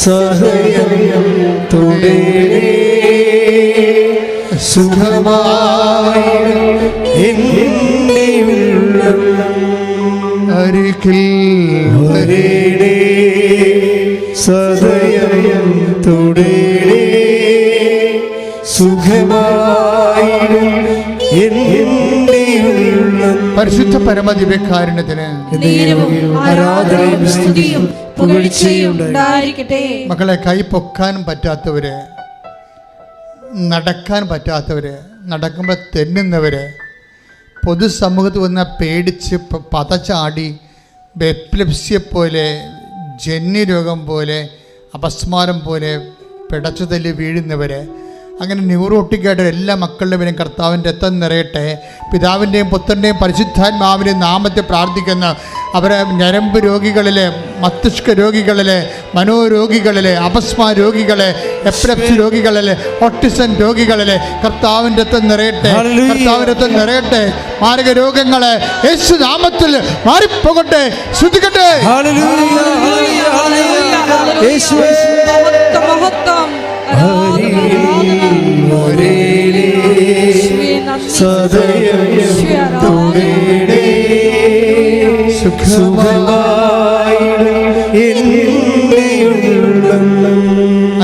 സദയം തൊടേണേ, സുഖമായി പരിശുദ്ധ പരമ ദിവ്യകാരുണ്യത്തിന് മക്കളെ, കൈ പൊക്കാൻ പറ്റാത്തവര്, നടക്കാൻ പറ്റാത്തവര്, നടക്കുമ്പോൾ തെന്നുന്നവര്, പൊതുസമൂഹത്തിൽ വന്ന പേടിച്ച് പതച്ചാടി എപ്പിലെപ്സിയെ പോലെ, ജന്യരോഗം പോലെ, അപസ്മാരം പോലെ പിടച്ചു തല്ലി വീഴുന്നവർ, അങ്ങനെ ന്യൂറോട്ടിക്കായിട്ട് എല്ലാ മക്കളുടെ പേരും കർത്താവിൻ്റെ രക്തം നിറയട്ടെ. പിതാവിൻ്റെയും പുത്രൻ്റെയും പരിശുദ്ധാത്മാവിൻ്റെയും നാമത്തെ പ്രാർത്ഥിക്കുന്ന അവരെ ഞരമ്പ് രോഗികളിലെ, മസ്തിഷ്ക രോഗികളിലെ, മനോരോഗികളിലെ, അപസ്മാ രോഗികളെ, എപ്പിലെപ്സി രോഗികളിലെ, ഓട്ടിസം രോഗികളിലെ കർത്താവിൻ്റെ രക്തം നിറയട്ടെ, കർത്താവിൻ്റെ രക്തം നിറയട്ടെ. മാരക രോഗങ്ങളെ യേശു നാമത്തിൽ മാറിപ്പോകട്ടെ. ശ്രുതിക്കട്ടെ.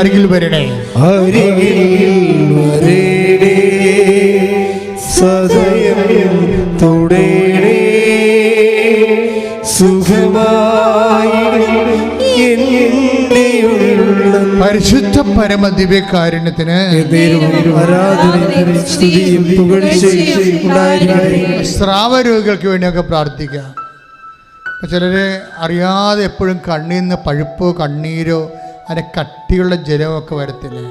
അരികിൽ വരണേ, സദയം തൊടേണേ, സുഖമായി എന്നുള്ളം പരിശുദ്ധ പരമദിവ്യകാരുണ്യത്തിന് ആരാധനയും സ്തുതിയും പുകഴ്ചയും ഉണ്ടായിരിക്കട്ടെ. സ്രാവരോഗികൾക്ക് വേണ്ടിയൊക്കെ പ്രാർത്ഥിക്കാം. ചിലർ അറിയാതെ എപ്പോഴും കണ്ണിൽ നിന്ന് പഴുപ്പോ കണ്ണീരോ അതിൻ്റെ കട്ടിയുള്ള ജലമൊക്കെ വരത്തില്ലേ.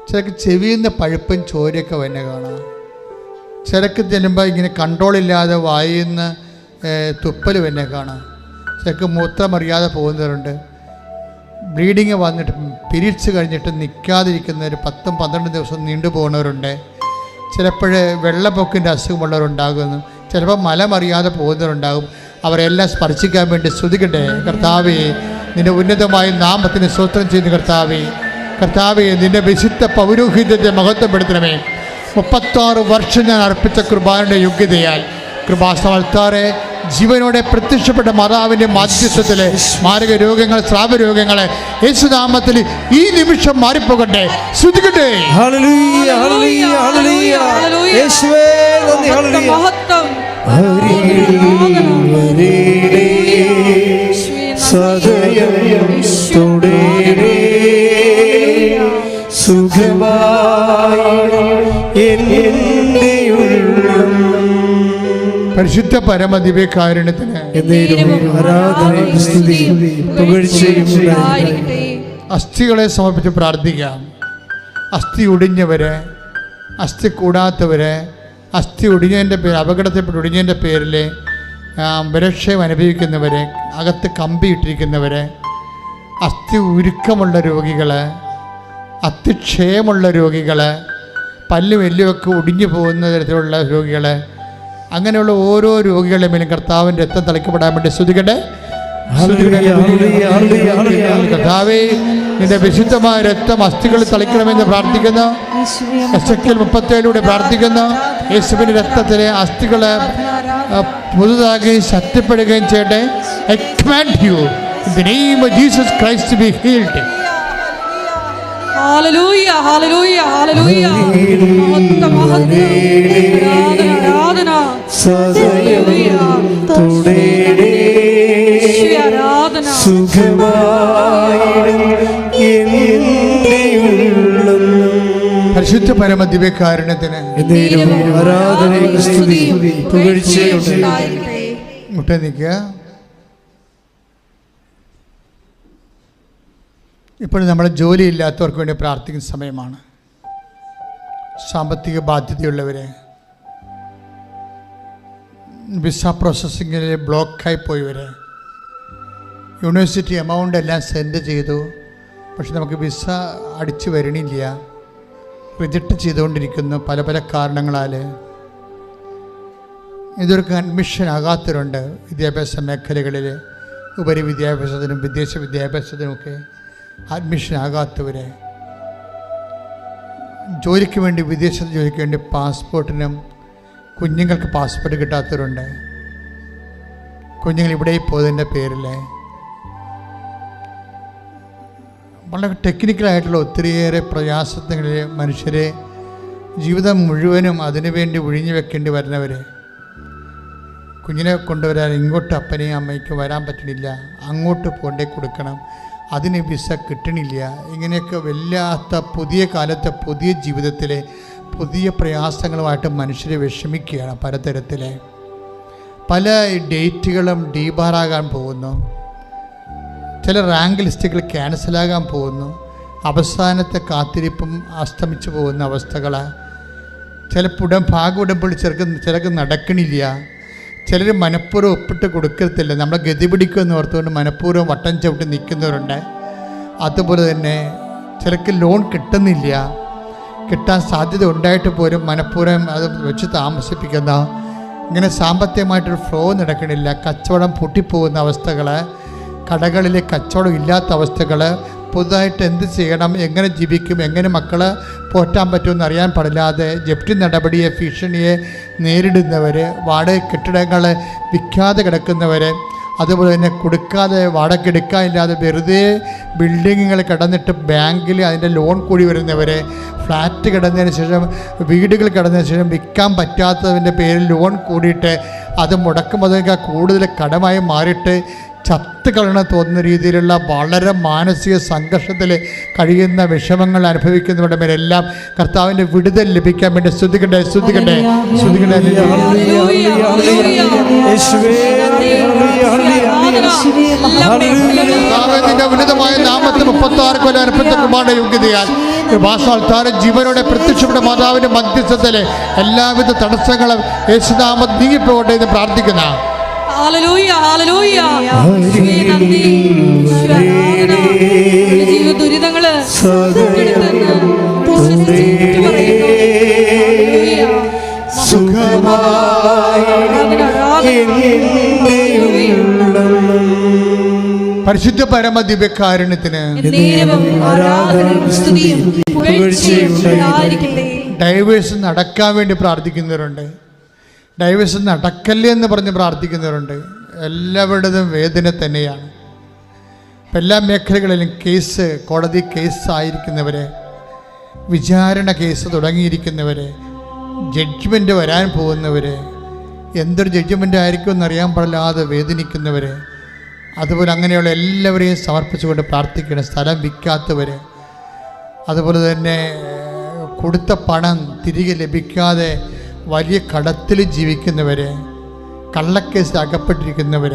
ചിലർക്ക് ചെവിയിൽ നിന്ന് പഴുപ്പും ചോരയൊക്കെ വന്നെ കാണാം. ചിലക്ക് ചെല്ലുമ്പോൾ ഇങ്ങനെ കൺട്രോളില്ലാതെ വായിൽ നിന്ന് തുപ്പൽ വന്നെ കാണാം. ചിലർക്ക് മൂത്രമറിയാതെ പോകുന്നവരുണ്ട്. ബ്ലീഡിങ് വന്നിട്ട് പീരീഡ്സ് കഴിഞ്ഞിട്ട് നിൽക്കാതിരിക്കുന്നവർ 10-12 ദിവസം നീണ്ടു പോകുന്നവരുണ്ട്. ചിലപ്പോൾ വെള്ളപ്പൊക്കിൻ്റെ അസുഖമുള്ളവരുണ്ടാകുന്നു. ചിലപ്പോൾ മലമറിയാതെ പോകുന്നവരുണ്ടാകും. അവരെല്ലാം സ്പർശിക്കാൻ വേണ്ടി സ്തുതിക്കട്ടെ. കർത്താവേ, നിൻ്റെ ഉന്നതമായ നാമത്തിന് സ്തോത്രം ചെയ്യുന്ന കർത്താവേ, കർത്താവേ, നിൻ്റെ വിശുദ്ധ പൗരോഹിത്യത്തെ മഹത്വപ്പെടുത്തണമേ. 36 വർഷം ഞാൻ അർപ്പിച്ച കൃപാന്റെ യോഗ്യതയാൽ കൃപാസ്ഥാനത്താറെ ജീവനോടെ പ്രത്യക്ഷപ്പെട്ട മാതാവിൻ്റെ മാധ്യസ്ഥത്തിലെ മാരക രോഗങ്ങൾ, സ്രാവരോഗങ്ങൾ യേശുനാമത്തിൽ ഈ നിമിഷം മാറിപ്പോകട്ടെ. സ്തുതിക്കട്ടെ. Hallelujah, hallelujah, hallelujah. യേശുവേ നന്ദി. ഹല്ലേലൂയ. മഹത്വം സദയം തുടരേ സുഖമായി എൻ്റെ ഉള്ളം. പരിശുദ്ധ പരമദിവ്യകാരുണ്യത്തിന് ആരാധനയും സ്തുതിയും പുകഴ്ചയും ഉണ്ടായിരിക്കട്ടെ. അസ്ഥികളെ സമർപ്പിച്ച് പ്രാർത്ഥിക്കാം. അസ്ഥി ഒടിഞ്ഞവരെ, അസ്ഥി കൂടാത്തവരെ, അസ്ഥി ഒടിഞ്ഞതിൻ്റെ പേര്, അപകടത്തിൽപ്പെട്ട് ഒടിഞ്ഞതിൻ്റെ പേരിൽ ബലക്ഷയം അനുഭവിക്കുന്നവരെ, അകത്ത് കമ്പി ഇട്ടിരിക്കുന്നവരെ, അസ്ഥി ഉരുക്കമുള്ള രോഗികൾ, അസ്ഥിക്ഷയമുള്ള രോഗികൾ, പല്ലും എല്ലുമൊക്കെ ഒടിഞ്ഞു പോകുന്ന തരത്തിലുള്ള രോഗികൾ, അങ്ങനെയുള്ള ഓരോ രോഗികളുടെ മേലും കർത്താവിൻ്റെ രക്തം തളിക്കപ്പെടാൻ വേണ്ടി സ്തുതിക്കട്ടെ. കർത്താവേ, നിന്റെ വിശുദ്ധമായ രക്തം അസ്ഥികളിൽ തളിക്കണമെന്ന് പ്രാർത്ഥിക്കുന്നു. എസെക്കിയേൽ 37 പ്രാർത്ഥിക്കുന്നു. യേശുവിൻ്റെ രക്തത്തിലെ അസ്ഥികളെ പുതുതാകുകയും ശക്തിപ്പെടുകയും ചെയ്യട്ടെ. I command you in the name of Jesus Christ to be healed. Hallelujah, hallelujah, hallelujah. മഹത്വം, മഹത്വം. ആരാധന, സദയം തുടരേ ആരാധന. സുഖമായി എൻ്റെ ഉള്ളം. പരിശുദ്ധ പരമദിവ്യകാരുണ്യത്തിന് ആരാധനയും സ്തുതിയും പുകഴ്ചയും ഉണ്ടായിരിക്കട്ടെ. മുട്ട നിൽക്കുക. ഇപ്പോഴും നമ്മുടെ ജോലിയില്ലാത്തവർക്ക് വേണ്ടി പ്രാർത്ഥിക്കുന്ന സമയമാണ്. സാമ്പത്തിക ബാധ്യതയുള്ളവരെ, വിസ പ്രോസസ്സിങ്ങിൽ ബ്ലോക്കായി പോയവരെ, യൂണിവേഴ്സിറ്റി എമൗണ്ട് എല്ലാം സെൻഡ് ചെയ്തു, പക്ഷെ നമുക്ക് വിസ അടിച്ചു വരണില്ല, റിജക്റ്റ് ചെയ്തുകൊണ്ടിരിക്കുന്നു പല പല കാരണങ്ങളാൽ. ഇതൊക്കെ അഡ്മിഷൻ ആകാത്തവരുണ്ട്. വിദ്യാഭ്യാസ മേഖലകളിൽ ഉപരി വിദ്യാഭ്യാസത്തിനും വിദേശ വിദ്യാഭ്യാസത്തിനുമൊക്കെ അഡ്മിഷൻ ആകാത്തവരെ, ജോലിക്ക് വേണ്ടി വിദേശത്ത് ജോലിക്ക് വേണ്ടി പാസ്പോർട്ടിനും കുഞ്ഞുങ്ങൾക്ക് പാസ്പോർട്ട് കിട്ടാത്തവരുണ്ട്. കുഞ്ഞുങ്ങൾ ഇവിടെ പോയതിൻ്റെ പേരിൽ വളരെ ടെക്നിക്കലായിട്ടുള്ള ഒത്തിരിയേറെ പ്രയാസങ്ങളിൽ മനുഷ്യരെ ജീവിതം മുഴുവനും അതിനുവേണ്ടി ഒഴിഞ്ഞു വെക്കേണ്ടി വരുന്നവർ, കുഞ്ഞിനെ കൊണ്ടുവരാൻ ഇങ്ങോട്ട് അപ്പനെയും അമ്മയ്ക്കും വരാൻ പറ്റണില്ല, അങ്ങോട്ട് കൊണ്ടേ കൊടുക്കണം, അതിന് വിസ കിട്ടണില്ല. ഇങ്ങനെയൊക്കെ വല്ലാത്ത പുതിയ കാലത്തെ പുതിയ ജീവിതത്തിലെ പുതിയ പ്രയാസങ്ങളുമായിട്ട് മനുഷ്യർ വിഷമിക്കുകയാണ്. പലതരത്തിലെ പല ഡേറ്റുകളും ഡീബാറാകാൻ പോകുന്നു. ചില റാങ്ക് ലിസ്റ്റുകൾ ക്യാൻസലാകാൻ പോകുന്നു. അവസാനത്തെ കാത്തിരിപ്പും അസ്തമിച്ചു പോകുന്ന അവസ്ഥകൾ. ചില ഭാഗുടമ്പളി ചിലർക്ക് നടക്കണില്ല. ചിലർ മനഃപൂർവ്വം ഒപ്പിട്ട് കൊടുക്കത്തില്ല, നമ്മളെ ഗതി പിടിക്കുമെന്ന് ഓർത്തുകൊണ്ട് മനഃപൂർവ്വം വട്ടം ചവിട്ടി നിൽക്കുന്നവരുണ്ട്. അതുപോലെ തന്നെ ചിലർക്ക് ലോൺ കിട്ടുന്നില്ല, കിട്ടാൻ സാധ്യത ഉണ്ടായിട്ട് പോലും മനഃപൂർവ്വം അത് വെച്ച് താമസിപ്പിക്കുന്ന, ഇങ്ങനെ സാമ്പത്തികമായിട്ടൊരു ഫ്ലോ നടക്കണില്ല. കച്ചവടം പൊട്ടിപ്പോകുന്ന അവസ്ഥകൾ, കടകളിലെ കച്ചവടം ഇല്ലാത്ത അവസ്ഥകൾ, പുതുതായിട്ട് എന്ത് ചെയ്യണം, എങ്ങനെ ജീവിക്കും, എങ്ങനെ മക്കളെ പോറ്റാൻ പറ്റുമെന്ന് അറിയാൻ പാടില്ലാതെ ജപ്തി നടപടിയെ ഭീഷണിയെ നേരിടുന്നവർ, വാടക കെട്ടിടങ്ങൾ വിൽക്കാതെ കിടക്കുന്നവർ, അതുപോലെ തന്നെ കൊടുക്കാതെ വാടക എടുക്കാനില്ലാതെ വെറുതെ ബിൽഡിങ്ങുകൾ കിടന്നിട്ട് ബാങ്കിൽ അതിൻ്റെ ലോൺ കൂടി വരുന്നവർ, ഫ്ലാറ്റ് കിടന്നതിന് ശേഷം വീടുകൾ കിടന്നതിന് ശേഷം വിൽക്കാൻ പറ്റാത്തതിൻ്റെ പേരിൽ ലോൺ കൂടിയിട്ട് അത് മുടക്കുമ്പോഴേക്കാൾ കൂടുതൽ കടമായി മാറിയിട്ട് ചത്ത് കളയണ തോന്നുന്ന രീതിയിലുള്ള വളരെ മാനസിക സംഘർഷത്തിൽ കഴിയുന്ന വിഷമങ്ങൾ അനുഭവിക്കുന്നവരുടെ മേലെല്ലാം കർത്താവിൻ്റെ വിടുതൽ ലഭിക്കാൻ വേണ്ടി സ്തുതിക്കട്ടെ സ്തുതിക്കട്ടെ സ്തുതിക്കട്ടെ. നിന്റെ ഉന്നതമായ നാമത്തെ 36 കൊല്ലം അനുഭവത്തിന്റെ യോഗ്യതയാൽ ഭാഷാൽത്താരം ജീവനോടെ പ്രത്യക്ഷപ്പെട്ട മാതാവിന്റെ മധ്യസ്ഥത്തിലെ എല്ലാവിധ തടസ്സങ്ങളും യേശുനാമം നീങ്ങിപ്പോകട്ടെ എന്ന് പ്രാർത്ഥിക്കുന്ന ദുരിതങ്ങള് പരിശുദ്ധ പരമ ദിവ്യകാരുണ്യത്തിന് ഡൈവേഴ്സ് നടക്കാൻ വേണ്ടി പ്രാർത്ഥിക്കുന്നവരുണ്ട്. ഡൈവേഴ്സ് നടക്കല്ലേ എന്ന് പറഞ്ഞ് പ്രാർത്ഥിക്കുന്നവരുണ്ട്. എല്ലാവരുടേതും വേദന തന്നെയാണ്. എല്ലാ മേഖലകളിലും കേസ്, കോടതി കേസായിരിക്കുന്നവരെ, വിചാരണ കേസ് തുടങ്ങിയിരിക്കുന്നവരെ, ജഡ്ജ്മെൻറ്റ് വരാൻ പോകുന്നവരെ, എന്തൊരു ജഡ്ജ്മെൻ്റ് ആയിരിക്കും എന്നറിയാൻ പാടില്ലാതെ വേദനിക്കുന്നവരെ, അതുപോലെ അങ്ങനെയുള്ള എല്ലാവരെയും സമർപ്പിച്ചുകൊണ്ട് പ്രാർത്ഥിക്കണം. സ്ഥലം വിൽക്കാത്തവർ, അതുപോലെ തന്നെ കൊടുത്ത പണം തിരികെ ലഭിക്കാതെ വലിയ കടത്തിൽ ജീവിക്കുന്നവർ, കള്ളക്കേസിൽ അകപ്പെട്ടിരിക്കുന്നവർ,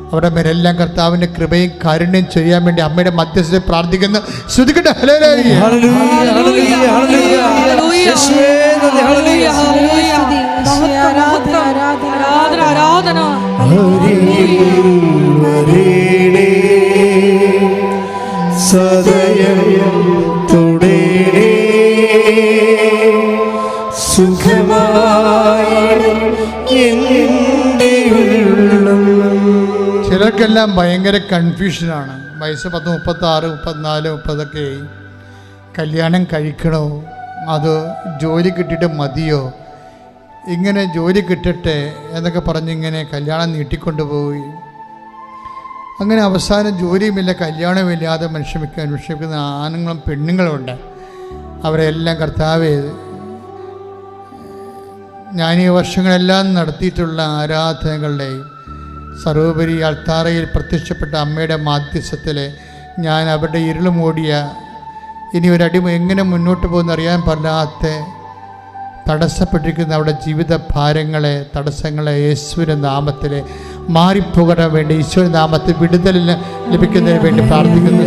അവരുടെ മേലെല്ലാം കർത്താവിൻ്റെ കൃപയും കാരുണ്യം ചെയ്യാൻ വേണ്ടി അമ്മയുടെ മധ്യസ്ഥതയിൽ പ്രാർത്ഥിക്കുന്നു. ശ്രുതിക്കട്ടെ. ചിലർക്കെല്ലാം ഭയങ്കര കൺഫ്യൂഷനാണ്. വയസ്സ് 10, 36, 34, 30 കല്യാണം കഴിക്കണോ, അതോ ജോലി കിട്ടിയിട്ട് മതിയോ, ഇങ്ങനെ ജോലി കിട്ടട്ടെ എന്നൊക്കെ പറഞ്ഞിങ്ങനെ കല്യാണം നീട്ടിക്കൊണ്ടുപോയി അങ്ങനെ അവസാനം ജോലിയുമില്ല കല്യാണമില്ലാതെ മനുഷ്യമിക്കുന്ന ആണുങ്ങളും പെണ്ണുങ്ങളുമുണ്ട്. അവരെല്ലാം കർത്താവേ, ഞാൻ ഈ വർഷങ്ങളെല്ലാം നടത്തിയിട്ടുള്ള ആരാധനകളുടെയും സർവോപരി അൾത്താരയിൽ പ്രത്യക്ഷപ്പെട്ട അമ്മയുടെ മാധ്യസ്ഥത്തിൽ ഞാൻ അവരുടെ ഇരുള് മൂടിയ ഇനി ഒരടിമ എങ്ങനെ മുന്നോട്ട് പോകുന്ന അറിയാൻ പാടില്ലാത്ത തടസ്സപ്പെട്ടിരിക്കുന്ന അവരുടെ ജീവിത ഭാരങ്ങളെ, തടസ്സങ്ങളെ യേശുവിൻ്റെ നാമത്തിൽ മാറിപ്പോകാൻ വേണ്ടി ഈശോയുടെ നാമത്തിൽ വിടുതൽ ലഭിക്കുന്നതിന് വേണ്ടി പ്രാർത്ഥിക്കുന്നു.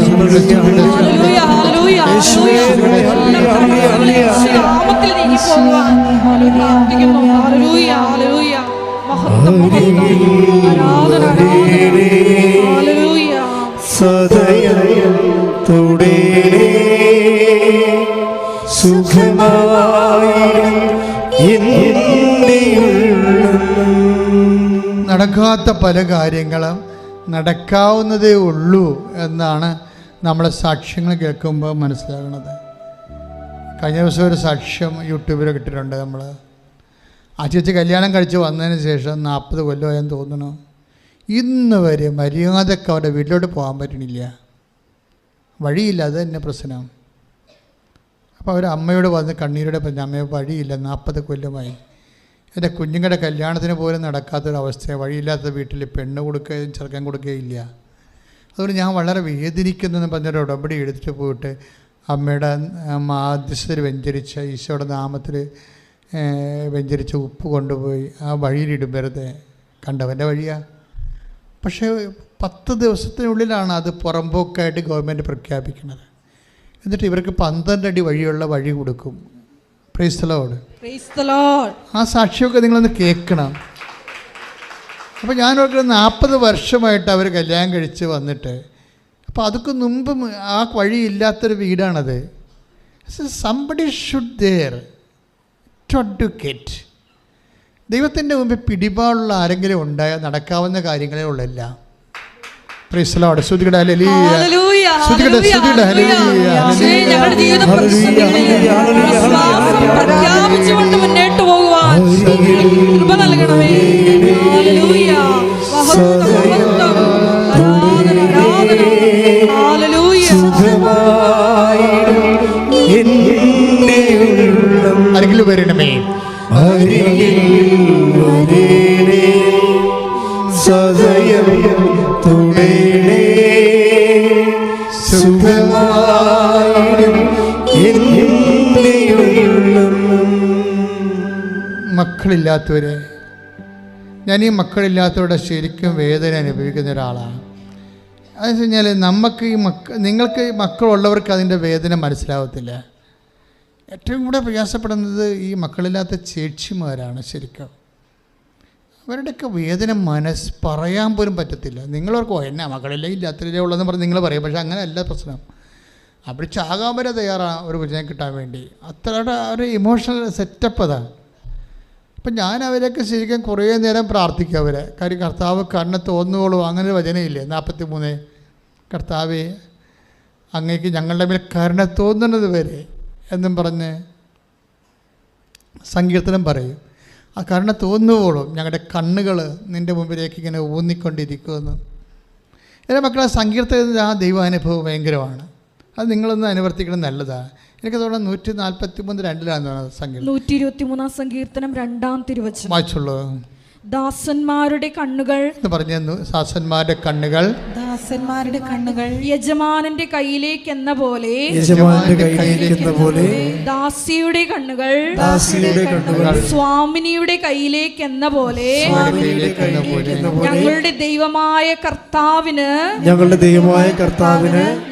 നടക്കാത്ത പല കാര്യങ്ങളും നടക്കാവുന്നതേ ഉള്ളൂ എന്നാണ് നമ്മളെ സാക്ഷ്യങ്ങൾ കേൾക്കുമ്പോൾ മനസ്സിലാകുന്നത്. കഴിഞ്ഞ ദിവസം ഒരു സാക്ഷ്യം യൂട്യൂബിൽ കിട്ടിയിട്ടുണ്ട്. നമ്മൾ ആ ചേച്ചി കല്യാണം കഴിച്ച് വന്നതിന് ശേഷം 40 കൊല്ലമായെന്ന് തോന്നുന്നു, ഇന്ന് വരെ മര്യാദക്ക് അവരുടെ വീട്ടിലോട്ട് പോകാൻ പറ്റണില്ല, വഴിയില്ല. അത് തന്നെ പ്രശ്നം. അപ്പോൾ അവർ അമ്മയോട് വന്ന് കണ്ണീരോടെ പറഞ്ഞു, അമ്മയെ വഴിയില്ല, 40 കൊല്ലമായി എൻ്റെ കുഞ്ഞുങ്ങളുടെ കല്യാണത്തിന് പോലും നടക്കാത്തൊരവസ്ഥയാണ്, വഴിയില്ലാത്ത വീട്ടിൽ പെണ്ണ് കൊടുക്കുകയും ചെറുക്കൻ കൊടുക്കുകയില്ല. അതുകൊണ്ട് ഞാൻ വളരെ വേദനിക്കുന്നെന്ന് പറഞ്ഞൊരു ഉടമ്പടി എടുത്തിട്ട് പോയിട്ട് അമ്മയുടെ മാധ്യസ്ഥർ വെഞ്ചരിച്ച ഈശോയുടെ നാമത്തിൽ വെഞ്ചരിച്ച ഉപ്പ് കൊണ്ടുപോയി ആ വഴിയിലിടും. വെറുതെ കണ്ടവൻ്റെ വഴിയാണ്. പക്ഷേ 10 ദിവസത്തിനുള്ളിലാണ് അത് പുറമ്പോക്കായിട്ട് ഗവൺമെൻറ് പ്രഖ്യാപിക്കുന്നത്. എന്നിട്ട് ഇവർക്ക് 12 അടി വഴിയുള്ള വഴി കൊടുക്കും. Price the Lord. ആ സാക്ഷിയൊക്കെ നിങ്ങളൊന്ന് കേൾക്കണം. അപ്പോൾ ഞാൻ ഓർക്കുന്നത് 40 വർഷമായിട്ട് അവർ കല്യാണം കഴിച്ച് വന്നിട്ട്, അപ്പോൾ അതൊക്കെ മുമ്പ് ആ വഴിയില്ലാത്തൊരു വീടാണത്. Somebody should there to advocate. ദൈവത്തിൻ്റെ മുമ്പിൽ പിടിപാടുള്ള ആരെങ്കിലും ഉണ്ടായാൽ നടക്കാവുന്ന കാര്യങ്ങളേ ഉള്ളല്ല. Praise the Lord. സ്തുതിക്കട്ടെ. ഹല്ലേലൂയ. സ്തുതിക്കട്ടെ. സ്തുതിക്കട്ടെ. ഹല്ലേലൂയ. ഞങ്ങളുടെ ജീവിതം പ്രഖ്യാപിച്ചുകൊണ്ട് മുന്നോട്ട് പോകുവാൻ കൃപ നൽകണമേ. ഹല്ലേലൂയ. അരികിൽ വരണമേ. സദയം തുടരണേ സുഖമായിടും എൻ്റെ ഉള്ളം. മക്കളില്ലാത്തവരെ, ഞാൻ ഈ മക്കളില്ലാത്തവരുടെ ശരിക്കും വേദന അനുഭവിക്കുന്ന ഒരാളാണ്. അതെന്ന് വെച്ച് കഴിഞ്ഞാൽ നിങ്ങൾക്ക് ഈ മക്കളുള്ളവർക്ക് അതിൻ്റെ വേദന മനസ്സിലാവത്തില്ല. ഏറ്റവും കൂടെ പ്രയാസപ്പെടുന്നത് ഈ മക്കളില്ലാത്ത ചേച്ചിമാരാണ്. ശരിക്കും അവരുടെയൊക്കെ വേദന പറയാൻ പോലും പറ്റത്തില്ല. നിങ്ങളോർക്കോ എന്നാ മക്കളില്ല ഇല്ലാത്തവരേ ഉള്ളതെന്ന് പറഞ്ഞ് നിങ്ങൾ പറയും. പക്ഷേ അങ്ങനെയല്ല പ്രശ്നം. അവർ ചാകാൻ വരെ തയ്യാറാണ് ഒരു കുഞ്ഞിനെ കിട്ടാൻ വേണ്ടി. അത്രയുടെ ഒരു ഇമോഷണൽ സെറ്റപ്പ് അതാണ്. അപ്പം ഞാൻ അവരൊക്കെ ശരിക്കും കുറേ നേരം പ്രാർത്ഥിക്കും അവരെ. കാര്യം കർത്താവ് കണ്ണ് തോന്നുവോളൂ, അങ്ങനെ ഒരു വചനമില്ലേ 43, കർത്താവേ അങ്ങേക്ക് ഞങ്ങളുടെ മേൽ കരുണ തോന്നുന്നത് വരെ എന്നും പറഞ്ഞ് സങ്കീർത്തനം പറയും. ആ കരുണ തോന്നുവോളും ഞങ്ങളുടെ കണ്ണുകൾ നിൻ്റെ മുമ്പിലേക്ക് ഇങ്ങനെ ഊന്നിക്കൊണ്ടിരിക്കുമെന്ന്. എൻ്റെ മക്കളെ സങ്കീർത്തനത്തിൽ ആ ദൈവാനുഭവം ഭയങ്കരമാണ്. അത് നിങ്ങളൊന്ന് അനുവർത്തിക്കണം, നല്ലതാണ്. എനിക്ക് തോന്നുന്നു 143:2 സങ്കീർത്തനം. 123 സങ്കീർത്തനം 2-ാം തിരുവചനം വായിച്ചുള്ളൂ. ദാസന്മാരുടെ കണ്ണുകൾ എന്ന് പറഞ്ഞു. ദാസന്മാരുടെ കണ്ണുകൾ ദാസന്മാരുടെ കണ്ണുകൾ യജമാനന്റെ കയ്യിലേക്കെന്ന പോലെ ദാസിയുടെ കണ്ണുകൾ സ്വാമിനിയുടെ കയ്യിലേക്കെന്ന പോലെ ഞങ്ങളുടെ ദൈവമായ കർത്താവിന്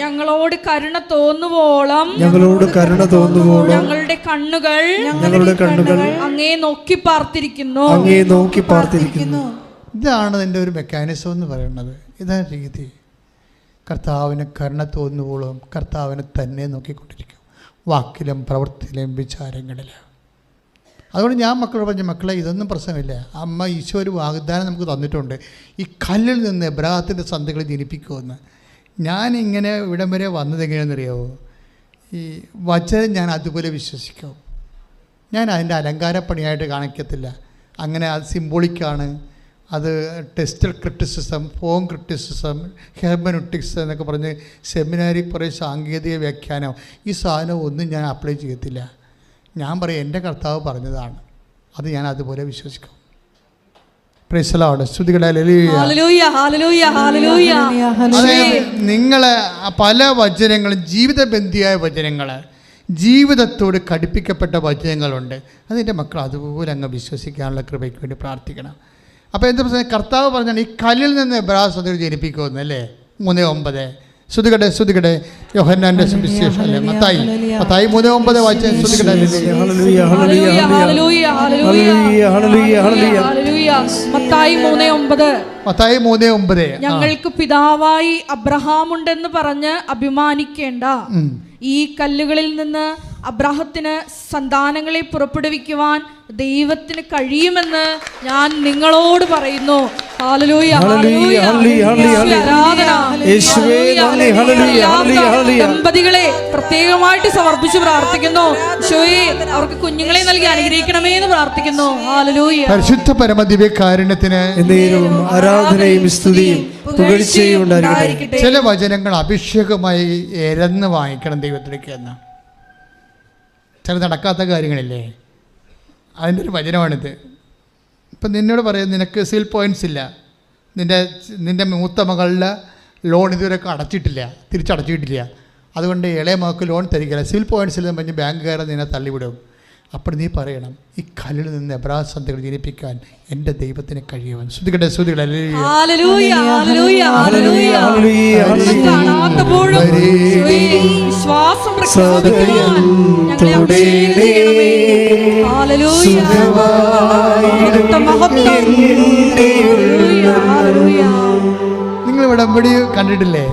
ഞങ്ങളോട് കരുണ തോന്നുവോളം ഞങ്ങളുടെ കണ്ണുകൾ അങ്ങേ നോക്കി പാർത്തിരിക്കുന്നു. ഇതാണ് എൻ്റെ ഒരു മെക്കാനിസം എന്ന് പറയുന്നത്. ഇതാണ് രീതി. കർത്താവിന് കരുണ തോന്നുവോളും കർത്താവിനെ തന്നെ നോക്കിക്കൊണ്ടിരിക്കും, വാക്കിലും പ്രവൃത്തിയിലും വിചാരങ്ങളിലും. അതുകൊണ്ട് ഞാൻ മക്കളോട് പറഞ്ഞു, മക്കളെ ഇതൊന്നും പ്രശ്നമില്ല. അമ്മ ഈശോ ഒരു വാഗ്ദാനം നമുക്ക് തന്നിട്ടുണ്ട്, ഈ കല്ലിൽ നിന്ന് എബ്രാഹത്തിൻ്റെ സന്തതികളെ ജനിപ്പിക്കുമെന്ന്. ഞാനിങ്ങനെ ഇവിടം വരെ വന്നതെങ്ങനെയാണെന്നറിയാമോ? ഈ വചനം ഞാൻ അതുപോലെ വിശ്വസിക്കും. ഞാൻ അതിൻ്റെ അലങ്കാരപ്പണിയായിട്ട് കാണിക്കത്തില്ല. അങ്ങനെ അത് സിംബോളിക്കാണ്. അത് textual criticism, form criticism, hermeneutics എന്നൊക്കെ പറഞ്ഞ് സെമിനാരിൽ കുറേ സാങ്കേതിക വ്യാഖ്യാനം, ഈ സാധനം ഒന്നും ഞാൻ അപ്ലൈ ചെയ്യത്തില്ല. ഞാൻ പറയും എൻ്റെ കർത്താവ് പറഞ്ഞതാണ്, അത് ഞാൻ അതുപോലെ വിശ്വസിക്കും. Praise the Lord. സ്തുതികളെ. അതായത് നിങ്ങളെ പല വചനങ്ങളും ജീവിതബന്ധിയായ വചനങ്ങൾ, ജീവിതത്തോട് ഘടിപ്പിക്കപ്പെട്ട വചനങ്ങളുണ്ട്. അതിൻ്റെ മക്കൾ അതുപോലെ അങ്ങ് വിശ്വസിക്കാനുള്ള കൃപയ്ക്ക് വേണ്ടി പ്രാർത്ഥിക്കണം. അപ്പോൾ എന്താ പ്രശ്നം? കർത്താവ് പറഞ്ഞാൽ ഈ കല്ലിൽ നിന്ന് എബ്രായ സന്തതി ജനിപ്പിക്കുമെന്ന് അല്ലേ? 3:9. ശ്രുതികട്ടെ യോഹന്നാന്റെ സുവിശേഷം അല്ലേ? മത്തായി 3:9 വായിച്ച ശ്രുതികട്ടെ. മത്തായി 3:9. ഞങ്ങൾക്ക് പിതാവായി അബ്രഹാമുണ്ടെന്ന് പറഞ്ഞ് അഭിമാനിക്കേണ്ട. ഈ കല്ലുകളിൽ നിന്ന് അബ്രാഹത്തിന് സന്താനങ്ങളെ പുറപ്പെടുവിക്കുവാൻ ദൈവത്തിന് കഴിയുമെന്ന് ഞാൻ നിങ്ങളോട് പറയുന്നു. ദമ്പതികളെ പ്രത്യേകമായിട്ട് സമർപ്പിച്ച് പ്രാർത്ഥിക്കുന്നു. ഈശോയെ അവർക്ക് കുഞ്ഞുങ്ങളെ നൽകി അനുഗ്രഹിക്കണമേ എന്ന് പ്രാർത്ഥിക്കുന്നു. ഹല്ലേലൂയ. പരിശുദ്ധ പരമദിവ്യകാരുണ്യത്തിന് ആരാധനയും സ്തുതിയും പുകഴ്ചയും ഉണ്ടായിരിക്കട്ടെ. ചില വചനങ്ങൾ അഭിഷേകമായി എരന്ന് വാങ്ങിക്കണം ദൈവത്തിലേക്ക് എന്ന്. ചില നടക്കാത്ത കാര്യങ്ങളില്ലേ, അതിൻ്റെ ഒരു വചനമാണിത്. ഇപ്പം നിന്നോട് പറയും, നിനക്ക് സിൽ പോയിൻറ്റ്സ് ഇല്ല, നിൻ്റെ മൂത്ത മകളുടെ ലോൺ ഇതുവരെ തിരിച്ചടച്ചിട്ടില്ല, അതുകൊണ്ട് ഇളയ മകൾക്ക് ലോൺ തരികയില്ല, സിൽ പോയിൻറ്റ്സ് ഇല്ലെന്ന് പറഞ്ഞ് ബാങ്കുകാരെ നിന്നെ തള്ളിവിടും. അപ്പോൾ നീ പറയണം, ഈ കല്ലിൽ നിന്ന് എബ്രായ സന്തതികൾ ജനിപ്പിക്കാൻ എൻ്റെ ദൈവത്തിന് കഴിയുമെന്ന്. ശ്രുതികട്ടെ. നിങ്ങൾ ഉടമ്പടി കണ്ടിട്ടില്ലേ?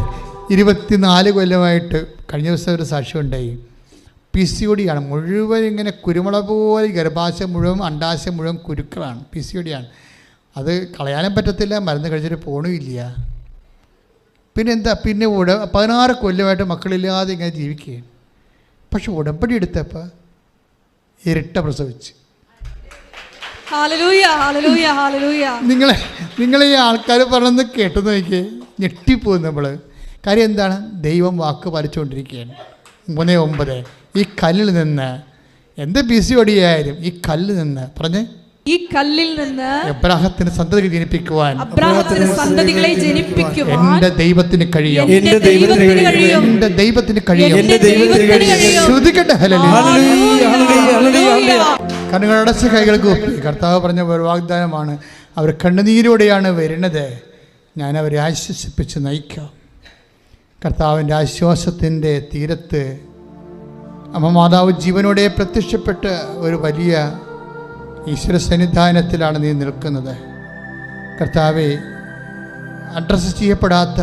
24 കൊല്ലമായിട്ട്. കഴിഞ്ഞ ദിവസം ഒരു സാക്ഷ്യം ഉണ്ടായി. PCOD ആണ് മുഴുവൻ. ഇങ്ങനെ കുരുമുളക് പോലെ ഗർഭാശയം മുഴുവൻ, അണ്ടാശയം മുഴുവൻ കുരുക്കളാണ്. PCOD ആണ്. അത് കളയാനും പറ്റത്തില്ല, മരുന്ന് കഴിച്ചിട്ട് പോണുമില്ല. പിന്നെ 16 കൊല്ലമായിട്ട് മക്കളില്ലാതെ ഇങ്ങനെ ജീവിക്കുകയാണ്. പക്ഷെ ഉടമ്പടി എടുത്തപ്പോൾ ഇരട്ട പ്രസവിച്ച്. നിങ്ങളെ ഈ ആൾക്കാർ പറഞ്ഞത് കേട്ടു നോക്കിയേ, ഞെട്ടിപ്പോകും നമ്മൾ. കാര്യം എന്താണ്? ദൈവം വാക്ക് പാലിച്ചുകൊണ്ടിരിക്കുകയാണ്. 3:9. ഈ കല്ലിൽ നിന്ന്, എന്ത് PCOD ആയാലും ഈ കല്ലിൽ നിന്ന് പറഞ്ഞ് ഈ കല്ലിൽ നിന്ന് എബ്രാഹത്തിന് സന്തതി ജനിപ്പിക്കുവാൻ അബ്രാഹത്തിന് സന്തതികളെ ജനിപ്പിക്കുവാൻ എന്റെ ദൈവത്തിന് കഴിയും. എന്റെ ദൈവത്തിന് കഴിയും. എന്റെ ദൈവത്തിന് കഴിയും. എന്റെ ദൈവത്തിന് കഴിയും. ശ്രുതിക്കട്ടെ ഹല്ലേലൂയ. ഹല്ലേലൂയ. കണ്ണുകളടച്ച കൈകൾ കൂപ്പി കർത്താവ് പറഞ്ഞ ഒരു വാഗ്ദാനമാണ്. അവർ കണ്ണുനീരോടെയാണ് വരുന്നത്, ഞാൻ അവരെ ആശ്വസിപ്പിച്ച് നയിക്കാം. കർത്താവിൻ്റെ ആശ്വാസത്തിൻ്റെ തീരത്ത് അമ്മ മാതാവ് ജീവനോടെ പ്രത്യക്ഷപ്പെട്ട് ഒരു വലിയ ഈശ്വര സന്നിധാനത്തിലാണ് നീ നിൽക്കുന്നത്. കർത്താവെ, അഡ്രസ്സ് ചെയ്യപ്പെടാത്ത,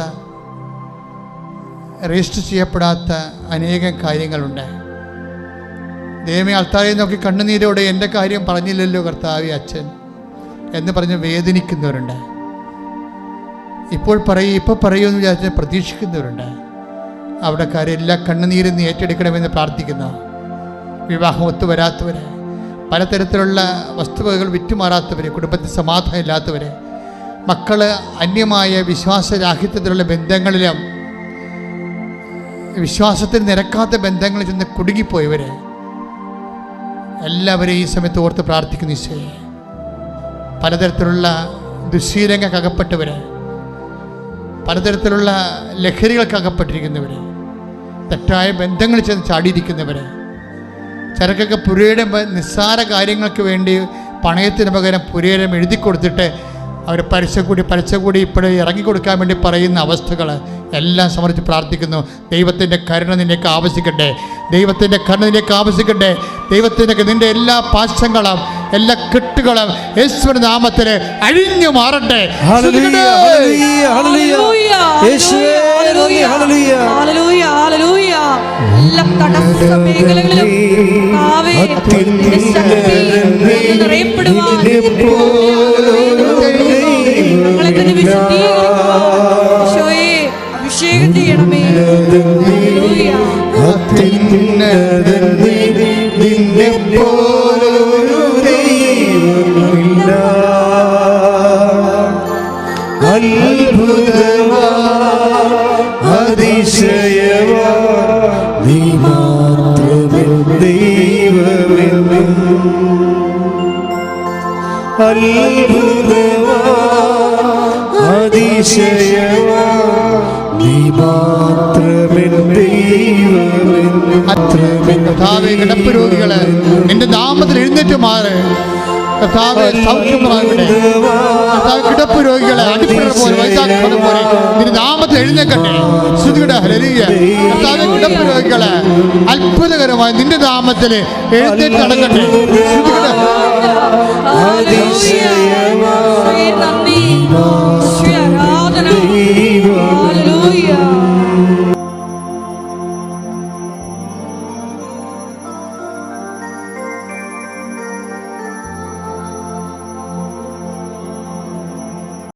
രജിസ്റ്റർ ചെയ്യപ്പെടാത്ത അനേകം കാര്യങ്ങളുണ്ട്. ദൈവമേ, ആൾക്കാരെ നോക്കി കണ്ണുനീരോടെ എൻ്റെ കാര്യം പറഞ്ഞില്ലല്ലോ കർത്താവെ അച്ഛൻ എന്ന് പറഞ്ഞ് വേദനിക്കുന്നവരുണ്ട്. ഇപ്പോൾ പറയുമെന്ന് വിചാരിച്ച് പ്രതീക്ഷിക്കുന്നവരുണ്ട്. അവിടെ കാര്യം എല്ലാ കണ്ണുനീരും നീ ഏറ്റെടുക്കണമെന്ന് പ്രാർത്ഥിക്കുന്നു. വിവാഹം ഒത്തുവരാത്തവരെ, പലതരത്തിലുള്ള വസ്തുവകകൾ വിറ്റുമാറാത്തവരെ, കുടുംബത്തിൽ സമാധാനം ഇല്ലാത്തവരെ, മക്കൾ അന്യമായ വിശ്വാസരാഹിത്യത്തിലുള്ള ബന്ധങ്ങളിലും വിശ്വാസത്തിന് നിരക്കാത്ത ബന്ധങ്ങളിൽ ചെന്ന് കുടുങ്ങിപ്പോയവരെ എല്ലാവരെയും ഈ സമയത്ത് ഓർത്ത് പ്രാർത്ഥിക്കുന്നു. ഈശോയെ, പലതരത്തിലുള്ള ദുശ്ശീലങ്ങൾക്കകപ്പെട്ടവർ, പലതരത്തിലുള്ള ലഹരികൾക്കകപ്പെട്ടിരിക്കുന്നവർ, തെറ്റായ ബന്ധങ്ങളിൽ ചെന്ന് ചാടിയിരിക്കുന്നവർ, ചിലക്കൊക്കെ പുരയുടെ നിസ്സാര കാര്യങ്ങൾക്ക് വേണ്ടി പണയത്തിന് പകരം പുരയിടം എഴുതി കൊടുത്തിട്ട് അവർ പലിശ കൂടി ഇപ്പോഴും ഇറങ്ങിക്കൊടുക്കാൻ വേണ്ടി പറയുന്ന അവസ്ഥകൾ എല്ലാം സമർപ്പിച്ച് പ്രാർത്ഥിക്കുന്നു. ദൈവത്തിൻ്റെ കരുണ നിന്നേക്ക് ആവശ്യിക്കട്ടെ. ദൈവത്തിൻ്റെ കരുണ നിന്നേക്ക് ആവശ്യിക്കട്ടെ. ദൈവത്തിൻ്റെ നിൻ്റെ എല്ലാ പാശങ്ങളും എല്ലാ കെട്ടുകളും യേശുവിന്റെ നാമത്തിൽ അഴിഞ്ഞു മാറട്ടെ. എല്ലാ തടസ്സ മേഖലകളിലും നിറയപ്പെടുവാൻ അഭിഷേകം ചെയ്യണമേ. അത്ഭുതമാ അതിശയമാ നീ മാത്രമേ ദൈവമേ. അത്ഭുതമാ അതിശയമാ നീ മാത്രമേ ദൈവമേ. കർത്താവേ, കിടപ്പ് രോഗികളെ നിന്റെ നാമത്തിൽ എഴുന്നേറ്റ് മാറ്. കർത്താവേ, സൗഖ്യമാകട്ടെ. കർത്താവേ, കിടപ്പ് രോഗികളെ അടിപ്പിടർ പോലെ വൈതാക്കളെ പോലെ നിന്റെ നാമത്തിൽ എഴുന്നേക്കട്ടെ. ശ്രുതിയുടെ ഹല്ലേലൂയ. കർത്താവേ, കിടപ്പ് രോഗികളെ അത്ഭുതകരമായി നിന്റെ നാമത്തിൽ എഴുന്നേറ്റ് നടക്കട്ടെ. ശ്രുതിയുടെ